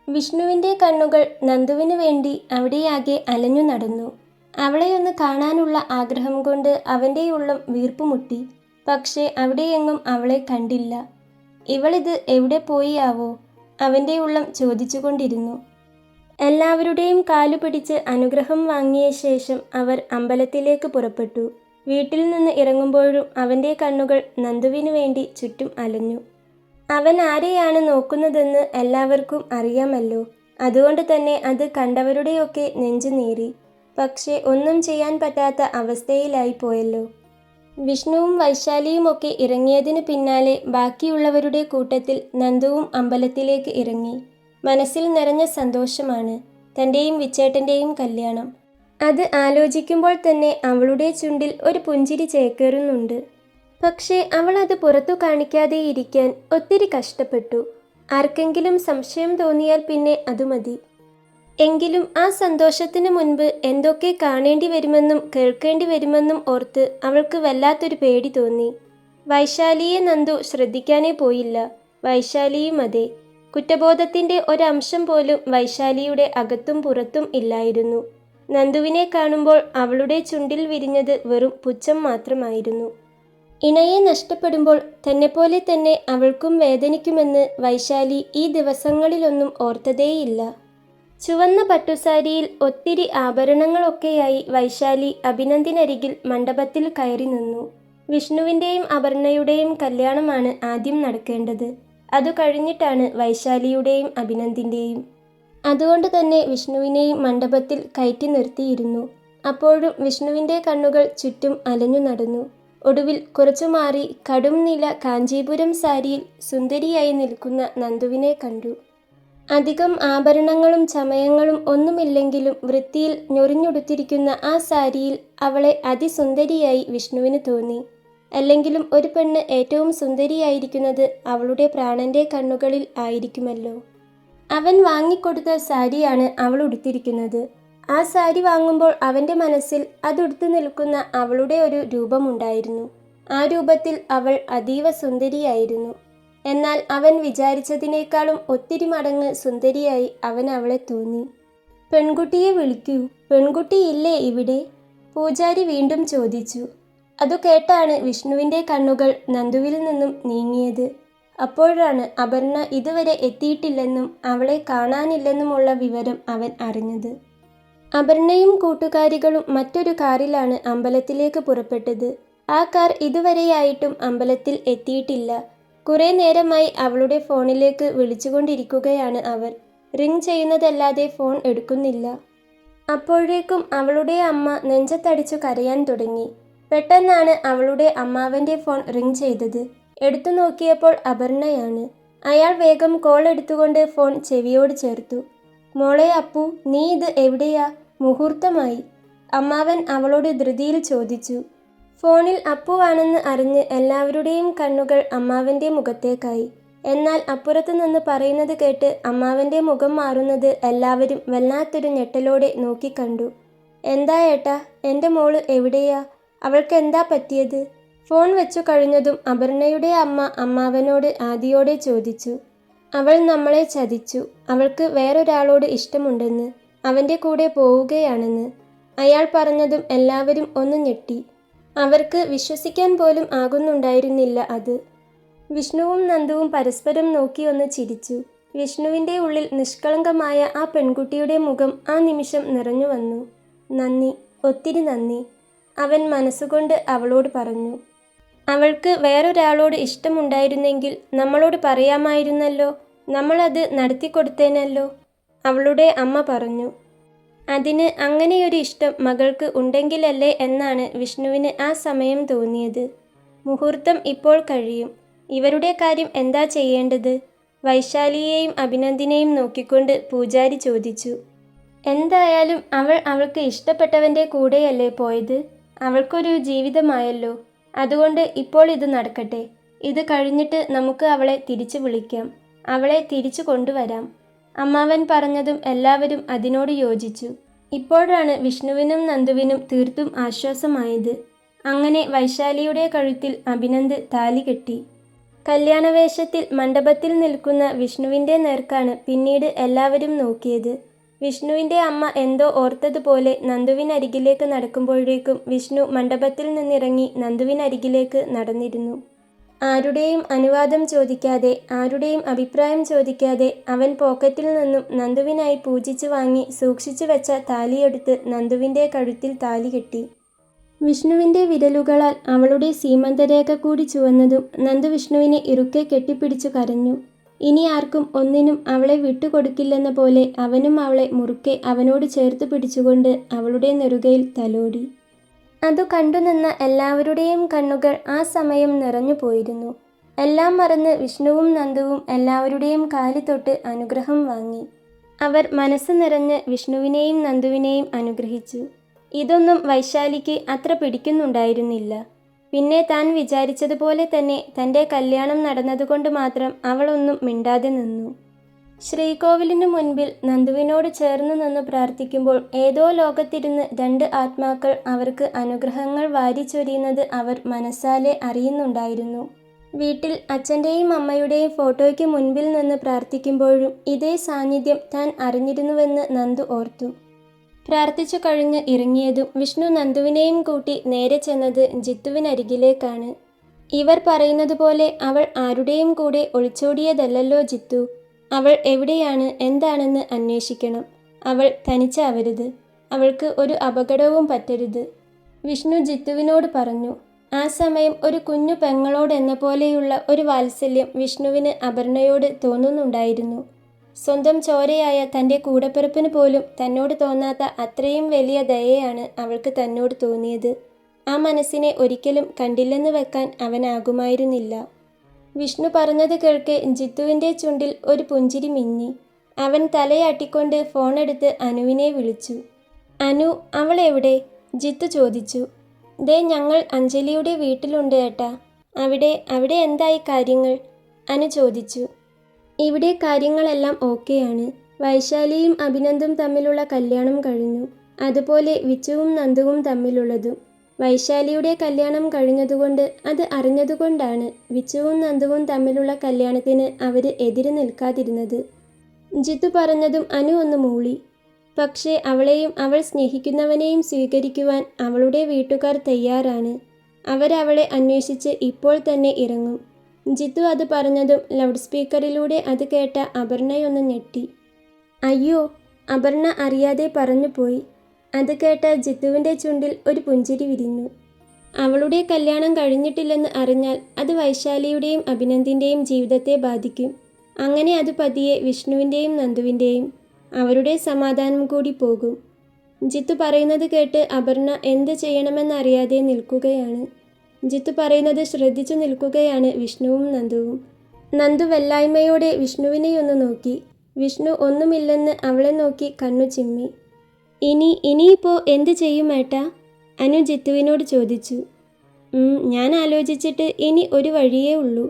വിഷ്ണുവിൻ്റെ കണ്ണുകൾ നന്ദുവിനു വേണ്ടി അവിടെയാകെ അലഞ്ഞു നടന്നു. അവളെയൊന്ന് കാണാനുള്ള ആഗ്രഹം കൊണ്ട് അവൻ്റെ ഉള്ളം വീർപ്പുമുട്ടി. പക്ഷേ അവിടെയെങ്ങും അവളെ കണ്ടില്ല. ഇവളിത് എവിടെ പോയി ആവോ? അവൻ്റെ ഉള്ളം ചോദിച്ചുകൊണ്ടിരുന്നു. എല്ലാവരുടെയും കാലു പിടിച്ച് അനുഗ്രഹം വാങ്ങിയ ശേഷം അവർ അമ്പലത്തിലേക്ക് പുറപ്പെട്ടു. വീട്ടിൽ നിന്ന് ഇറങ്ങുമ്പോഴും അവൻ്റെ കണ്ണുകൾ നന്ദുവിനു വേണ്ടി ചുറ്റും അലഞ്ഞു. അവൻ ആരെയാണ് നോക്കുന്നതെന്ന് എല്ലാവർക്കും അറിയാമല്ലോ. അതുകൊണ്ട് തന്നെ അത് കണ്ടവരുടെയൊക്കെ നെഞ്ചു നീറി. പക്ഷേ ഒന്നും ചെയ്യാൻ പറ്റാത്ത അവസ്ഥയിലായി പോയല്ലോ. വിഷ്ണുവും വൈശാലിയുമൊക്കെ ഇറങ്ങിയതിന് പിന്നാലെ ബാക്കിയുള്ളവരുടെ കൂട്ടത്തിൽ നന്ദുവും അമ്പലത്തിലേക്ക് ഇറങ്ങി. മനസ്സിൽ നിറഞ്ഞ സന്തോഷമാണ്. തൻ്റെയും വിച്ചേട്ടൻ്റെയും കല്യാണം. അത് ആലോചിക്കുമ്പോൾ തന്നെ അവളുടെ ചുണ്ടിൽ ഒരു പുഞ്ചിരി ചേക്കേറുന്നുണ്ട്. പക്ഷേ അവൾ അത് പുറത്തു കാണിക്കാതെ ഇരിക്കാൻ ഒത്തിരി കഷ്ടപ്പെട്ടു. ആർക്കെങ്കിലും സംശയം തോന്നിയാൽ പിന്നെ അത് മതി. എങ്കിലും ആ സന്തോഷത്തിന് മുൻപ് എന്തൊക്കെ കാണേണ്ടി വരുമെന്നും കേൾക്കേണ്ടി വരുമെന്നും ഓർത്ത് അവൾക്ക് വല്ലാത്തൊരു പേടി തോന്നി. വൈശാലിയെ നന്ദു ശ്രദ്ധിക്കാനേ പോയില്ല. വൈശാലിയും അതെ. കുറ്റബോധത്തിൻ്റെ ഒരംശം പോലും വൈശാലിയുടെ അകത്തും പുറത്തും ഇല്ലായിരുന്നു. നന്ദുവിനെ കാണുമ്പോൾ അവളുടെ ചുണ്ടിൽ വിരിഞ്ഞത് വെറും പുച്ഛം മാത്രമായിരുന്നു. ഇണയെ നഷ്ടപ്പെടുമ്പോൾ തന്നെപ്പോലെ തന്നെ അവൾക്കും വേദനിക്കുമെന്ന് വൈശാലി ഈ ദിവസങ്ങളിലൊന്നും ഓർത്തതേയില്ല. ചുവന്ന പട്ടുസാരിയിൽ ഒത്തിരി ആഭരണങ്ങളൊക്കെയായി വൈശാലി അഭിനന്ദിനരികിൽ മണ്ഡപത്തിൽ കയറി നിന്നു. വിഷ്ണുവിൻ്റെയും അപർണയുടെയും കല്യാണമാണ് ആദ്യം നടക്കേണ്ടത്. അതു കഴിഞ്ഞിട്ടാണ് വൈശാലിയുടെയും അഭിനന്ദിൻ്റെയും. അതുകൊണ്ട് തന്നെ വിഷ്ണുവിനെയും മണ്ഡപത്തിൽ കയറ്റി നിർത്തിയിരുന്നു. അപ്പോഴും വിഷ്ണുവിൻ്റെ കണ്ണുകൾ ചുറ്റും അലഞ്ഞു നടന്നു. ഒടുവിൽ കുറച്ചു മാറി കടും നീല കാഞ്ചീപുരം സാരിയിൽ സുന്ദരിയായി നിൽക്കുന്ന നന്ദുവിനെ കണ്ടു. അധികം ആഭരണങ്ങളും ചമയങ്ങളും ഒന്നുമില്ലെങ്കിലും വൃത്തിയിൽ ഞൊറിഞ്ഞുടുത്തിരിക്കുന്ന ആ സാരിയിൽ അവളെ അതിസുന്ദരിയായി വിഷ്ണുവിന് തോന്നി. അല്ലെങ്കിലും ഒരു പെണ്ണ് ഏറ്റവും സുന്ദരിയായിരിക്കുന്നത് അവളുടെ പ്രാണന്റെ കണ്ണുകളിൽ ആയിരിക്കുമല്ലോ. അവൻ വാങ്ങിക്കൊടുത്ത സാരിയാണ് അവൾ ഉടുത്തിരിക്കുന്നത്. ആ സാരി വാങ്ങുമ്പോൾ അവൻ്റെ മനസ്സിൽ അതുടുത്തു നിൽക്കുന്ന അവളുടെ ഒരു രൂപമുണ്ടായിരുന്നു. ആ രൂപത്തിൽ അവൾ അതീവ സുന്ദരിയായിരുന്നു. എന്നാൽ അവൻ വിചാരിച്ചതിനേക്കാളും ഒത്തിരി മടങ്ങ് സുന്ദരിയായി അവൻ അവളെ തോന്നി. പെൺകുട്ടിയെ വിളിക്കൂ, പെൺകുട്ടിയില്ലേ ഇവിടെ? പൂജാരി വീണ്ടും ചോദിച്ചു. അതു കേട്ടാണ് വിഷ്ണുവിൻ്റെ കണ്ണുകൾ നന്ദുവിൽ നിന്നും നീങ്ങിയത്. അപ്പോഴാണ് അപർണ ഇതുവരെ എത്തിയിട്ടില്ലെന്നും അവളെ കാണാനില്ലെന്നുമുള്ള വിവരം അവൻ അറിഞ്ഞത്. അപർണയും കൂട്ടുകാരികളും മറ്റൊരു കാറിലാണ് അമ്പലത്തിലേക്ക് പുറപ്പെട്ടത്. ആ കാർ ഇതുവരെയായിട്ടും അമ്പലത്തിൽ എത്തിയിട്ടില്ല. കുറേ നേരമായി അവളുടെ ഫോണിലേക്ക് വിളിച്ചുകൊണ്ടിരിക്കുകയാണ് അവർ. റിംഗ് ചെയ്യുന്നതല്ലാതെ ഫോൺ എടുക്കുന്നില്ല. അപ്പോഴേക്കും അവളുടെ അമ്മ നെഞ്ചത്തടിച്ചു കരയാൻ തുടങ്ങി. പെട്ടെന്നാണ് അവളുടെ അമ്മാവൻ്റെ ഫോൺ റിംഗ് ചെയ്തത്. എടുത്തു നോക്കിയപ്പോൾ അപർണയാണ്. അയാൾ വേഗം കോൾ എടുത്തുകൊണ്ട് ഫോൺ ചെവിയോട് ചേർത്തു. മോളെ അപ്പു, നീ ഇത് എവിടെയാ? മുഹൂർത്തമായി, അമ്മാവൻ അവളോട് ധൃതിയിൽ ചോദിച്ചു. ഫോണിൽ അപ്പുവാണെന്ന് അറിഞ്ഞ് എല്ലാവരുടെയും കണ്ണുകൾ അമ്മാവൻ്റെ മുഖത്തേക്കായി. എന്നാൽ അപ്പുറത്തു നിന്ന് പറയുന്നത് കേട്ട് അമ്മാവൻ്റെ മുഖം മാറുന്നത് എല്ലാവരും വല്ലാത്തൊരു ഞെട്ടലോടെ നോക്കിക്കണ്ടു. എന്താ ഏട്ടാ, എൻ്റെ മോള് എവിടെയാ? അവൾക്ക് എന്താ പറ്റിയത്? ഫോൺ വെച്ചു കഴിഞ്ഞതും അപർണയുടെ അമ്മ അമ്മാവനോട് ആദിയോടെ ചോദിച്ചു. അവൾ നമ്മളെ ചതിച്ചു. അവൾക്ക് വേറൊരാളോട് ഇഷ്ടമുണ്ടെന്ന്, അവൻ്റെ കൂടെ പോവുകയാണെന്ന്. അയാൾ പറഞ്ഞതും എല്ലാവരും ഒന്ന് ഞെട്ടി. അവർക്ക് വിശ്വസിക്കാൻ പോലും ആകുന്നുണ്ടായിരുന്നില്ല അത്. വിഷ്ണുവും നന്ദുവും പരസ്പരം നോക്കി ഒന്ന് ചിരിച്ചു. വിഷ്ണുവിൻ്റെ ഉള്ളിൽ നിഷ്കളങ്കമായ ആ പെൺകുട്ടിയുടെ മുഖം ആ നിമിഷം നിറഞ്ഞു വന്നു. നന്ദി, ഒത്തിരി നന്ദി, അവൻ മനസ്സുകൊണ്ട് അവളോട് പറഞ്ഞു. അവൾക്ക് വേറൊരാളോട് ഇഷ്ടമുണ്ടായിരുന്നെങ്കിൽ നമ്മളോട് പറയാമായിരുന്നല്ലോ, നമ്മളത് നടത്തിക്കൊടുത്തേനല്ലോ, അവളുടെ അമ്മ പറഞ്ഞു. അതിന് അങ്ങനെയൊരു ഇഷ്ടം മകൾക്ക് ഉണ്ടെങ്കിലല്ലേ എന്നാണ് വിഷ്ണുവിന് ആ സമയം തോന്നിയത്. മുഹൂർത്തം ഇപ്പോൾ കഴിയും. ഇവരുടെ കാര്യം എന്താ ചെയ്യേണ്ടത്? വൈശാലിയെയും അഭിനന്ദിനെയും നോക്കിക്കൊണ്ട് പൂജാരി ചോദിച്ചു. എന്തായാലും അവൾ അവൾക്ക് ഇഷ്ടപ്പെട്ടവൻ്റെ കൂടെയല്ലേ പോയത്. അവൾക്കൊരു ജീവിതമായല്ലോ. അതുകൊണ്ട് ഇപ്പോൾ ഇത് നടക്കട്ടെ. ഇത് കഴിഞ്ഞിട്ട് നമുക്ക് അവളെ തിരിച്ചു വിളിക്കാം, അവളെ തിരിച്ചു കൊണ്ടുവരാം. അമ്മാവൻ പറഞ്ഞതും എല്ലാവരും അതിനോട് യോജിച്ചു. ഇപ്പോഴാണ് വിഷ്ണുവിനും നന്ദുവിനും തീർത്തും ആശ്വാസമായത്. അങ്ങനെ വൈശാലിയുടെ കഴുത്തിൽ അഭിനന്ദ് താലി കെട്ടി. കല്യാണവേഷത്തിൽ മണ്ഡപത്തിൽ നിൽക്കുന്ന വിഷ്ണുവിൻ്റെ നേർക്കാണ് പിന്നീട് എല്ലാവരും നോക്കിയത്. വിഷ്ണുവിൻ്റെ അമ്മ എന്തോ ഓർത്തതുപോലെ നന്ദുവിനരികിലേക്ക് നടക്കുമ്പോഴേക്കും വിഷ്ണു മണ്ഡപത്തിൽ നിന്നിറങ്ങി നന്ദുവിനരികിലേക്ക് നടന്നിരുന്നു. ആരുടെയും അനുവാദം ചോദിക്കാതെ, ആരുടെയും അഭിപ്രായം ചോദിക്കാതെ അവൻ പോക്കറ്റിൽ നിന്നും നന്ദുവിനായി പൂജിച്ചു വാങ്ങി സൂക്ഷിച്ചു വെച്ച താലിയെടുത്ത് നന്ദുവിൻ്റെ കഴുത്തിൽ താലി കെട്ടി. വിഷ്ണുവിൻ്റെ വിരലുകളാൽ അവളുടെ സീമന്തരേഖ കൂടി ചുവന്നതും നന്ദു വിഷ്ണുവിനെ ഇറുക്കെ കെട്ടിപ്പിടിച്ചു കരഞ്ഞു. ഇനി ആർക്കും ഒന്നിനും അവളെ വിട്ടുകൊടുക്കില്ലെന്ന പോലെ അവനും അവളെ മുറുക്കെ അവനോട് ചേർത്ത് പിടിച്ചുകൊണ്ട് അവളുടെ നെറുകയിൽ തലോടി. അതു കണ്ടുനിന്ന എല്ലാവരുടെയും കണ്ണുകൾ ആ സമയം നിറഞ്ഞു പോയിരുന്നു. എല്ലാം മറന്ന് വിഷ്ണുവും നന്ദുവും എല്ലാവരുടെയും കാലി തൊട്ട് അനുഗ്രഹം വാങ്ങി. അവർ മനസ്സ് നിറഞ്ഞ് വിഷ്ണുവിനെയും നന്ദുവിനെയും അനുഗ്രഹിച്ചു. ഇതൊന്നും വൈശാലിക്ക് അത്ര പിടിക്കുന്നുണ്ടായിരുന്നില്ല. പിന്നെ താൻ വിചാരിച്ചതുപോലെ തന്നെ തൻ്റെ കല്യാണം നടന്നതുകൊണ്ട് മാത്രം അവളൊന്നും മിണ്ടാതെ നിന്നു. ശ്രീകോവിലിനു മുൻപിൽ നന്ദുവിനോട് ചേർന്ന് നിന്ന് പ്രാർത്ഥിക്കുമ്പോൾ ഏതോ ലോകത്തിരുന്ന് രണ്ട് ആത്മാക്കൾ അവർക്ക് അനുഗ്രഹങ്ങൾ വാരിച്ചൊരിയുന്നത് അവർ മനസ്സാലെ അറിയുന്നുണ്ടായിരുന്നു. വീട്ടിൽ അച്ഛൻ്റെയും അമ്മയുടെയും ഫോട്ടോയ്ക്ക് മുൻപിൽ നിന്ന് പ്രാർത്ഥിക്കുമ്പോഴും ഇതേ സാന്നിധ്യം താൻ അറിഞ്ഞിരുന്നുവെന്ന് നന്ദു ഓർത്തു. പ്രാർത്ഥിച്ചു കഴിഞ്ഞ് ഇറങ്ങിയതും വിഷ്ണു നന്ദുവിനെയും കൂട്ടി നേരെ ചെന്നത് ജിത്തുവിനരികിലേക്കാണ്. ഇവർ പറയുന്നത് പോലെ അവൾ ആരുടെയും കൂടെ ഒളിച്ചോടിയതല്ലല്ലോ ജിത്തു. അവൾ എവിടെയാണ്, എന്താണെന്ന് അന്വേഷിക്കണം. അവൾ തനിച്ചാവരുത്. അവൾക്ക് ഒരു അപകടവും പറ്റരുത്, വിഷ്ണു ജിത്തുവിനോട് പറഞ്ഞു. ആ സമയം ഒരു കുഞ്ഞു പെങ്ങളോടെന്ന പോലെയുള്ള ഒരു വാത്സല്യം വിഷ്ണുവിന് അപർണയോട് തോന്നുന്നുണ്ടായിരുന്നു. സ്വന്തം ചോരയായ തൻ്റെ കൂടപ്പിറപ്പിന് പോലും തന്നോട് തോന്നാത്ത അത്രയും വലിയ ദയയാണ് അവൾക്ക് തന്നോട് തോന്നിയത്. ആ മനസ്സിനെ ഒരിക്കലും കണ്ടില്ലെന്ന് വെക്കാൻ അവനാകുമായിരുന്നില്ല. വിഷ്ണു പറഞ്ഞത് കേൾക്കെ ജിത്തുവിൻ്റെ ചുണ്ടിൽ ഒരു പുഞ്ചിരി മിന്നി. അവൻ തലയാട്ടിക്കൊണ്ട് ഫോണെടുത്ത് അനുവിനെ വിളിച്ചു. അനു, അവൾ എവിടെ? ജിത്തു ചോദിച്ചു. ദേ, ഞങ്ങൾ അഞ്ജലിയുടെ വീട്ടിലുണ്ട് ഏട്ടാ. അവിടെ എന്തായി കാര്യങ്ങൾ? അനു ചോദിച്ചു. ഇവിടെ കാര്യങ്ങളെല്ലാം ഓക്കെയാണ്. വൈശാലിയും അഭിനന്ദും തമ്മിലുള്ള കല്യാണം കഴിഞ്ഞു. അതുപോലെ വിച്ചുവും നന്ദുവും തമ്മിലുള്ളതും. വൈശാലിയുടെ കല്യാണം കഴിഞ്ഞതുകൊണ്ട് അത് അറിഞ്ഞതുകൊണ്ടാണ് വിച്ചുവും നന്ദുവും തമ്മിലുള്ള കല്യാണത്തിന് അവർ എതിര് നിൽക്കാതിരുന്നത്. ജിത്തു പറഞ്ഞതും അനു ഒന്ന് മൂളി. പക്ഷേ അവളെയും അവൾ സ്നേഹിക്കുന്നവനെയും സ്വീകരിക്കുവാൻ അവളുടെ വീട്ടുകാർ തയ്യാറാണ്. അവരവളെ അന്വേഷിച്ച് ഇപ്പോൾ തന്നെ ഇറങ്ങും. ജിത്തു അത് പറഞ്ഞതും ലൗഡ് സ്പീക്കറിലൂടെ അത് കേട്ട അപർണയൊന്ന് ഞെട്ടി. അയ്യോ, അപർണ അറിയാതെ പറഞ്ഞുപോയി. അത് കേട്ട ജിത്തുവിൻ്റെ ചുണ്ടിൽ ഒരു പുഞ്ചിരി വിരിഞ്ഞു. അവളുടെ കല്യാണം കഴിഞ്ഞിട്ടില്ലെന്ന് അറിഞ്ഞാൽ അത് വൈശാലിയുടെയും അഭിനന്ദിൻ്റെയും ജീവിതത്തെ ബാധിക്കും. അങ്ങനെ അത് പതിയെ വിഷ്ണുവിൻ്റെയും നന്ദുവിൻ്റെയും അവരുടെ സമാധാനം കൂടി പോകും. ജിത്തു പറയുന്നത് കേട്ട് അപർണ എന്ത് ചെയ്യണമെന്നറിയാതെ നിൽക്കുകയാണ്. ജിത്തു പറയുന്നത് ശ്രദ്ധിച്ചു നിൽക്കുകയാണ് വിഷ്ണുവും നന്ദുവും. നന്ദു വെല്ലായ്മയോടെ വിഷ്ണുവിനെയൊന്ന് നോക്കി. വിഷ്ണു ഒന്നുമില്ലെന്ന് അവളെ നോക്കി കണ്ണു ചിമ്മി. ഇനിയിപ്പോൾ എന്ത് ചെയ്യും ഏട്ടാ? അനു ജിത്തുവിനോട് ചോദിച്ചു. ഞാൻ ആലോചിച്ചിട്ട് ഇനി ഒരു വഴിയേ ഉള്ളൂ.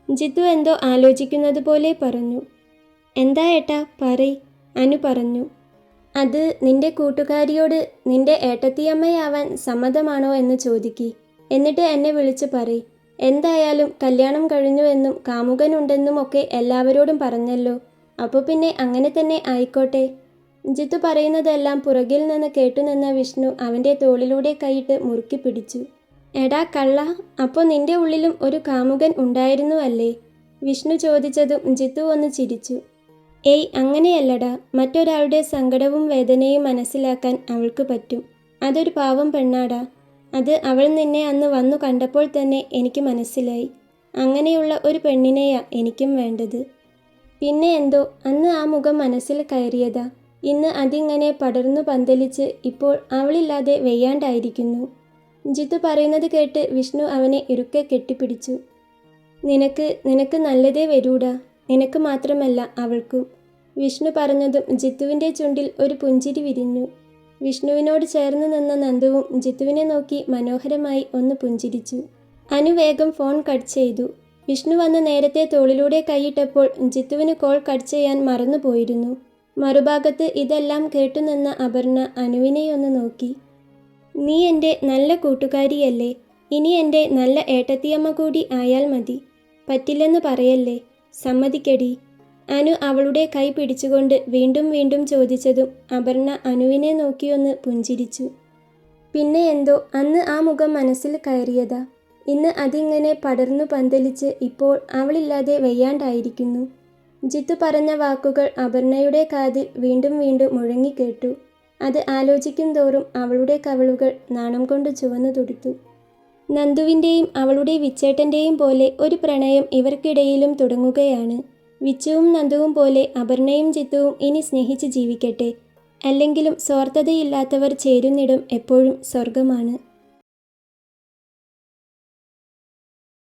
ജിത്തു എന്തോ ആലോചിക്കുന്നത് പോലെ പറഞ്ഞു. എന്താ ഏട്ടാ, പറയ്, അനു പറഞ്ഞു. അത് നിന്റെ കൂട്ടുകാരിയോട് നിന്റെ ഏട്ടത്തിയമ്മയാവാൻ സമ്മതമാണോ എന്ന് ചോദിക്കി. എന്നിട്ട് എന്നെ വിളിച്ച് പറയ്. എന്തായാലും കല്യാണം കഴിഞ്ഞു എന്നും കാമുകനുണ്ടെന്നും ഒക്കെ എല്ലാവരോടും പറഞ്ഞല്ലോ. അപ്പോൾ പിന്നെ അങ്ങനെ തന്നെ ആയിക്കോട്ടെ. ജിത്തു പറയുന്നതെല്ലാം പുറകിൽ നിന്ന് കേട്ടുനിന്ന വിഷ്ണു അവൻ്റെ തോളിലൂടെ കൈയിട്ട് മുറുക്കി പിടിച്ചു. എടാ കള്ള, അപ്പോൾ നിന്റെ ഉള്ളിലും ഒരു കാമുകൻ ഉണ്ടായിരുന്നു അല്ലേ? വിഷ്ണു ചോദിച്ചതും ജിത്തു ഒന്ന് ചിരിച്ചു. ഏയ് അങ്ങനെയല്ലടാ, മറ്റൊരാളുടെ സങ്കടവും വേദനയും മനസ്സിലാക്കാൻ അവൾക്ക് പറ്റും. അതൊരു പാവം പെണ്ണാടാ. അത് അവൾ നിന്നെ അന്ന് വന്നു കണ്ടപ്പോൾ തന്നെ എനിക്ക് മനസ്സിലായി. അങ്ങനെയുള്ള ഒരു പെണ്ണിനെയാ എനിക്കും വേണ്ടത്. പിന്നെ എന്തോ അന്ന് ആ മുഖം മനസ്സിൽ കയറിയതാ. ഇന്ന് അതിങ്ങനെ പടർന്നു പന്തലിച്ച് ഇപ്പോൾ അവളില്ലാതെ വെയ്യാണ്ടായിരിക്കുന്നു. ജിത്തു പറയുന്നത് കേട്ട് വിഷ്ണു അവനെ ഇറുക്കെ കെട്ടിപ്പിടിച്ചു. നിനക്ക് നല്ലതേ വരൂടാ, നിനക്ക് മാത്രമല്ല അവൾക്കും. വിഷ്ണു പറഞ്ഞതും ജിത്തുവിൻ്റെ ചുണ്ടിൽ ഒരു പുഞ്ചിരി വിരിഞ്ഞു. വിഷ്ണുവിനോട് ചേർന്ന് നിന്ന നന്ദുവും ജിത്തുവിനെ നോക്കി മനോഹരമായി ഒന്ന് പുഞ്ചിരിച്ചു. അനു വേഗം ഫോൺ കട്ട് ചെയ്തു. വിഷ്ണു വന്ന് നേരത്തെ തോളിലൂടെ കൈയിട്ടപ്പോൾ ജിത്തുവിന് കോൾ കട്ട് ചെയ്യാൻ മറന്നുപോയിരുന്നു. മറുഭാഗത്ത് ഇതെല്ലാം കേട്ടുനിന്ന അപർണ അനുവിനെയൊന്ന് നോക്കി. നീ എൻ്റെ നല്ല കൂട്ടുകാരിയല്ലേ? ഇനി എൻ്റെ നല്ല ഏട്ടത്തിയമ്മ കൂടി ആയാൽ മതി. പറ്റില്ലെന്ന് പറയല്ലേ, സമ്മതിക്കടി. അനു അവളുടെ കൈ പിടിച്ചുകൊണ്ട് വീണ്ടും വീണ്ടും ചോദിച്ചതും അപർണ അനുവിനെ നോക്കിയൊന്ന് പുഞ്ചിരിച്ചു. പിന്നെ എന്തോ അന്ന് ആ മുഖം മനസ്സിൽ കയറിയതാ. ഇന്ന് അതിങ്ങനെ പടർന്നു പന്തലിച്ച് ഇപ്പോൾ അവളില്ലാതെ വയ്യാണ്ടായിരിക്കുന്നു. ജിത്തു പറഞ്ഞ വാക്കുകൾ അപർണയുടെ കാതിൽ വീണ്ടും വീണ്ടും മുഴങ്ങിക്കേട്ടു. അത് ആലോചിക്കും തോറും അവളുടെ കവിളുകൾ നാണം കൊണ്ട് ചുവന്നു തുടുത്തു. നന്ദുവിൻ്റെയും അവളുടെ വിച്ചേട്ടൻ്റെയും പോലെ ഒരു പ്രണയം ഇവർക്കിടയിലും തുടങ്ങുകയാണ്. വിച്ചുവും നന്ദുവും പോലെ അപർണയും ജിത്തുവും ഇനി സ്നേഹിച്ച് ജീവിക്കട്ടെ. അല്ലെങ്കിലും സ്വാർത്ഥതയില്ലാത്തവർ ചേരുന്നിടം എപ്പോഴും സ്വർഗമാണ്.